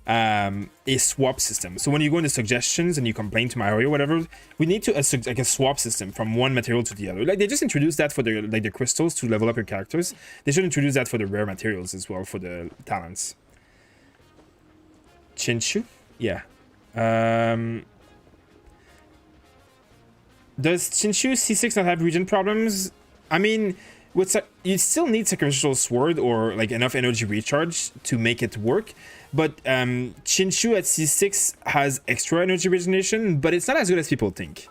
a swap system. So when you go into suggestions and you complain to Mario or whatever, we need to like a swap system from one material to the other. Like they just introduced that for the like the crystals to level up your characters. They should introduce that for the rare materials as well for the talents. Chinshu? Yeah. Does Chinshu C6 not have regen problems? I mean, you still need Sacrificial Sword or like enough energy recharge to make it work. But Chinshu at C6 has extra energy regeneration, but it's not as good as people think.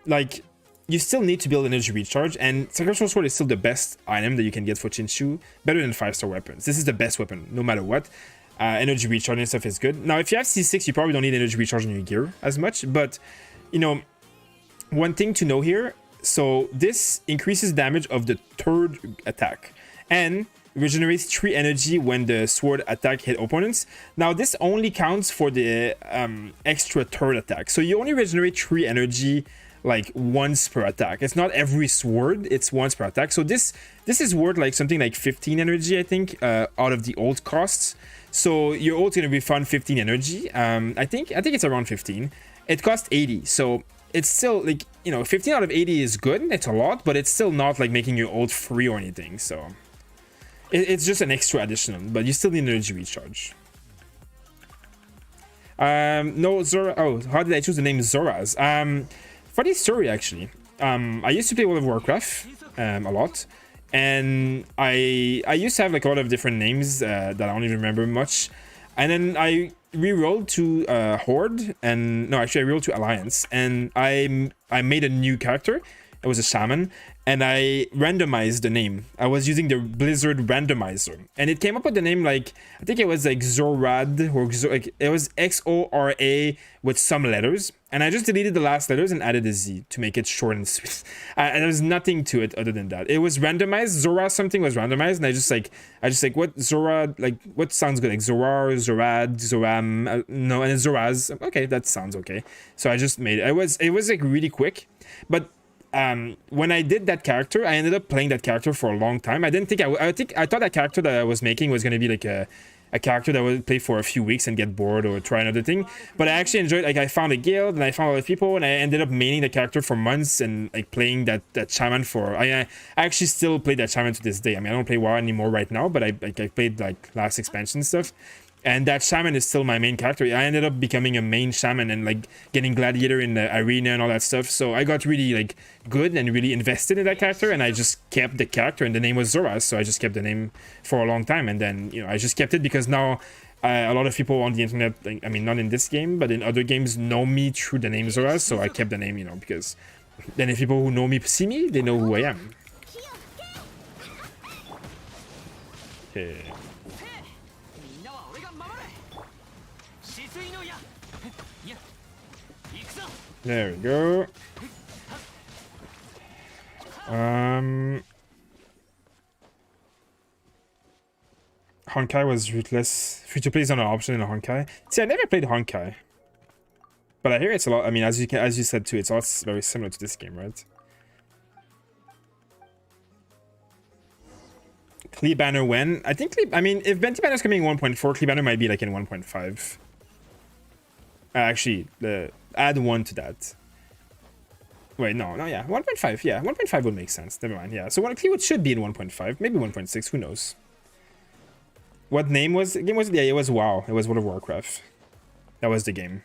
Like, you still need to build energy recharge, and Sacrificial Sword is still the best item that you can get for Chinshu, better than 5-star weapons. This is the best weapon, no matter what. Energy recharge and stuff is good. Now, if you have C6, you probably don't need energy recharge in your gear as much, but, you know, one thing to know here, so this increases damage of the third attack, and regenerates 3 energy when the sword attack hit opponents. Now, this only counts for the extra third attack, so you only regenerate 3 energy like once per attack. It's not every sword, it's once per attack. So this is worth like something like 15 energy, I think, out of the old costs. So your ult's gonna refund 15 energy. I think it's around 15. It costs 80, so it's still like, you know, 15 out of 80 is good. It's a lot, but it's still not like making your ult free or anything. So it's just an extra additional, but you still need energy recharge. No, Zora. Oh, how did I choose the name Xoraz? Funny story, actually. I used to play World of Warcraft a lot, and I used to have like a lot of different names that I don't even remember much, and then I rerolled to Horde, and no, actually I rerolled to Alliance, and I made a new character. It was a shaman, and I randomized the name. I was using the Blizzard randomizer, and it came up with the name like, I think it was like Xorad, or like it was XORA with some letters, and I just deleted the last letters and added a Z to make it short and sweet. And there was nothing to it other than that. It was randomized. Zora something was randomized, and I just like what Zora, like what sounds good, like Zorar, Zorad, Zoram, no, and it's Xoraz. Okay, that sounds okay. So I just made it. It was like really quick, but when I did that character, I ended up playing that character for a long time. I didn't think I thought that character that I was making was going to be like a character that would play for a few weeks and get bored or try another thing. But I actually enjoyed, like, I found a guild and I found a lot of people, and I ended up maining the character for months and like playing that shaman for, I actually still play that shaman to this day. I mean, I don't play WoW anymore right now, but I played like last expansion stuff. And that shaman is still my main character. I ended up becoming a main shaman and like getting gladiator in the arena and all that stuff. So I got really like good and really invested in that character, and I just kept the character, and the name was Xoraz. So I just kept the name for a long time, and then, you know, I just kept it because now a lot of people on the internet, like, I mean, not in this game, but in other games, know me through the name Xoraz. So I kept the name, you know, because then if people who know me see me, they know who I am. Okay. There we go. Honkai was rootless. Free-to-play is not an option in a Honkai. See, I never played Honkai, but I hear it's a lot. I mean, as you said too, it's all very similar to this game, right? Clee Banner when? I think I mean, if Venti Banner is coming in 1.4, Clee Banner might be like in 1.5. Actually, add 1 to that. Wait, no, yeah, 1.5, yeah, 1.5 would make sense. Never mind, yeah. So Clee should be in 1.5, maybe 1.6, who knows? What name was the game? Yeah, it was WoW. It was World of Warcraft. That was the game.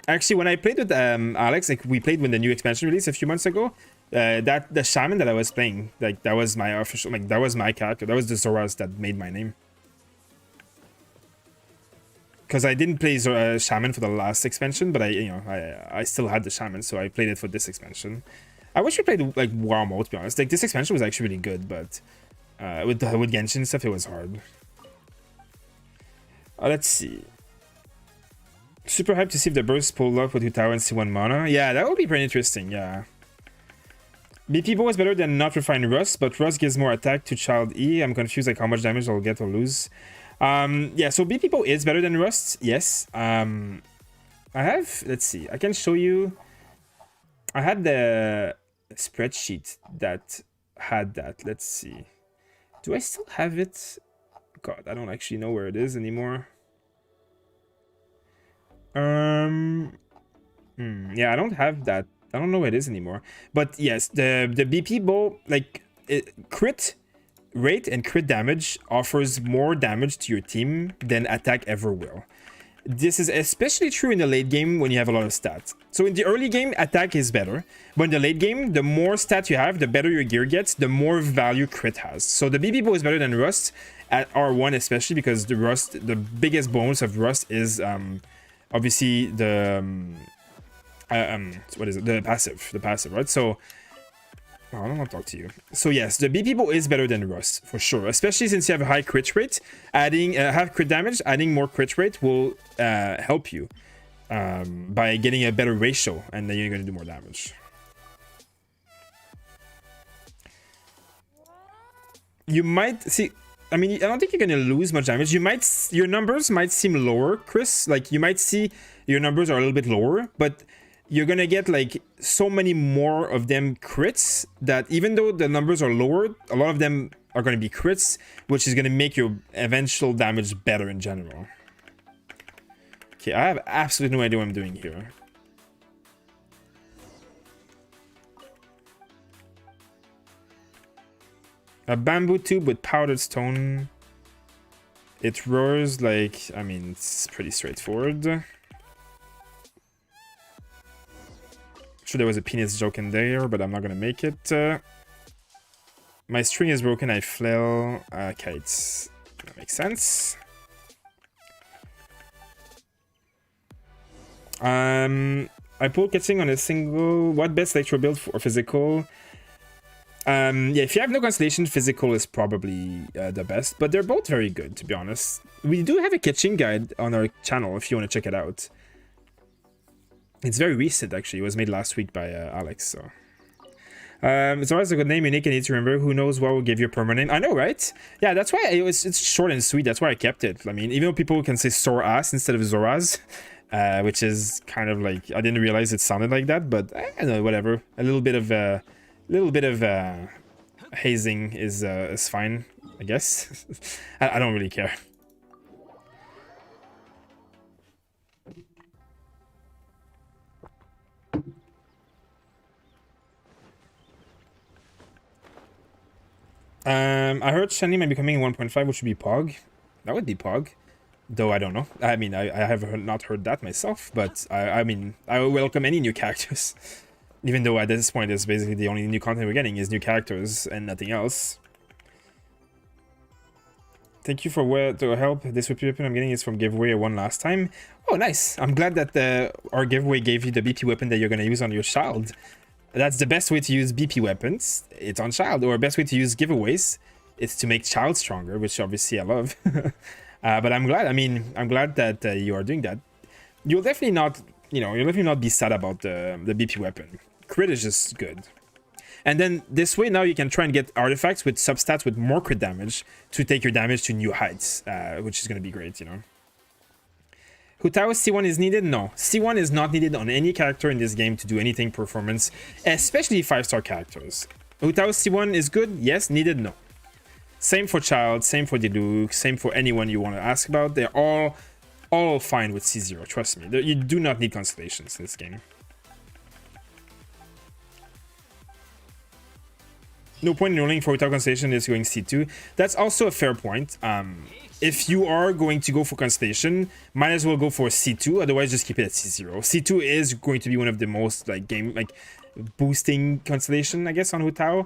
Actually, when I played with Alex, like we played when the new expansion released a few months ago, the shaman that I was playing, like that was my official, like that was my character. That was the Xoraz that made my name. Because I didn't play shaman for the last expansion, but I still had the shaman, so I played it for this expansion. I wish we played like WoW mode, to be honest. Like this expansion was actually really good, but with Genshin and stuff, it was hard. Let's see. Super hyped to see if the burst pulled up with 2 tower and C1 mana. Yeah, that would be pretty interesting. Yeah. BP bow is better than not refined Rust, but Rust gives more attack to Child E. I'm confused like how much damage I'll get or lose. Yeah, so BP bow is better than Rust. Yes. I have, let's see, I can show you. I had the spreadsheet that had that. Let's see. Do I still have it? God, I don't actually know where it is anymore. Yeah, I don't have that. I don't know where it is anymore. But yes, the BP bow, like crit rate and crit damage offers more damage to your team than attack ever will. This is especially true in the late game when you have a lot of stats. So in the early game, attack is better. But in the late game, the more stats you have, the better your gear gets, the more value crit has. So the BP bow is better than Rust at R1, especially because the biggest bonus of Rust is obviously the what is it? The passive, right? So I don't want to talk to you. So yes, the BP bow is better than Rust for sure, especially since you have a high crit rate. Adding have crit damage, adding more crit rate will help you by getting a better ratio, and then you're going to do more damage. You might see. I mean, I don't think you're going to lose much damage. Your numbers might seem lower, Chris. Like you might see your numbers are a little bit lower, but you're gonna get like so many more of them crits that even though the numbers are lower, a lot of them are gonna be crits, which is gonna make your eventual damage better in general. Okay, I have absolutely no idea what I'm doing here. A bamboo tube with powdered stone. It roars like, I mean, it's pretty straightforward. Sure, there was a penis joke in there, but I'm not gonna make it. My string is broken, I flail. Okay, that makes sense. I pulled catching on a single. What best electro build for physical? Yeah, if you have no constellation, physical is probably the best, but they're both very good, to be honest. We do have a catching guide on our channel if you want to check it out. It's very recent, actually. It was made last week by Alex, so. Xoraz is a good name, unique and easy to remember. Who knows what will give you a permanent name? I know, right? Yeah, that's why it's short and sweet. That's why I kept it. I mean, even though people can say Xoraz instead of Xoraz, which is kind of like, I didn't realize it sounded like that, but I don't know, whatever. A little bit of hazing is fine, I guess. I don't really care. I heard Shani might be coming in 1.5, which would be Pog. That would be Pog. Though I don't know. I mean, I have not heard that myself, but I mean, I welcome any new characters. Even though at this point, it's basically the only new content we're getting is new characters and nothing else. Thank you for the help. This weapon I'm getting is from giveaway I won last time. Oh, nice. I'm glad that our giveaway gave you the BP weapon that you're going to use on your child. That's the best way to use BP weapons. It's on child. Or best way to use giveaways is to make child stronger, which obviously I love. But I'm glad. I mean, I'm glad that you are doing that. You'll definitely not, you'll definitely not be sad about the BP weapon. Crit is just good. And then this way now you can try and get artifacts with substats with more crit damage to take your damage to new heights, which is going to be great, Hu Tao's C1 is needed? No. C1 is not needed on any character in this game to do anything performance, especially 5-star characters. Hu Tao's C1 is good? Yes. Needed? No. Same for Child, same for Diluc, same for anyone you want to ask about. They're all fine with C0, trust me. You do not need constellations in this game. No point in rolling for without constellation is going C2. That's also a fair point. If you are going to go for constellation, might as well go for C2. Otherwise, just keep it at C0. C2 is going to be one of the most boosting constellation, I guess, on Hu Tao.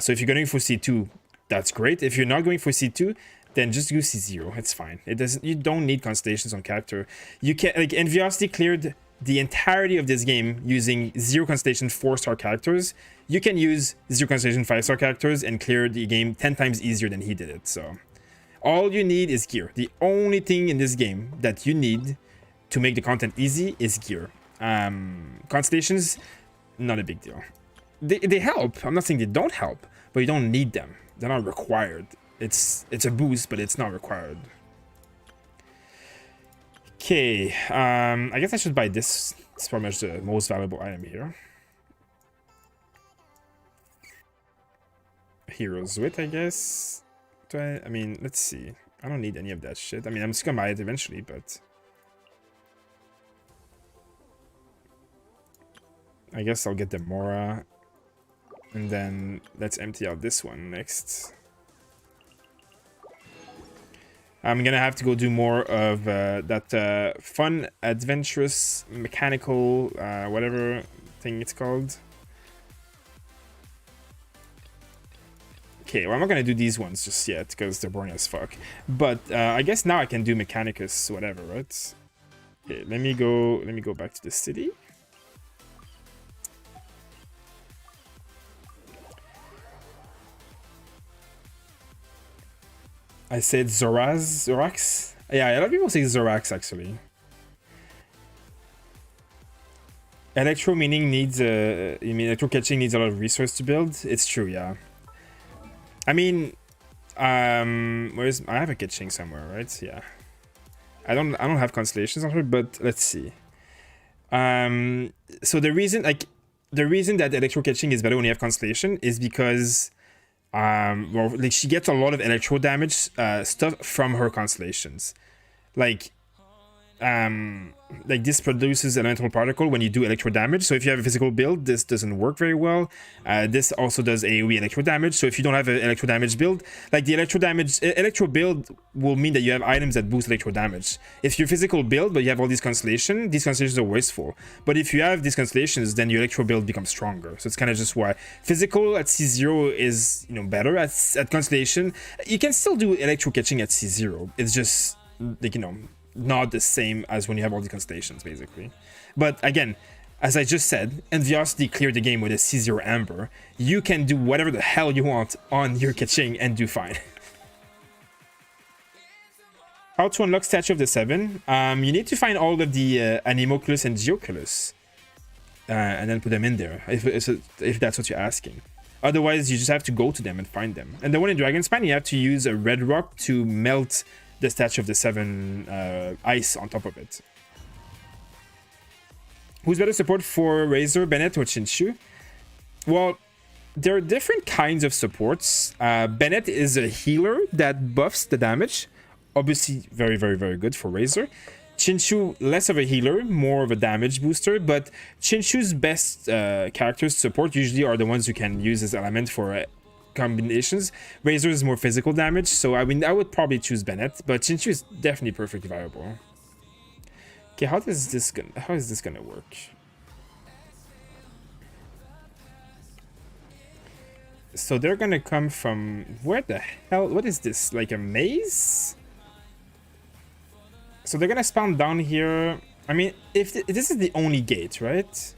So if you're going for C2, that's great. If you're not going for C2, then just use C0. It's fine. It doesn't. You don't need constellations on character. You can Enviosity cleared the entirety of this game using 0 constellation 4-star characters. You can use 0 constellation 5-star characters and clear the game 10 times easier than he did it. So all you need is gear. The only thing in this game that you need to make the content easy is gear. Constellations, not a big deal. They help. I'm not saying they don't help, but you don't need them. They're not required. It's a boost, but it's not required. Okay, I guess I should buy this. It's pretty much the most valuable item here. Hero's Wit, I guess. I mean, let's see. I don't need any of that shit. I mean, I'm just gonna buy it eventually, but I guess I'll get the Mora. And then let's empty out this one next. I'm gonna have to go do more of that fun, adventurous, mechanical, whatever thing it's called. Okay, well, I'm not gonna do these ones just yet because they're boring as fuck. But I guess now I can do Mechanicus, whatever, right? Okay, let me go back to the city. I said Xoraz? Yeah, a lot of people say Xoraz actually. Electro meaning needs you mean electro catching needs a lot of resource to build? It's true, yeah. I mean, where's I have a catching somewhere, right? Yeah. I don't have constellations on her, but let's see. So the reason that electro catching is better when you have constellation is because well, like she gets a lot of electro damage stuff from her constellations. Like this produces elemental particle when you do electro damage. So if you have a physical build, this doesn't work very well. This also does AoE electro damage. So if you don't have an electro damage build, like the electro build will mean that you have items that boost electro damage. If you're physical build but you have all these constellations are wasteful. But if you have these constellations, then your electro build becomes stronger. So it's kind of just why physical at C0 is better at constellation. You can still do electro catching at C0. It's just like not the same as when you have all the constellations, basically. But again, as I just said, Enviosity cleared the game with a C0 Amber. You can do whatever the hell you want on your catching and do fine. How to unlock Statue of the Seven? You need to find all of the Animoculus and Geoculus. And then put them in there, if that's what you're asking. Otherwise, you just have to go to them and find them. And the one in Dragonspan, you have to use a red rock to melt the Statue of the Seven ice on top of it. Who's better support for Razor, Bennett, or Chinchu? Well, there are different kinds of supports. Bennett is a healer that buffs the damage. Obviously, very, very, very good for Razor. Chinchu, less of a healer, more of a damage booster. But Chinchu's best characters to support usually are the ones who can use this element for combinations. Razor is more physical damage, so I mean I would probably choose Bennett, but Chinchu is definitely perfectly viable. Okay, how is this gonna work? So they're gonna come from where the hell? What is this? Like a maze? So they're gonna spawn down here. I mean, if this is the only gate, right?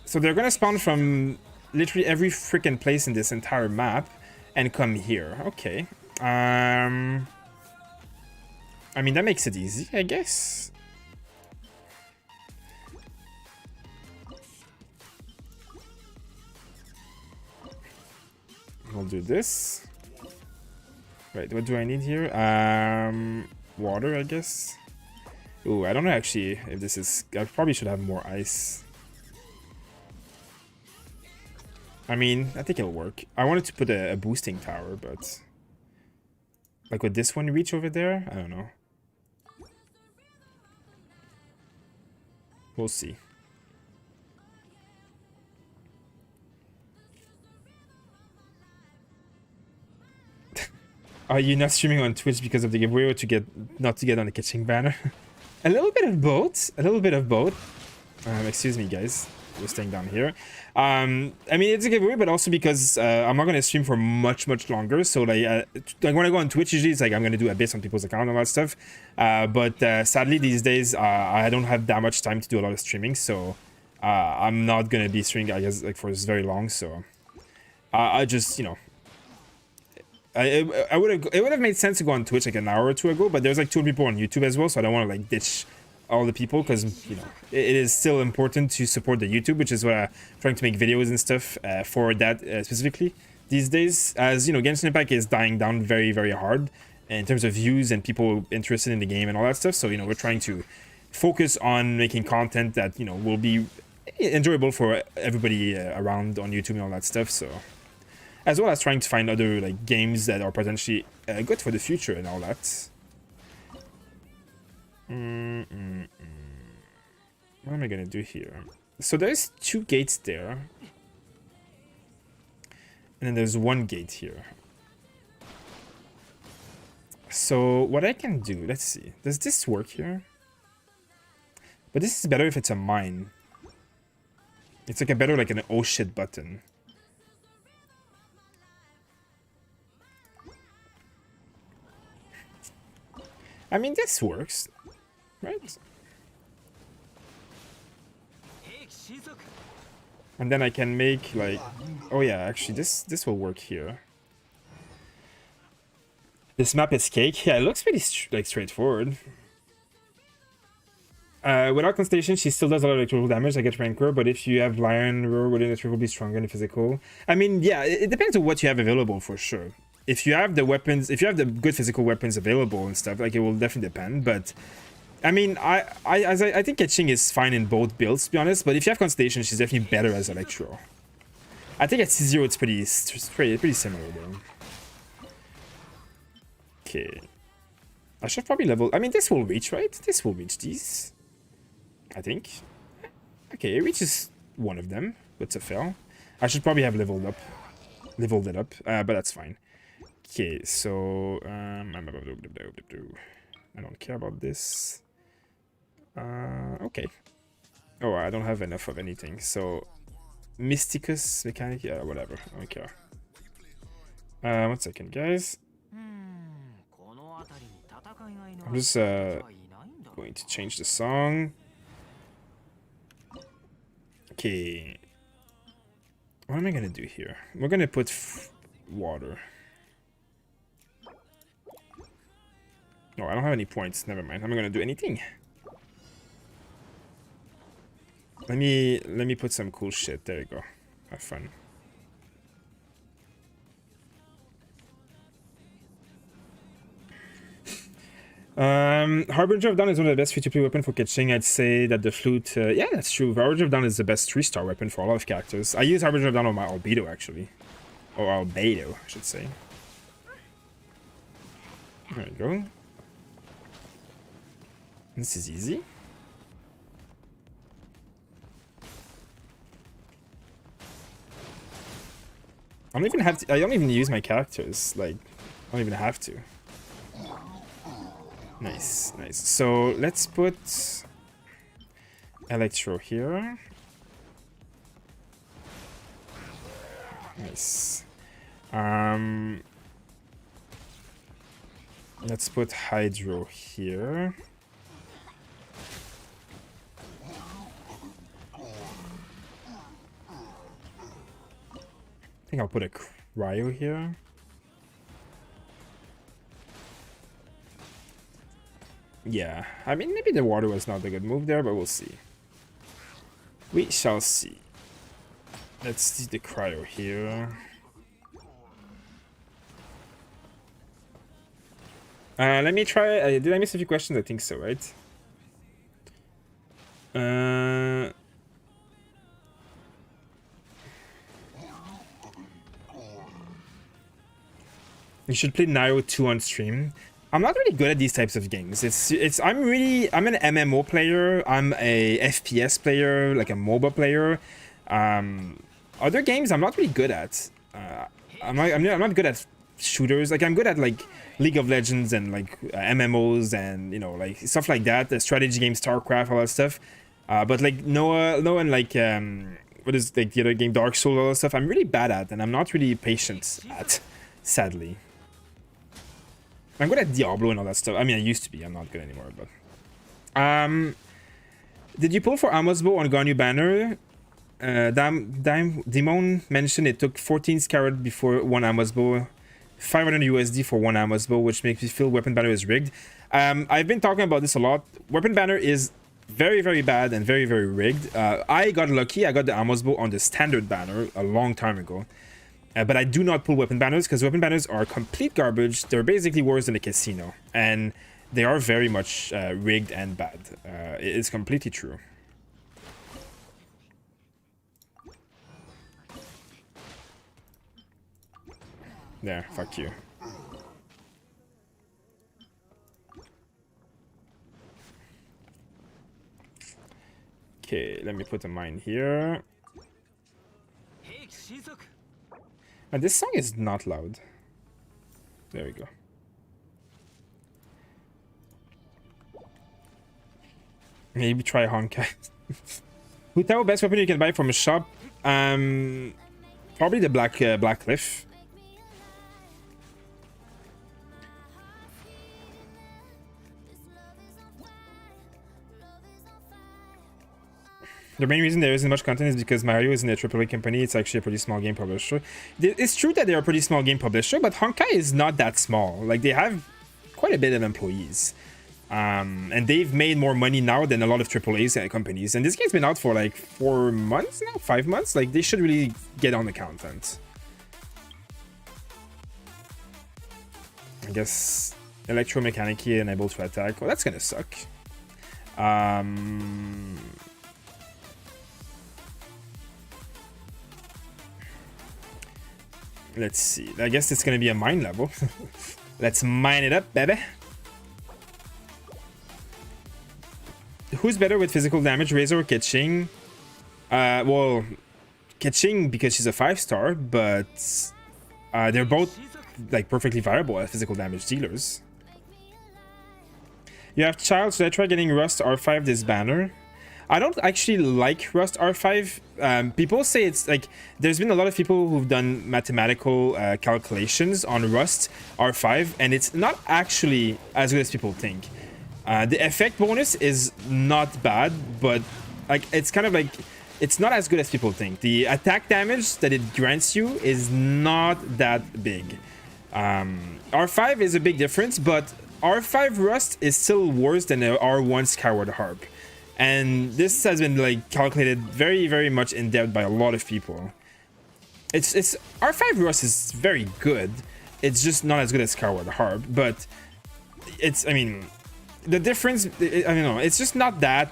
So they're gonna spawn from literally every freaking place in this entire map and come here. Okay. I mean, that makes it easy, I guess. We'll do this. Right, what do I need here? Water, I guess. Ooh, I don't know actually if this is... I probably should have more ice. I mean, I think it'll work. I wanted to put a boosting tower, but... Like, would this one reach over there? I don't know. We'll see. Are you not streaming on Twitch because of the giveaway or not to get on the catching banner? A little bit of both. A little bit of both. Excuse me, guys. We're staying down here. I mean, it's a giveaway, but also because I'm not gonna stream for much longer. So like when I go on Twitch, usually it's like I'm gonna do Abyss on people's account and all that stuff. But sadly these days I don't have that much time to do a lot of streaming, so I'm not gonna be streaming, I guess, like for very long. So I just it would have made sense to go on Twitch like an hour or two ago, but there's like 2 people on YouTube as well, so I don't want to like ditch all the people because it is still important to support the YouTube, which is what I'm trying to make videos and stuff for that specifically these days. As Genshin Impact is dying down very, very hard in terms of views and people interested in the game and all that stuff. So we're trying to focus on making content that will be enjoyable for everybody around on YouTube and all that stuff. So as well as trying to find other like games that are potentially good for the future and all that. What am I gonna do here? So there's 2 gates there, and then there's 1 gate here. So what I can do, let's see. Does this work here? But this is better if it's a mine. It's like a better like an oh shit button. I mean this works, right? And then I can make like, oh yeah, actually this will work here. This map is cake. Yeah, it looks pretty straightforward. Without Constellation, she still does a lot of electrical damage. I get Rancor, but if you have Lion Roar, would electrical be stronger than physical? I mean, yeah, it depends on what you have available for sure. If you have the weapons, if you have the good physical weapons available and stuff, like it will definitely depend. But I mean, I think Catching is fine in both builds, to be honest. But if you have Constellation, she's definitely better as Electro. I think at C0 it's pretty similar though. Okay. I should probably level. I mean, this will reach, right? This will reach these. I think. Okay, it reaches one of them. But it's a fail. I should probably have leveled it up, but that's fine. Okay, so I don't care about this. Okay. Oh, I don't have enough of anything. So Mysticus mechanic, yeah, whatever. I don't care. 1 second, guys. I'm just going to change the song. Okay. What am I gonna do here? We're gonna put water. No, I don't have any points. Never mind. I'm not gonna do anything. Let me put some cool shit. There you go. Have fun. Harbinger of Dawn is one of the best free-to-play weapon for catching. I'd say that the flute, yeah, that's true. Harbinger of Dawn is the best 3-star weapon for a lot of characters. I use Harbinger of Dawn on my Albedo, actually. Or Albedo, I should say. There we go. This is easy. I don't even use my characters. Like, I don't even have to. Nice, nice. So let's put Electro here. Nice. Let's put Hydro here. I think I'll put a Cryo here. Yeah, I mean, maybe the water was not a good move there, but we'll see. We shall see. Let's do the Cryo here. Let me try. Did I miss a few questions? I think so, right? You should play Nairo 2 on stream. I'm not really good at these types of games. I'm an MMO player. I'm a FPS player, like a MOBA player. Other games I'm not really good at. I'm not good at shooters. Like I'm good at like League of Legends and like MMOs and you know like stuff like that. The strategy games, StarCraft, all that stuff. But like Noah and like what is like the other game, Dark Souls, all that stuff. I'm really bad at, and I'm not really patient at, sadly. I'm good at Diablo and all that stuff. I mean, I used to be. I'm not good anymore, but... did you pull for Amos Bow on Ganyu Banner? Demon mentioned it took 14 Scarab before 1 Amos Bow. 500 USD for 1 Amos Bow, which makes me feel Weapon Banner is rigged. I've been talking about this a lot. Weapon Banner is very, very bad and very, very rigged. I got lucky. I got the Amos Bow on the standard banner a long time ago. But I do not pull weapon banners because weapon banners are complete garbage. They're basically worse than a casino. And they are very much rigged and bad. It's completely true. There, fuck you. Okay, let me put a mine here. And this song is not loud. There we go. Maybe try Honkai. Hutao, best weapon you can buy from a shop? Probably the Black Cliff. The main reason there isn't much content is because Mario is in a AAA company. It's actually a pretty small game publisher. It's true that they're a pretty small game publisher, but Honkai is not that small. Like, they have quite a bit of employees. And they've made more money now than a lot of AAA companies. And this game's been out for like 4 months now, 5 months. Like, they should really get on the content. I guess electromechanic unable to attack. Well, that's gonna suck. Let's see. I guess it's gonna be a mine level. Let's mine it up, baby. Who's better with physical damage, Razor or Keqing? Well, Keqing because she's a 5-star, but they're both like perfectly viable as physical damage dealers. You have Child, so I try getting Rust R5 this banner. I don't actually like Rust R5. People say it's like there's been a lot of people who've done mathematical calculations on Rust R5, and it's not actually as good as people think. The effect bonus is not bad, but like it's kind of like it's not as good as people think. The attack damage that it grants you is not that big. R5 is a big difference, but R5 Rust is still worse than the R1 Skyward Harp. And this has been like calculated very, very much in depth by a lot of people. It's R5 Rust is very good. It's just not as good as Skyward Harp, but I mean, the difference, I don't know, it's just not that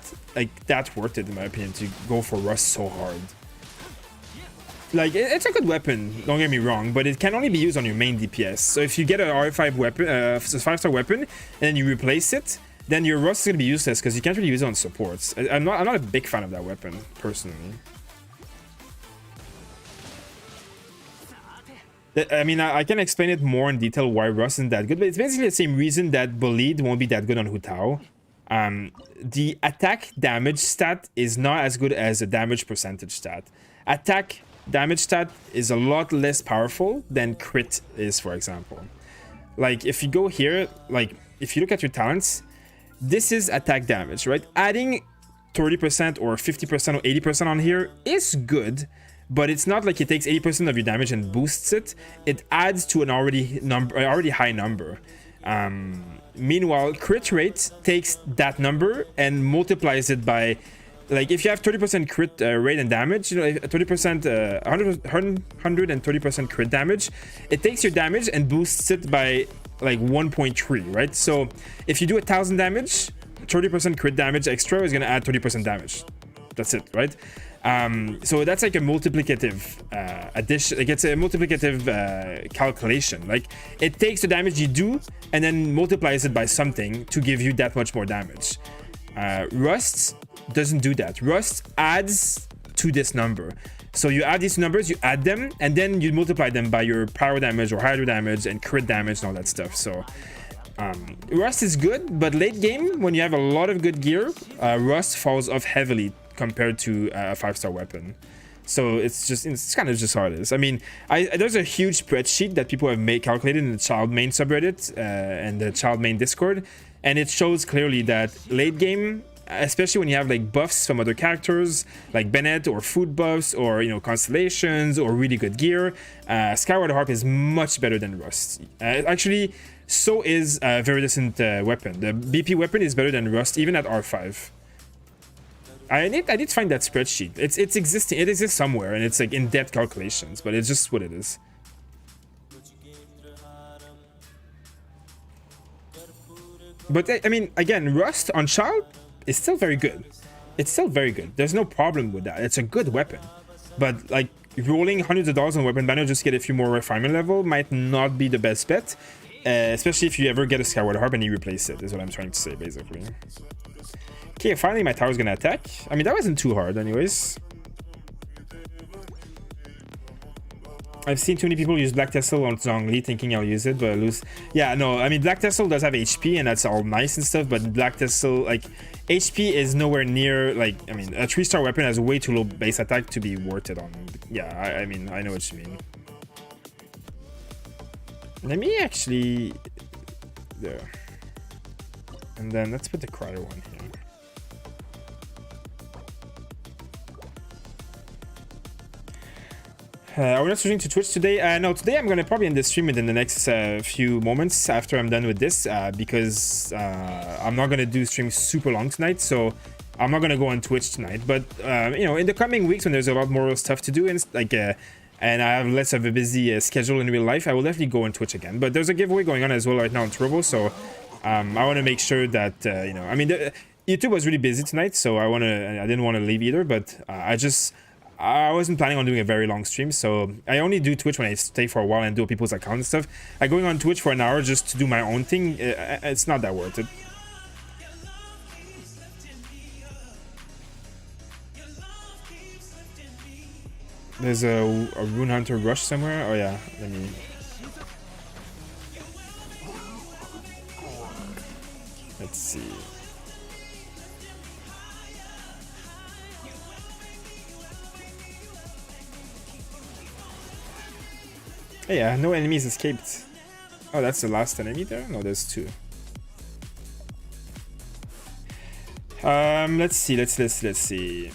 worth it in my opinion to go for Rust so hard. Like, it's a good weapon, don't get me wrong, but it can only be used on your main DPS. So if you get an R5 weapon, 5-star weapon, and then you replace it, then your Rust is going to be useless because you can't really use it on supports. I'm not a big fan of that weapon, personally. I mean, I can explain it more in detail why Rust isn't that good, but it's basically the same reason that Bolide won't be that good on Hutao. The attack damage stat is not as good as the damage percentage stat. Attack damage stat is a lot less powerful than crit is, for example. Like, if you go here, like, if you look at your talents, this is attack damage, right? Adding 30% or 50% or 80% on here is good, but it's not like it takes 80% of your damage and boosts it. It adds to an already high number. Meanwhile, crit rate takes that number and multiplies it by, like, if you have 30% crit rate and damage, you know, 30%, 130% crit damage, it takes your damage and boosts it by like 1.3, right? So if you do 1,000 damage, 30% crit damage extra is gonna add 30% damage. That's it, right? So that's like a multiplicative addition. Like, it's a multiplicative calculation. Like, it takes the damage you do and then multiplies it by something to give you that much more damage. Rust doesn't do that. Rust adds to this number. So you add these numbers, you add them, and then you multiply them by your power damage or hydro damage and crit damage and all that stuff. So Rust is good, but late game, when you have a lot of good gear, Rust falls off heavily compared to a 5-star weapon. So it's kind of just how it is. I mean, there's a huge spreadsheet that people have calculated in the child main subreddit and the child main Discord, and it shows clearly that late game, especially when you have like buffs from other characters like Bennett or food buffs or, you know, constellations or really good gear, Skyward Harp is much better than Rust. Actually, so is a very decent weapon. The BP weapon is better than Rust even at R5. I need to find that spreadsheet. It exists somewhere, and it's like in-depth calculations, but it's just what it is. But I mean, again, Rust on Child is still very good. It's still very good. There's no problem with that. It's a good weapon. But like rolling hundreds of dollars on weapon banner just to get a few more refinement level might not be the best bet. Especially if you ever get a Skyward Harp and you replace it, is what I'm trying to say, basically. Okay, finally my tower's gonna attack. I mean, that wasn't too hard anyways. I've seen too many people use Black Tessel on Zhongli thinking I'll use it, but I lose. Yeah, no, I mean, Black Tessel does have HP, and that's all nice and stuff, but Black Tessel, like, HP is nowhere near, like, I mean, a 3-star weapon has way too low base attack to be worth it on. Yeah, I mean, I know what you mean. Let me actually... There. And then let's put the Cryo one here. Are we not switching to Twitch today? No, today I'm going to probably end the stream within the next few moments after I'm done with this, because I'm not going to do streams super long tonight, so I'm not going to go on Twitch tonight. But, you know, in the coming weeks when there's a lot more stuff to do, and like, and I have less of a busy schedule in real life, I will definitely go on Twitch again. But there's a giveaway going on as well right now on Turbo, so I want to make sure that, you know, I mean, YouTube was really busy tonight, so I didn't want to leave either, but I wasn't planning on doing a very long stream, so I only do Twitch when I stay for a while and do people's accounts and stuff. Going on Twitch for an hour just to do my own thing, it's not that worth it. There's a Rune Hunter rush somewhere. Oh yeah, let me... Let's see. Hey, yeah, no enemies escaped. Oh, that's the last enemy there? No, there's 2. Let's see.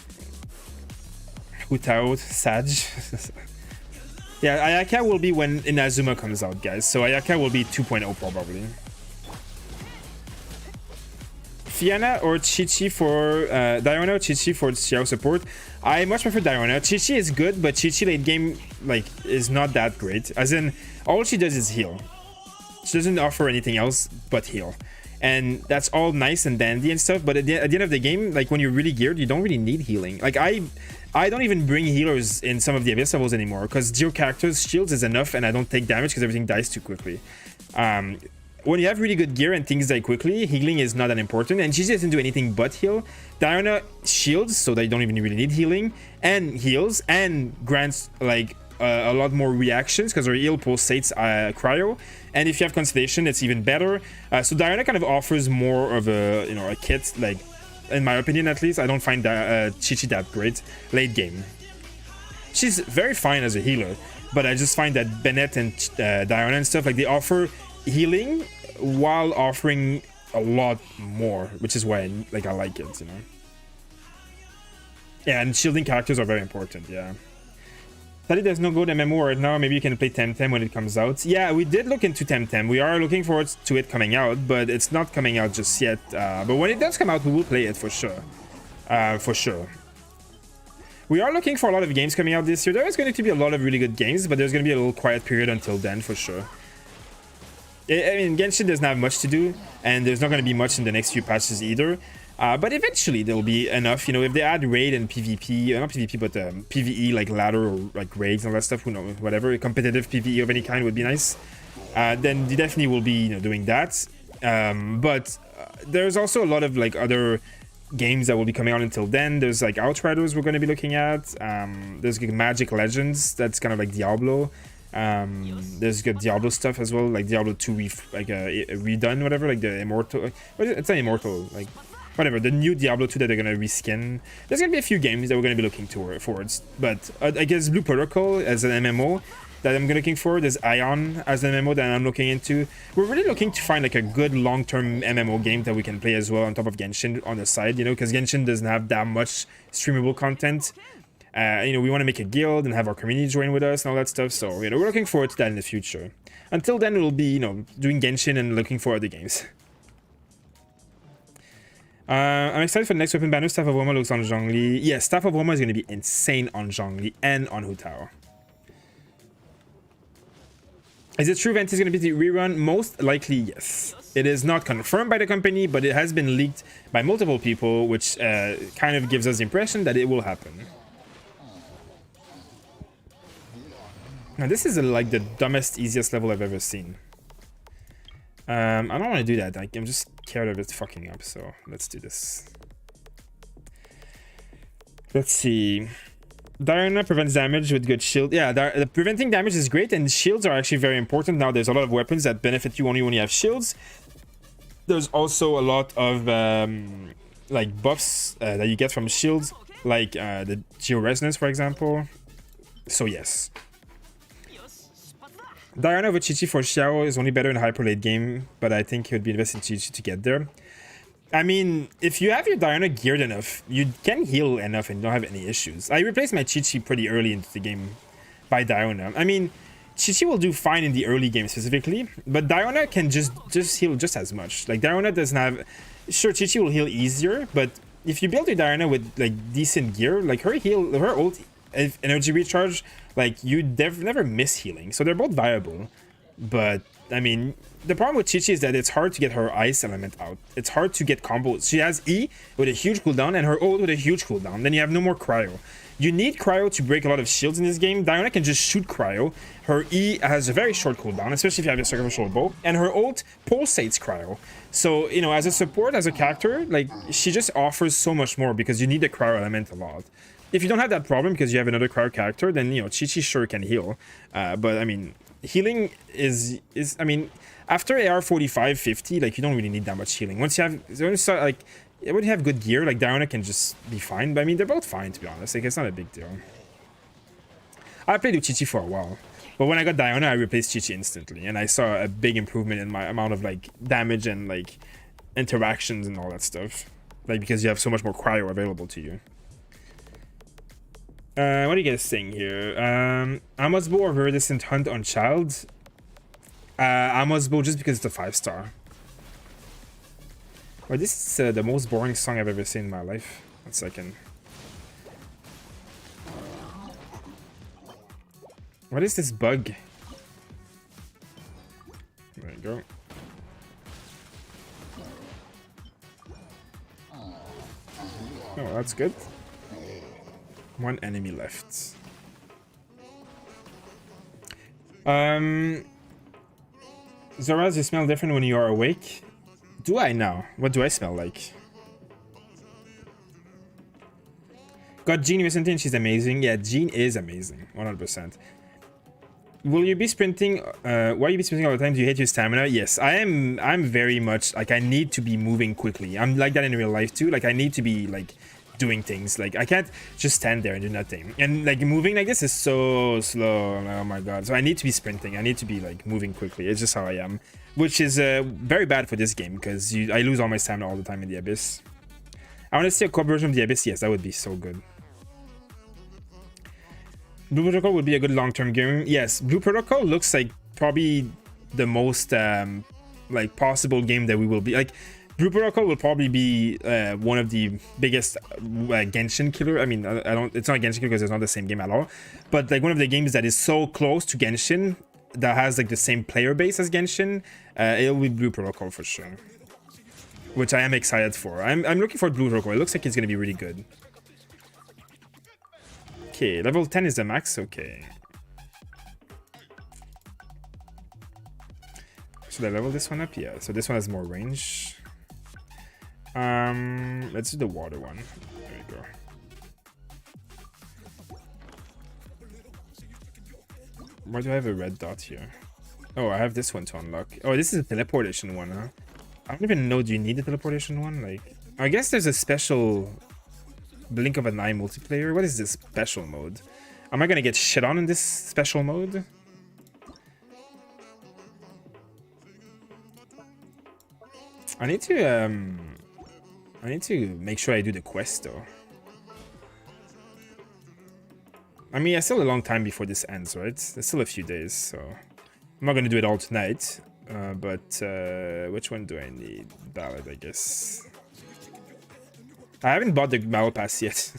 Hutao, Sag. Yeah, Ayaka will be when Inazuma comes out, guys. So Ayaka will be 2.0 probably. Fiona or Chi-Chi for Diona or Chi-Chi for Xiao support. I much prefer Diona. Chi-Chi is good, but Chi-Chi late game like is not that great. As in, all she does is heal. She doesn't offer anything else but heal. And that's all nice and dandy and stuff, but at the end of the game, like when you're really geared, you don't really need healing. Like I don't even bring healers in some of the Abyss levels anymore, because 0 characters shields is enough and I don't take damage because everything dies too quickly. When you have really good gear and things die quickly, healing is not that important, and she doesn't do anything but heal. Diona shields, so they don't even really need healing, and heals, and grants like a lot more reactions because her heal pulsates cryo, and if you have constellation, it's even better. So Diona kind of offers more of a, you know, a kit, like in my opinion at least. I don't find Chi-Chi that great late game. She's very fine as a healer, but I just find that Bennett and Diona and stuff, like they offer healing while offering a lot more, which is why I like it, you know. Yeah, and shielding characters are very important. Yeah. Sadly, there's no good MMO right now. Maybe you can play Temtem when it comes out. Yeah, we did look into Temtem. We are looking forward to it coming out, but it's not coming out just yet. But when it does come out, we will play it for sure. For sure. We are looking for a lot of games coming out this year. There is going to be a lot of really good games, but there's going to be a little quiet period until then for sure. I mean, Genshin doesn't have much to do, and there's not going to be much in the next few patches either. But eventually there'll be enough, you know, if they add raid and PvP, not PvP, but PvE, like ladder or like raids and all that stuff, who knows, whatever, competitive PvE of any kind would be nice. Then they definitely will be, you know, doing that. But there's also a lot of like other games that will be coming out until then. There's like Outriders we're going to be looking at. There's like Magic Legends, that's kind of like Diablo. There's good Diablo stuff as well, like Diablo 2 redone, whatever, like the Immortal, it's not Immortal, like whatever, the new Diablo 2 that they're gonna reskin. There's gonna be a few games that we're gonna be looking towards, but I guess Blue Protocol as an MMO that I'm looking for. There's Ion as an MMO that I'm looking into. We're really looking to find like a good long-term MMO game that we can play as well on top of Genshin on the side, you know, because Genshin doesn't have that much streamable content. You know, we want to make a guild and have our community join with us and all that stuff. So, you know, we're looking forward to that in the future. Until then, we'll be, you know, doing Genshin and looking for other games. I'm excited for the next weapon banner. Staff of Roma looks on Zhongli. Yeah, Staff of Roma is going to be insane on Zhongli and on Hutao. Is it true Venti is going to be the rerun? Most likely, yes. It is not confirmed by the company, but it has been leaked by multiple people, which kind of gives us the impression that it will happen. Now, this is like the dumbest, easiest level I've ever seen. I don't want to do that. I'm just scared of it fucking up, so let's do this. Let's see. Diana prevents damage with good shield. Yeah, the preventing damage is great, and shields are actually very important. Now there's a lot of weapons that benefit you only when you have shields. There's also a lot of like buffs that you get from shields, like the geo resonance, for example. So yes. Diana with Chi-Chi for Xiao is only better in hyper late game, but I think it would be invested in Chi-Chi to get there. I mean, if you have your Diana geared enough, you can heal enough and don't have any issues. I replaced my Chi-Chi pretty early into the game by Diana. I mean, Chi-Chi will do fine in the early game specifically, but Diana can just heal just as much. Like, Diana doesn't have... Sure, Chi-Chi will heal easier, but if you build your Diana with, like, decent gear, like, her ult energy recharge, like, you never miss healing. So they're both viable, but... I mean, the problem with Chi-Chi is that it's hard to get her ice element out. It's hard to get combos. She has E with a huge cooldown and her ult with a huge cooldown. Then you have no more cryo. You need cryo to break a lot of shields in this game. Diana can just shoot cryo. Her E has a very short cooldown, especially if you have a sacrificial bow. And her ult pulsates cryo. So, you know, as a support, as a character, like, she just offers so much more because you need the cryo element a lot. If you don't have that problem because you have another cryo character, then, you know, Chi-Chi sure can heal. But, I mean... Healing is I mean, after AR 45-50, like, you don't really need that much healing. Once you start, like, when you have good gear, like, Diana can just be fine. But I mean, they're both fine, to be honest. Like, it's not a big deal. I played with Chi-Chi for a while, but when I got Diana, I replaced Chi-Chi instantly, and I saw a big improvement in my amount of, like, damage and, like, interactions and all that stuff. Like, because you have so much more cryo available to you. What do you guys think here? Amos Bow or Very Distant Hunt on Child? Amos Bow just because it's a 5-star. Well, this is the most boring song I've ever seen in my life. 1 second. What is this bug? There you go. Oh, that's good. 1 enemy left. Xoraz, you smell different when you are awake. Do I now? What do I smell like? Got Jean recently and she's amazing. Yeah, Jean is amazing. 100%. Will you be sprinting? Why you be sprinting all the time? Do you hate your stamina? Yes, I'm very much like, I need to be moving quickly. I'm like that in real life too. Like, I need to be like doing things. Like, I can't just stand there and do nothing. And like, moving like this is so slow. Oh my god. So I need to be sprinting. I need to be like moving quickly. It's just how I am, which is very bad for this game because I lose all my stamina all the time in the Abyss. I want to see a co version of the Abyss. Yes, that would be so good. Blue Protocol would be a good long-term game. Yes, Blue Protocol looks like probably the most like possible game that we will be like. Blue Protocol will probably be one of the biggest Genshin killer. I mean, I don't. It's not Genshin killer because it's not the same game at all. But like one of the games that is so close to Genshin that has like the same player base as Genshin. It'll be Blue Protocol for sure, which I am excited for. I'm looking for Blue Protocol. It looks like it's gonna be really good. Okay, level 10 is the max. Okay. Should I level this one up? Yeah. So this one has more range. Let's do the water one. There we go. Why do I have a red dot here? Oh, I have this one to unlock. Oh, this is a teleportation one, huh? I don't even know. Do you need the teleportation one? Like, I guess there's a special Blink of an Eye multiplayer. What is this special mode? Am I gonna get shit on in this special mode? I need to make sure I do the quest though. I mean, it's still a long time before this ends, right? There's still a few days, so I'm not gonna do it all tonight. But which one do I need? Ballad, I guess. I haven't bought the battle pass yet.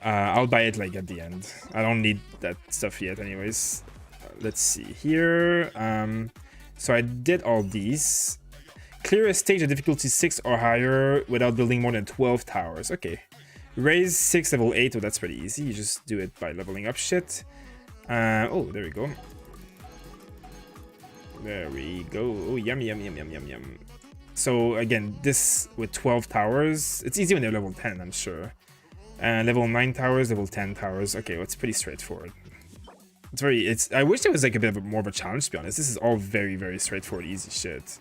I'll buy it like at the end. I don't need that stuff yet anyways. Let's see here. So I did all these. Clear a stage of difficulty 6 or higher without building more than 12 towers. Okay. Raise 6 level 8. Oh, that's pretty easy. You just do it by leveling up shit. Oh, there we go. There we go. Oh, yum, yum, yum, yum, yum, yum. So again, this with 12 towers, it's easy when they're level 10, I'm sure. Level 9 towers, level 10 towers. Okay, well, it's pretty straightforward. I wish there was like a bit more of a challenge, to be honest. This is all very, very straightforward, easy shit.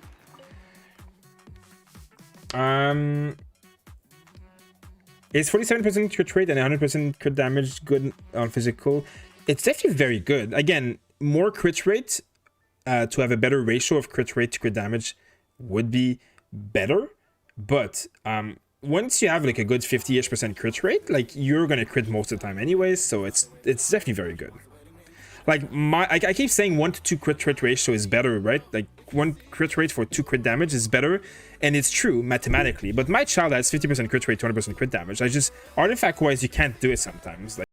Is 47% crit rate and 100% crit damage good on physical? It's definitely very good. Again, more crit rate to have a better ratio of crit rate to crit damage would be better. But once you have like a good 50-ish% crit rate, like you're gonna crit most of the time anyways, so it's definitely very good. Like I keep saying 1 to 2 crit rate ratio is better, right? Like 1 crit rate for 2 crit damage is better, and it's true mathematically. But my child has 50% crit rate, 200% crit damage. I just artifact wise, you can't do it sometimes. Like,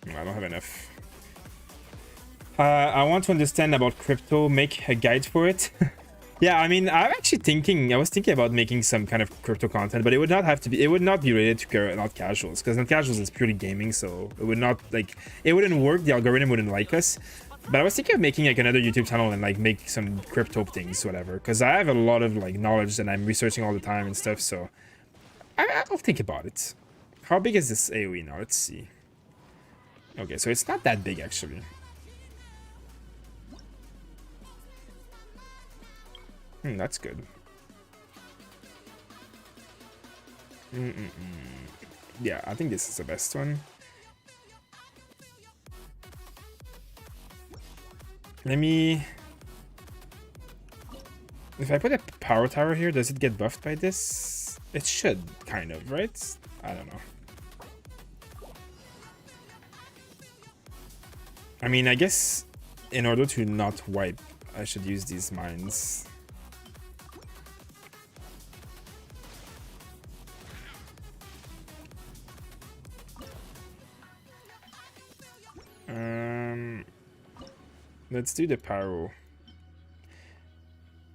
I don't have enough. I want to understand about crypto. Make a guide for it. Yeah, I mean, I was thinking about making some kind of crypto content, but it would not have to be, it would not be related to not casuals, because not casuals is purely gaming, so it would not, like, it wouldn't work, the algorithm wouldn't like us. But I was thinking of making like another YouTube channel and like make some crypto things, whatever, because I have a lot of like knowledge that I'm researching all the time and stuff, so I'll think about it. How big is this AoE now? Let's see. Okay, so it's not that big actually. That's good. Yeah, I think this is the best one. Let me... If I put a power tower here, does it get buffed by this? It should, kind of, right? I don't know. I mean, I guess in order to not wipe, I should use these mines. Let's do the paro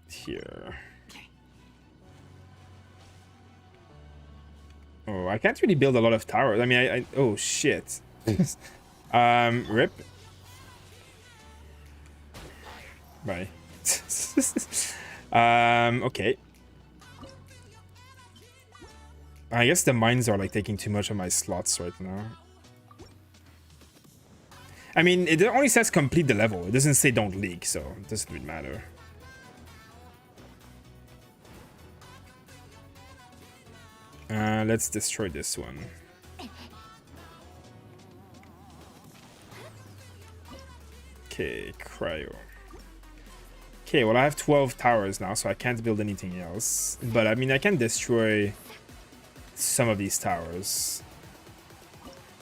here. Oh, I can't really build a lot of towers. I mean, oh shit. Rip. Bye. Okay. I guess the mines are like taking too much of my slots right now. I mean, it only says complete the level. It doesn't say don't leak, so it doesn't really matter. Let's destroy this one. Okay, cryo. Okay, well I have 12 towers now, so I can't build anything else. But I mean, I can destroy some of these towers.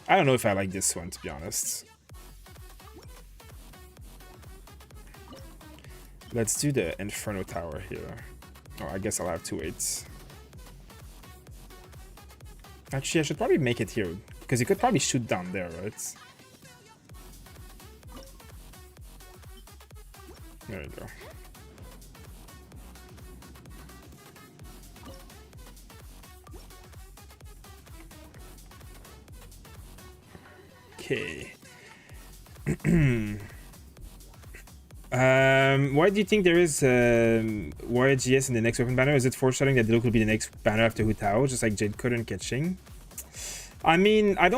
I don't know if I like this one, to be honest. Let's do the Inferno Tower here. Oh, I guess I'll have to wait. Actually, I should probably make it here, because you could probably shoot down there, right? There you go. Okay. Why do you think there is Warrior GS in the next weapon banner? Is it foreshadowing that Diluc will be the next banner after Hu Tao, just like Jade Cutter and Ketching? I mean, I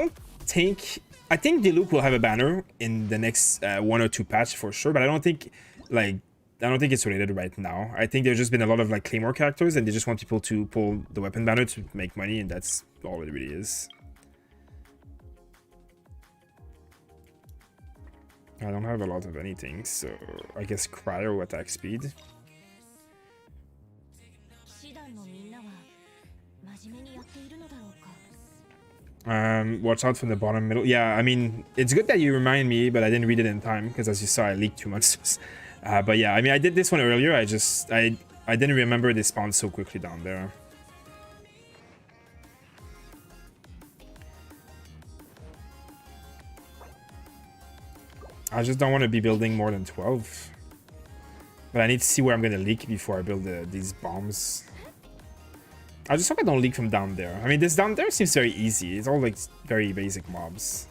think Diluc will have a banner in the next 1 or 2 patch for sure, but I don't think it's related right now. I think there's just been a lot of like Claymore characters, and they just want people to pull the weapon banner to make money, and that's all it really is. I don't have a lot of anything, so I guess Cryo attack speed. Watch out from the bottom middle. Yeah, I mean, it's good that you remind me, but I didn't read it in time, because as you saw, I leaked 2 months. But yeah, I mean, I did this one earlier. I didn't remember they spawned so quickly down there. I just don't want to be building more than 12. But I need to see where I'm going to leak before I build these bombs. I just hope I don't leak from down there. I mean, this down there seems very easy. It's all like very basic mobs.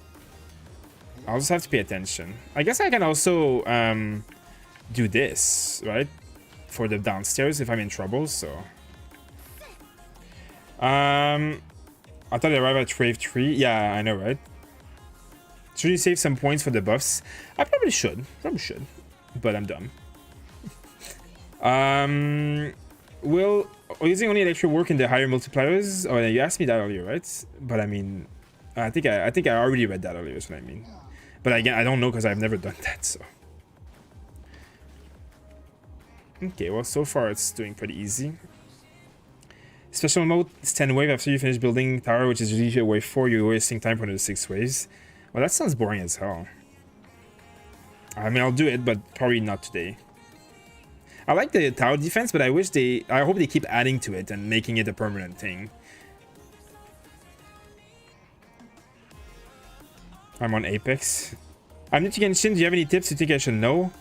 I'll just have to pay attention. I guess I can also do this, right? For the downstairs if I'm in trouble, so... I thought I arrived at Wave 3. Yeah, I know, right? Should you save some points for the buffs? I probably should. But I'm dumb. Will using only electric work in the higher multipliers? Oh, you asked me that earlier, right? But I mean, I think I already read that earlier, is what I mean. But again, I don't know because I've never done that, so. Okay, well, so far it's doing pretty easy. Special mode is 10 wave after you finish building tower, which is usually a wave 4. You're wasting time for the 6 waves. Well, that sounds boring as hell. I mean, I'll do it, but probably not today. I like the tower defense, but I hope they keep adding to it and making it a permanent thing. I'm on Apex. I'm new to Genshin. Do you have any tips you think I should know?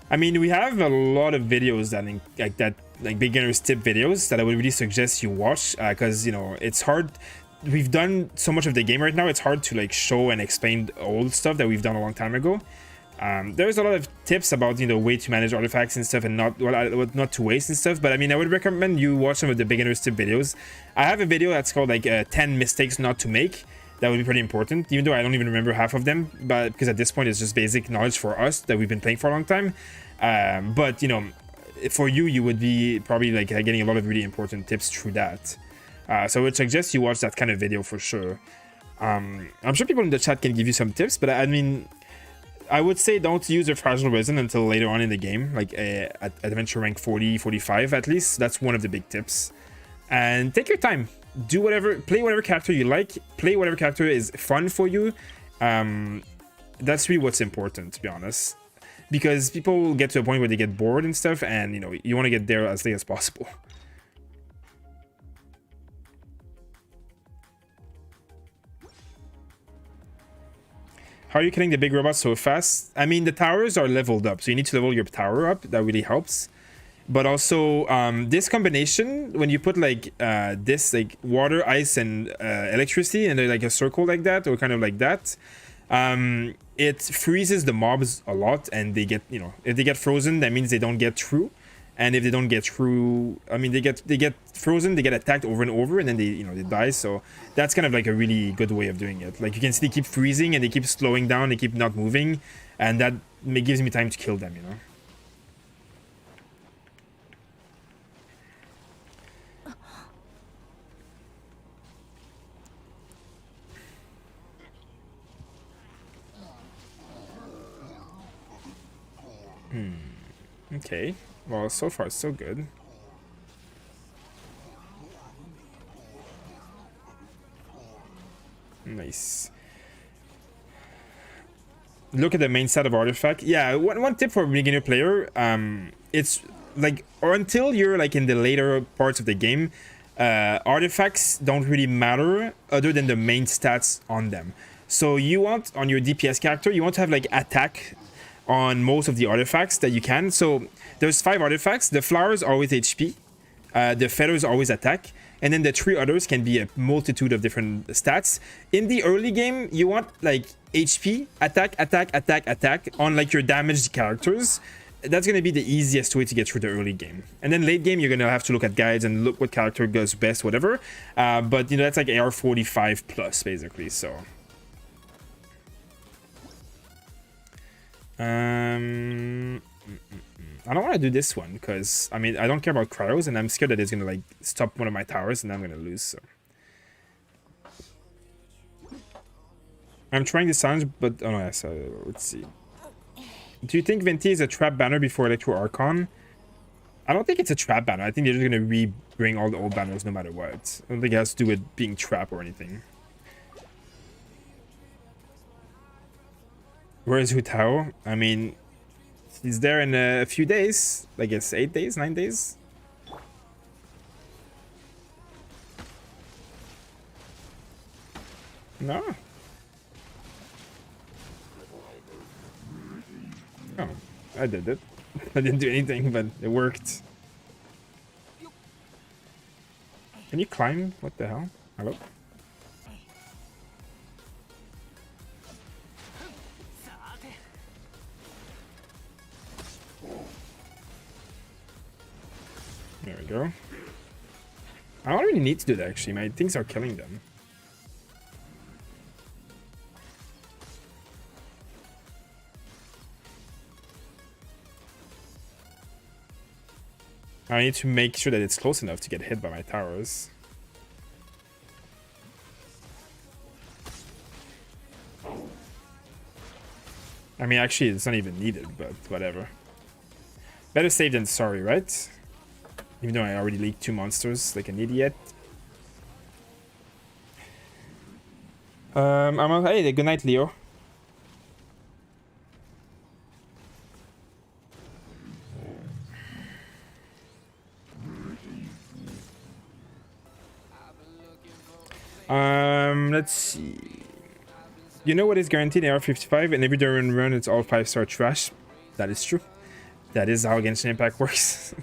I mean, we have a lot of videos that like beginners tip videos that I would really suggest you watch, because you know it's hard. We've done so much of the game right now, it's hard to like show and explain old stuff that we've done a long time ago. There's a lot of tips about, you know, way to manage artifacts and stuff, and not to waste and stuff, but I mean, I would recommend you watch some of the beginners tip videos. I have a video that's called like 10 mistakes not to make. That would be pretty important, even though I don't even remember half of them, but because at this point it's just basic knowledge for us that we've been playing for a long time. But you know, for you would be probably like getting a lot of really important tips through that. So I would suggest you watch that kind of video for sure. I'm sure people in the chat can give you some tips, but I mean, I would say don't use a fragile resin until later on in the game, like at adventure rank 40, 45 at least. That's one of the big tips. And take your time. Do whatever, play whatever character you like, play whatever character is fun for you. That's really what's important, to be honest. Because people get to a point where they get bored and stuff, and you know, you want to get there as late as possible. How are you killing the big robots so fast? I mean, the towers are leveled up, so you need to level your tower up. That really helps. But also, this combination, when you put like this, like water, ice, and electricity, and they're like a circle like that, or kind of like that, it freezes the mobs a lot, and they get, you know, if they get frozen, that means they don't get through. And if they don't get through, I mean, they get frozen, they get attacked over and over, and then they, you know, they die. So that's kind of like a really good way of doing it. Like you can see they keep freezing and they keep slowing down, they keep not moving, and that gives me time to kill them, you know. Okay. Well, so far so good. Nice. Look at the main set of artifact. Yeah, one tip for a beginner player, it's like, or until you're like in the later parts of the game, artifacts don't really matter other than the main stats on them. So you want, on your DPS character, you want to have like attack on most of the artifacts that you can. So there's 5 artifacts. The flowers are always HP, the feathers always attack, and then the 3 others can be a multitude of different stats. In the early game, you want like HP, attack, attack, attack, attack on like your damaged characters. That's going to be the easiest way to get through the early game. And then late game, you're going to have to look at guides and look what character goes best, whatever. But, you know, that's like AR 45 plus, basically, so... I don't want to do this one because I mean I don't care about cryos and I'm scared that it's gonna like stop one of my towers and I'm gonna lose. So I'm trying this challenge, but oh no, yes, let's see. Do you think Venti is a trap banner before Electro Archon? I don't think it's a trap banner. I think they're just gonna re-bring all the old banners no matter what. I don't think it has to do with being trap or anything. Where is Hu Tao? I mean, he's there in a few days. I guess 8 days, 9 days. No. Oh, I did it. I didn't do anything, but it worked. Can you climb? What the hell? Hello? There we go. I don't really need to do that actually. My things are killing them. I need to make sure that it's close enough to get hit by my towers. I mean, actually, it's not even needed, but whatever. Better safe than sorry, right? Even though I already leaked 2 monsters like an idiot. Hey, good night, Leo. Let's see. You know what is guaranteed AR 55 and every during run it's all 5-star trash? That is true. That is how Genshin Impact works.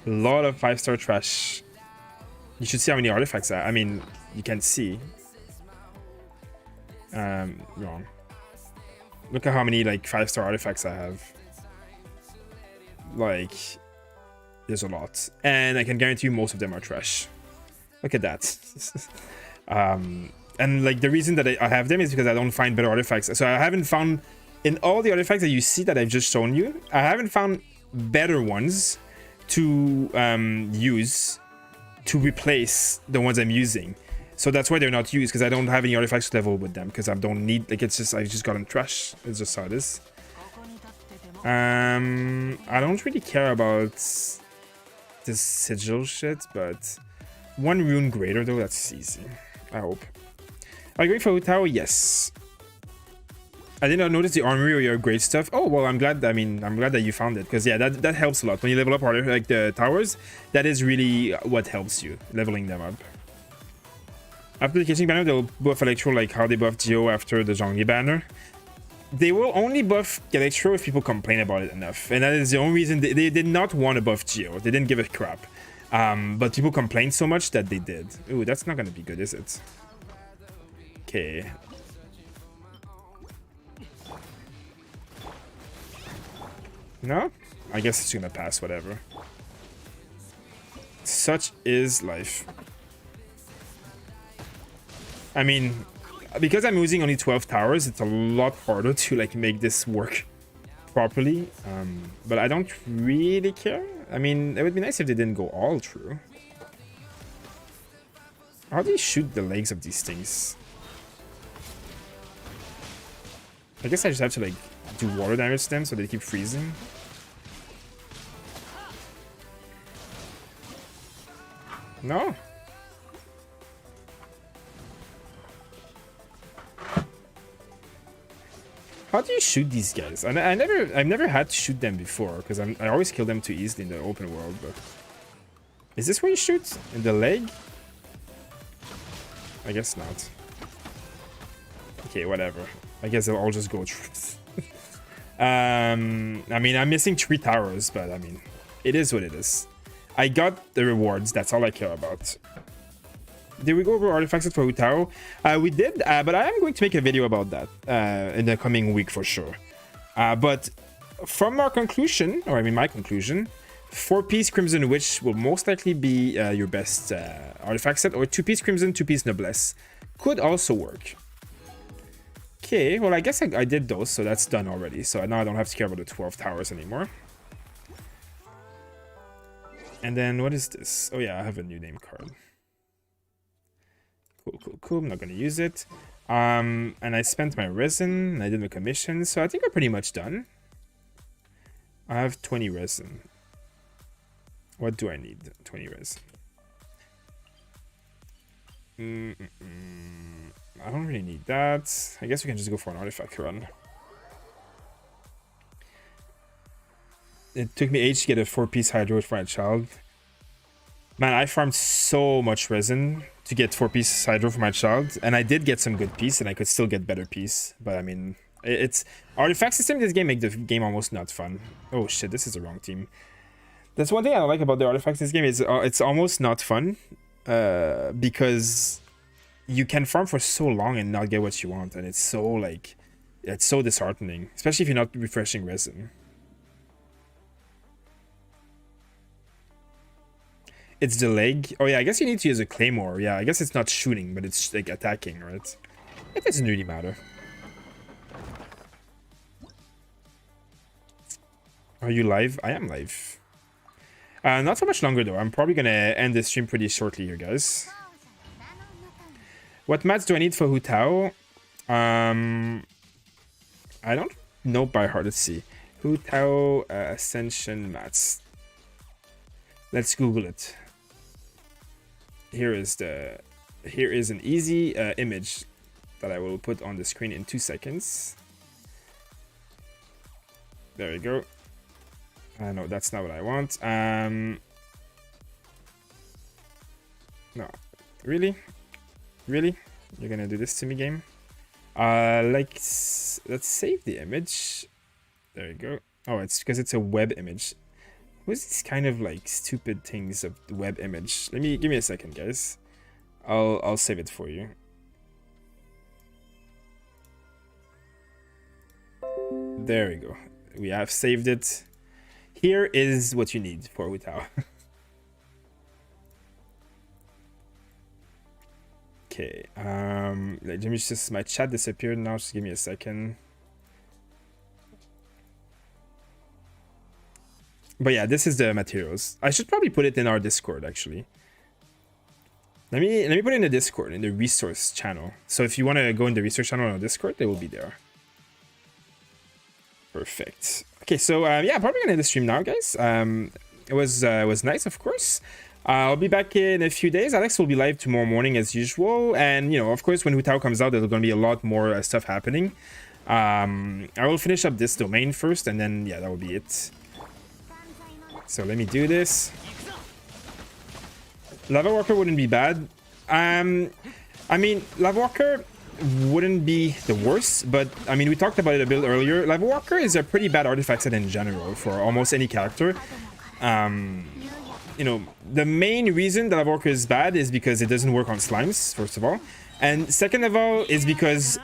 A lot of 5-star trash. You should see how many artifacts I mean, you can see. Wrong. Look at how many like 5-star artifacts I have. Like, there's a lot. And I can guarantee you most of them are trash. Look at that. And like the reason that I have them is because I don't find better artifacts. So I haven't found, in all the artifacts that you see that I've just shown you, I haven't found better ones to use to replace the ones I'm using. So that's why they're not used, because I don't have any artifacts to level with them, because I don't need, like, it's just, I've just gotten trash. It's just how it is. I don't really care about this sigil shit, but 1 rune greater though, that's easy. I hope. Are you going for Hu Tao? Yes. I did not notice the armory or your great stuff. Oh well, I'm glad. I mean, I'm glad that you found it, because yeah, that helps a lot when you level up harder, like the towers. That is really what helps you, leveling them up. After the kitchen banner, they'll buff Electro like how they buffed Geo after the Zhongli banner. They will only buff Electro if people complain about it enough, and that is the only reason they did not want to buff Geo. They didn't give a crap, but people complained so much that they did. Ooh, that's not gonna be good, is it? Okay. No? I guess it's gonna pass, whatever. Such is life. I mean, because I'm using only 12 towers, it's a lot harder to like make this work properly. But I don't really care. I mean, it would be nice if they didn't go all through. How do you shoot the legs of these things? I guess I just have to like do water damage to them so they keep freezing. No. How do you shoot these guys? I've never had to shoot them before because I always kill them too easily in the open world. But is this where you shoot in the leg? I guess not. Okay, whatever. I guess they'll all just go through. I mean, I'm missing 3 towers, but I mean, it is what it is. I got the rewards. That's all I care about. Did we go over artifacts for Hu Tao? We did, but I am going to make a video about that in the coming week for sure. But from our conclusion, or I mean my conclusion, 4-piece Crimson Witch will most likely be your best artifact set, or 2-piece Crimson, 2-piece Noblesse could also work. Okay, well I guess I did those, so that's done already. So now I don't have to care about the 12 towers anymore. And then what is this? Oh yeah, I have a new name card. Cool. I'm not gonna use it. And I spent my resin, and I did my commission, so I think we're pretty much done. I have 20 resin. What do I need? 20 resin. I don't really need that. I guess we can just go for an artifact run. It took me ages to get a 4-piece Hydro for my child. Man, I farmed so much resin to get 4-piece Hydro for my child, and I did get some good piece, and I could still get better piece. But I mean, it's artifact system in this game make the game almost not fun. Oh shit, this is the wrong team. That's one thing I like about the artifacts in this game is it's almost not fun because you can farm for so long and not get what you want, and it's so disheartening, especially if you're not refreshing resin. It's the leg. Oh yeah, I guess you need to use a claymore. Yeah, I guess it's not shooting, but it's like attacking, right? It doesn't really matter. Are you live? I am live. Not so much longer though. I'm probably gonna end the stream pretty shortly here, guys. What mats do I need for Hu Tao? I don't know by heart. Let's see. Hu Tao Ascension mats. Let's Google it. Here is an easy image that I will put on the screen in 2 seconds. There you go. No, that's not what I want. No, really, you're gonna do this to me, game? Let's save the image. There you go. Oh, it's because it's a web image. What's these kind of like stupid things of the web image? Give me a second, guys. I'll save it for you. There we go. We have saved it. Here is what you need for Hu Tao. Okay. Let me just, my chat disappeared now. Just give me a second. But yeah, this is the materials. I should probably put it in our Discord, actually. Let me put it in the Discord, in the resource channel. So if you want to go in the resource channel on our Discord, they will be there. Perfect. Okay, so yeah, probably gonna end the stream now, guys. It was nice, of course. I'll be back in a few days. Alex will be live tomorrow morning as usual, and you know, of course, when Hu Tao comes out, there's gonna be a lot more stuff happening. I will finish up this domain first, and then yeah, that will be it. So let me do this. Lava Walker wouldn't be bad. I mean, Lava Walker wouldn't be the worst, but I mean, we talked about it a bit earlier. Lava Walker is a pretty bad artifact set in general for almost any character. You know, the main reason that Lava Walker is bad is because it doesn't work on slimes, first of all. And second of all is because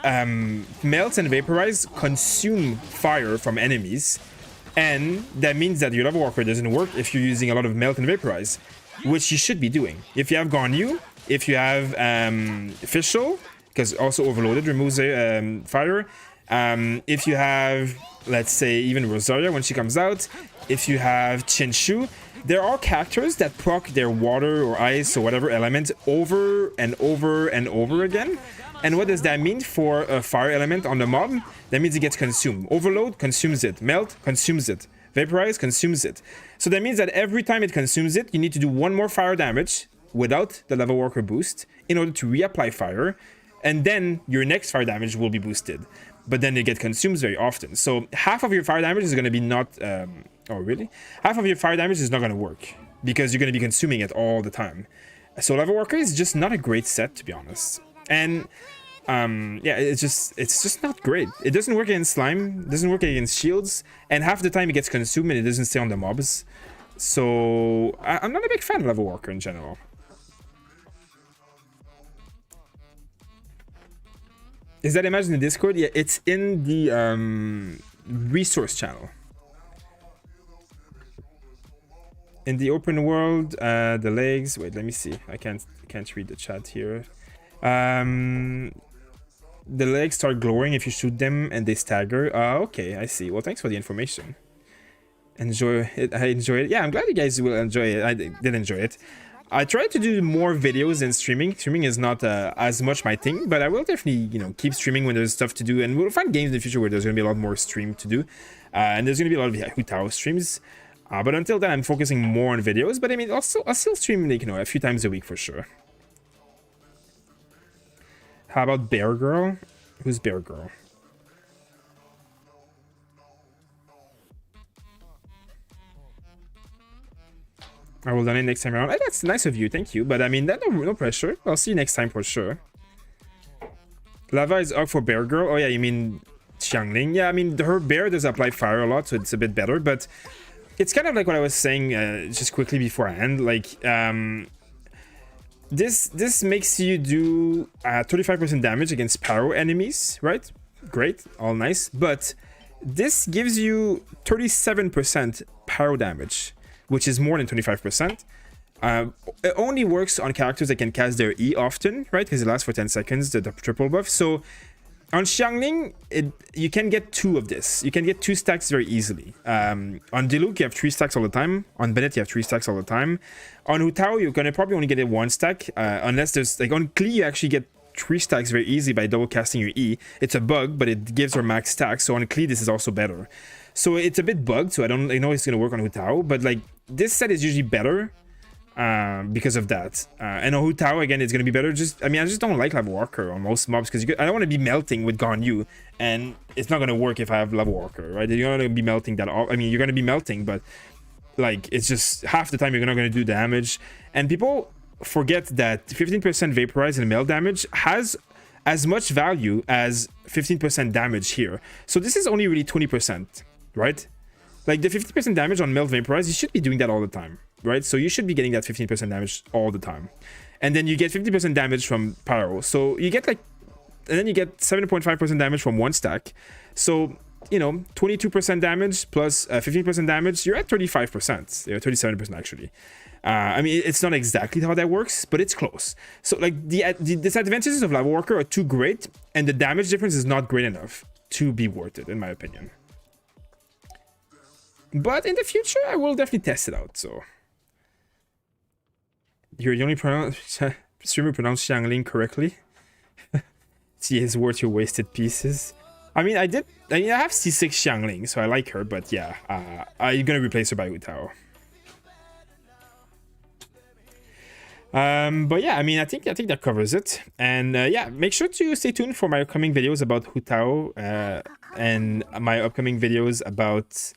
melt and vaporize consume fire from enemies. And that means that your Lava Walker doesn't work if you're using a lot of melt and vaporize, which you should be doing. If you have Garnu, if you have Fischl, because also Overloaded removes fire. If you have, let's say, even Rosaria when she comes out, if you have Chinshu, there are characters that proc their water or ice or whatever element over and over and over again. And what does that mean for a fire element on the mob? That means it gets consumed. Overload consumes it. Melt consumes it. Vaporize consumes it. So that means that every time it consumes it, you need to do one more fire damage without the level worker boost in order to reapply fire, and then your next fire damage will be boosted. But then it gets consumed very often. So half of your fire damage is going to be not... oh, really? Half of your fire damage is not going to work because you're going to be consuming it all the time. So level worker is just not a great set, to be honest. And yeah, it's just not great. It doesn't work against slime, it doesn't work against shields, and half the time it gets consumed and it doesn't stay on the mobs. So I'm not a big fan of level worker in general. Is that image in the Discord? Yeah, it's in the resource channel. In the open world, the legs. Wait, let me see. I can't read the chat here. The legs start glowing if you shoot them and they stagger. Okay, I see. Well, thanks for the information. Enjoy it. I enjoy it. Yeah, I'm glad you guys will enjoy it. I did enjoy it. I try to do more videos than streaming. Streaming is not as much my thing, but I will definitely, you know, keep streaming when there's stuff to do, and we'll find games in the future where there's going to be a lot more stream to do, and there's going to be a lot of Hu Tao streams. But until then, I'm focusing more on videos. But I mean, I'll still stream, like, you know, a few times a week for sure. How about Bear Girl? Who's Bear Girl? I will donate next time around. That's nice of you, thank you. But I mean, no pressure. I'll see you next time for sure. Lava is up for Bear Girl. Oh yeah, you mean Xiangling? Yeah, I mean, her bear does apply fire a lot, so it's a bit better. But it's kind of like what I was saying just quickly before I end. Like, this makes you do 35% damage against pyro enemies, right? Great, all nice. But this gives you 37% pyro damage, which is more than 25%. It only works on characters that can cast their E often, right? Because it lasts for 10 seconds, the triple buff. So on Xiangling, you can get 2 of this. You can get 2 stacks very easily. On Diluc, you have 3 stacks all the time. On Bennett, you have 3 stacks all the time. On Hu Tao, you're gonna probably only get it 1 stack. Unless there's, like, on Klee, you actually get 3 stacks very easy by double casting your E. It's a bug, but it gives her max stack. So on Klee, this is also better. So it's a bit bugged, so I know it's gonna work on Hu Tao, but like this set is usually better because of that. And on Hu Tao again, it's gonna be better. I just don't like level walker on most mobs because I don't want to be melting with Ganyu, and it's not gonna work if I have level walker, right? You're gonna be melting that. I mean, you're gonna be melting, but like it's just half the time you're not gonna do damage. And people forget that 15% vaporize and melt damage has as much value as 15% damage here. So this is only really 20%. Right? Like the 50% damage on melt vaporize, you should be doing that all the time, right? So you should be getting that 15% damage all the time. And then you get 50% damage from pyro. So you get like, and then you get 7.5% damage from 1 stack. So, you know, 22% damage plus 15% damage, you're at 35%. You're 37% actually. I mean, it's not exactly how that works, but it's close. So like the disadvantages of Lava Walker are too great, and the damage difference is not great enough to be worth it, in my opinion. But in the future, I will definitely test it out, so. You're the only streamer pronounced Xiangling correctly. She is worth your wasted pieces. I mean, I have C6 Xiangling, so I like her, but yeah, I'm gonna replace her by Hu Tao. But yeah, I mean, I think that covers it. And yeah, make sure to stay tuned for my upcoming videos about Hu Tao and my upcoming videos about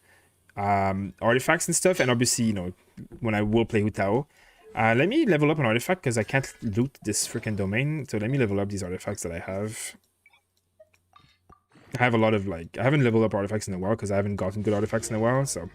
artifacts and stuff, and obviously, you know, when I will play Hu Tao. Let me level up an artifact because I can't loot this freaking domain, so let me level up these artifacts that I have. I have a lot of, like, I haven't leveled up artifacts in a while because I haven't gotten good artifacts in a while, so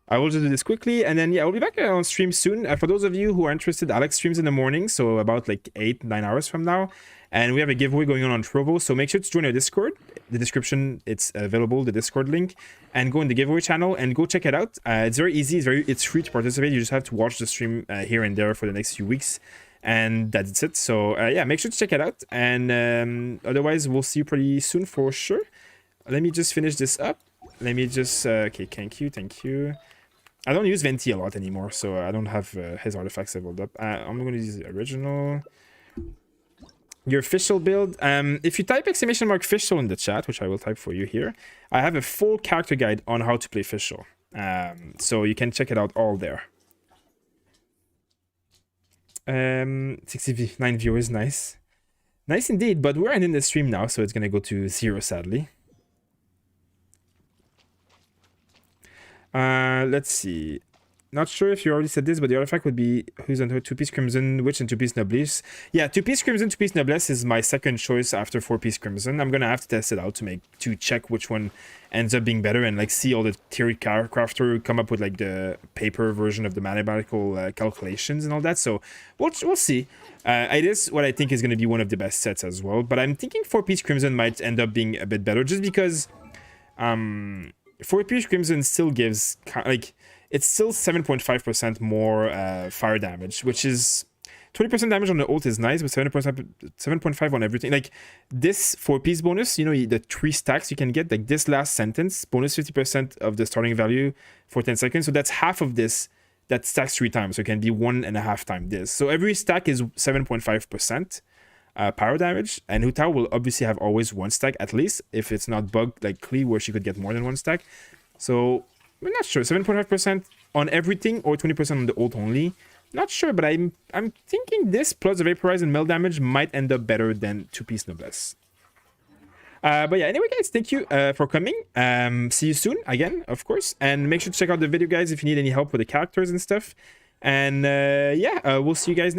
I will just do this quickly, and then yeah, I'll be back on stream soon. For those of you who are interested, Alex streams in the morning, so about like 8-9 hours from now, and we have a giveaway going on Trovo, so make sure to join our Discord. The description, it's available, the Discord link, and go in the giveaway channel and go check it out. It's very easy, it's free to participate. You just have to watch the stream here and there for the next few weeks, and that's it. So yeah, make sure to check it out, and otherwise we'll see you pretty soon for sure. Let me just finish this up. Let me just okay, thank you. I don't use Venti a lot anymore, so I don't have his artifacts leveled up. I'm going to use the original. Your official build. If you type !_ official in the chat, which I will type for you here, I have a full character guide on how to play official. So you can check it out all there. 69 viewers, nice. Nice indeed, but we're ending the stream now, so it's gonna go to 0, sadly. Let's see. Not sure if you already said this, but the artifact would be who's under 2-piece Crimson Witch and 2-piece Noblesse. Yeah, 2-piece Crimson, 2-piece Noblesse is my second choice after 4-piece Crimson. I'm gonna have to test it out to check which one ends up being better and like see all the theory crafter come up with like the paper version of the mathematical calculations and all that. So we'll see. It is what I think is gonna be one of the best sets as well. But I'm thinking 4-piece Crimson might end up being a bit better just because 4-piece Crimson still gives like. It's still 7.5% more fire damage, which is 20% damage on the ult is nice, but 7.5 on everything. Like this 4-piece bonus, you know, the 3 stacks you can get, like this last sentence, bonus 50% of the starting value for 10 seconds. So that's half of this that stacks 3 times. So it can be 1.5 times this. So every stack is 7.5% power damage. And Hu Tao will obviously have always 1 stack at least, if it's not bugged like Klee, where she could get more than 1 stack. So I'm not sure, 7.5% on everything or 20% on the ult only. Not sure, but I'm thinking this plus the Vaporize and Melt damage might end up better than 2-piece Noblesse. But yeah, anyway, guys, thank you for coming. See you soon again, of course. And make sure to check out the video, guys, if you need any help with the characters and stuff. And yeah, we'll see you guys next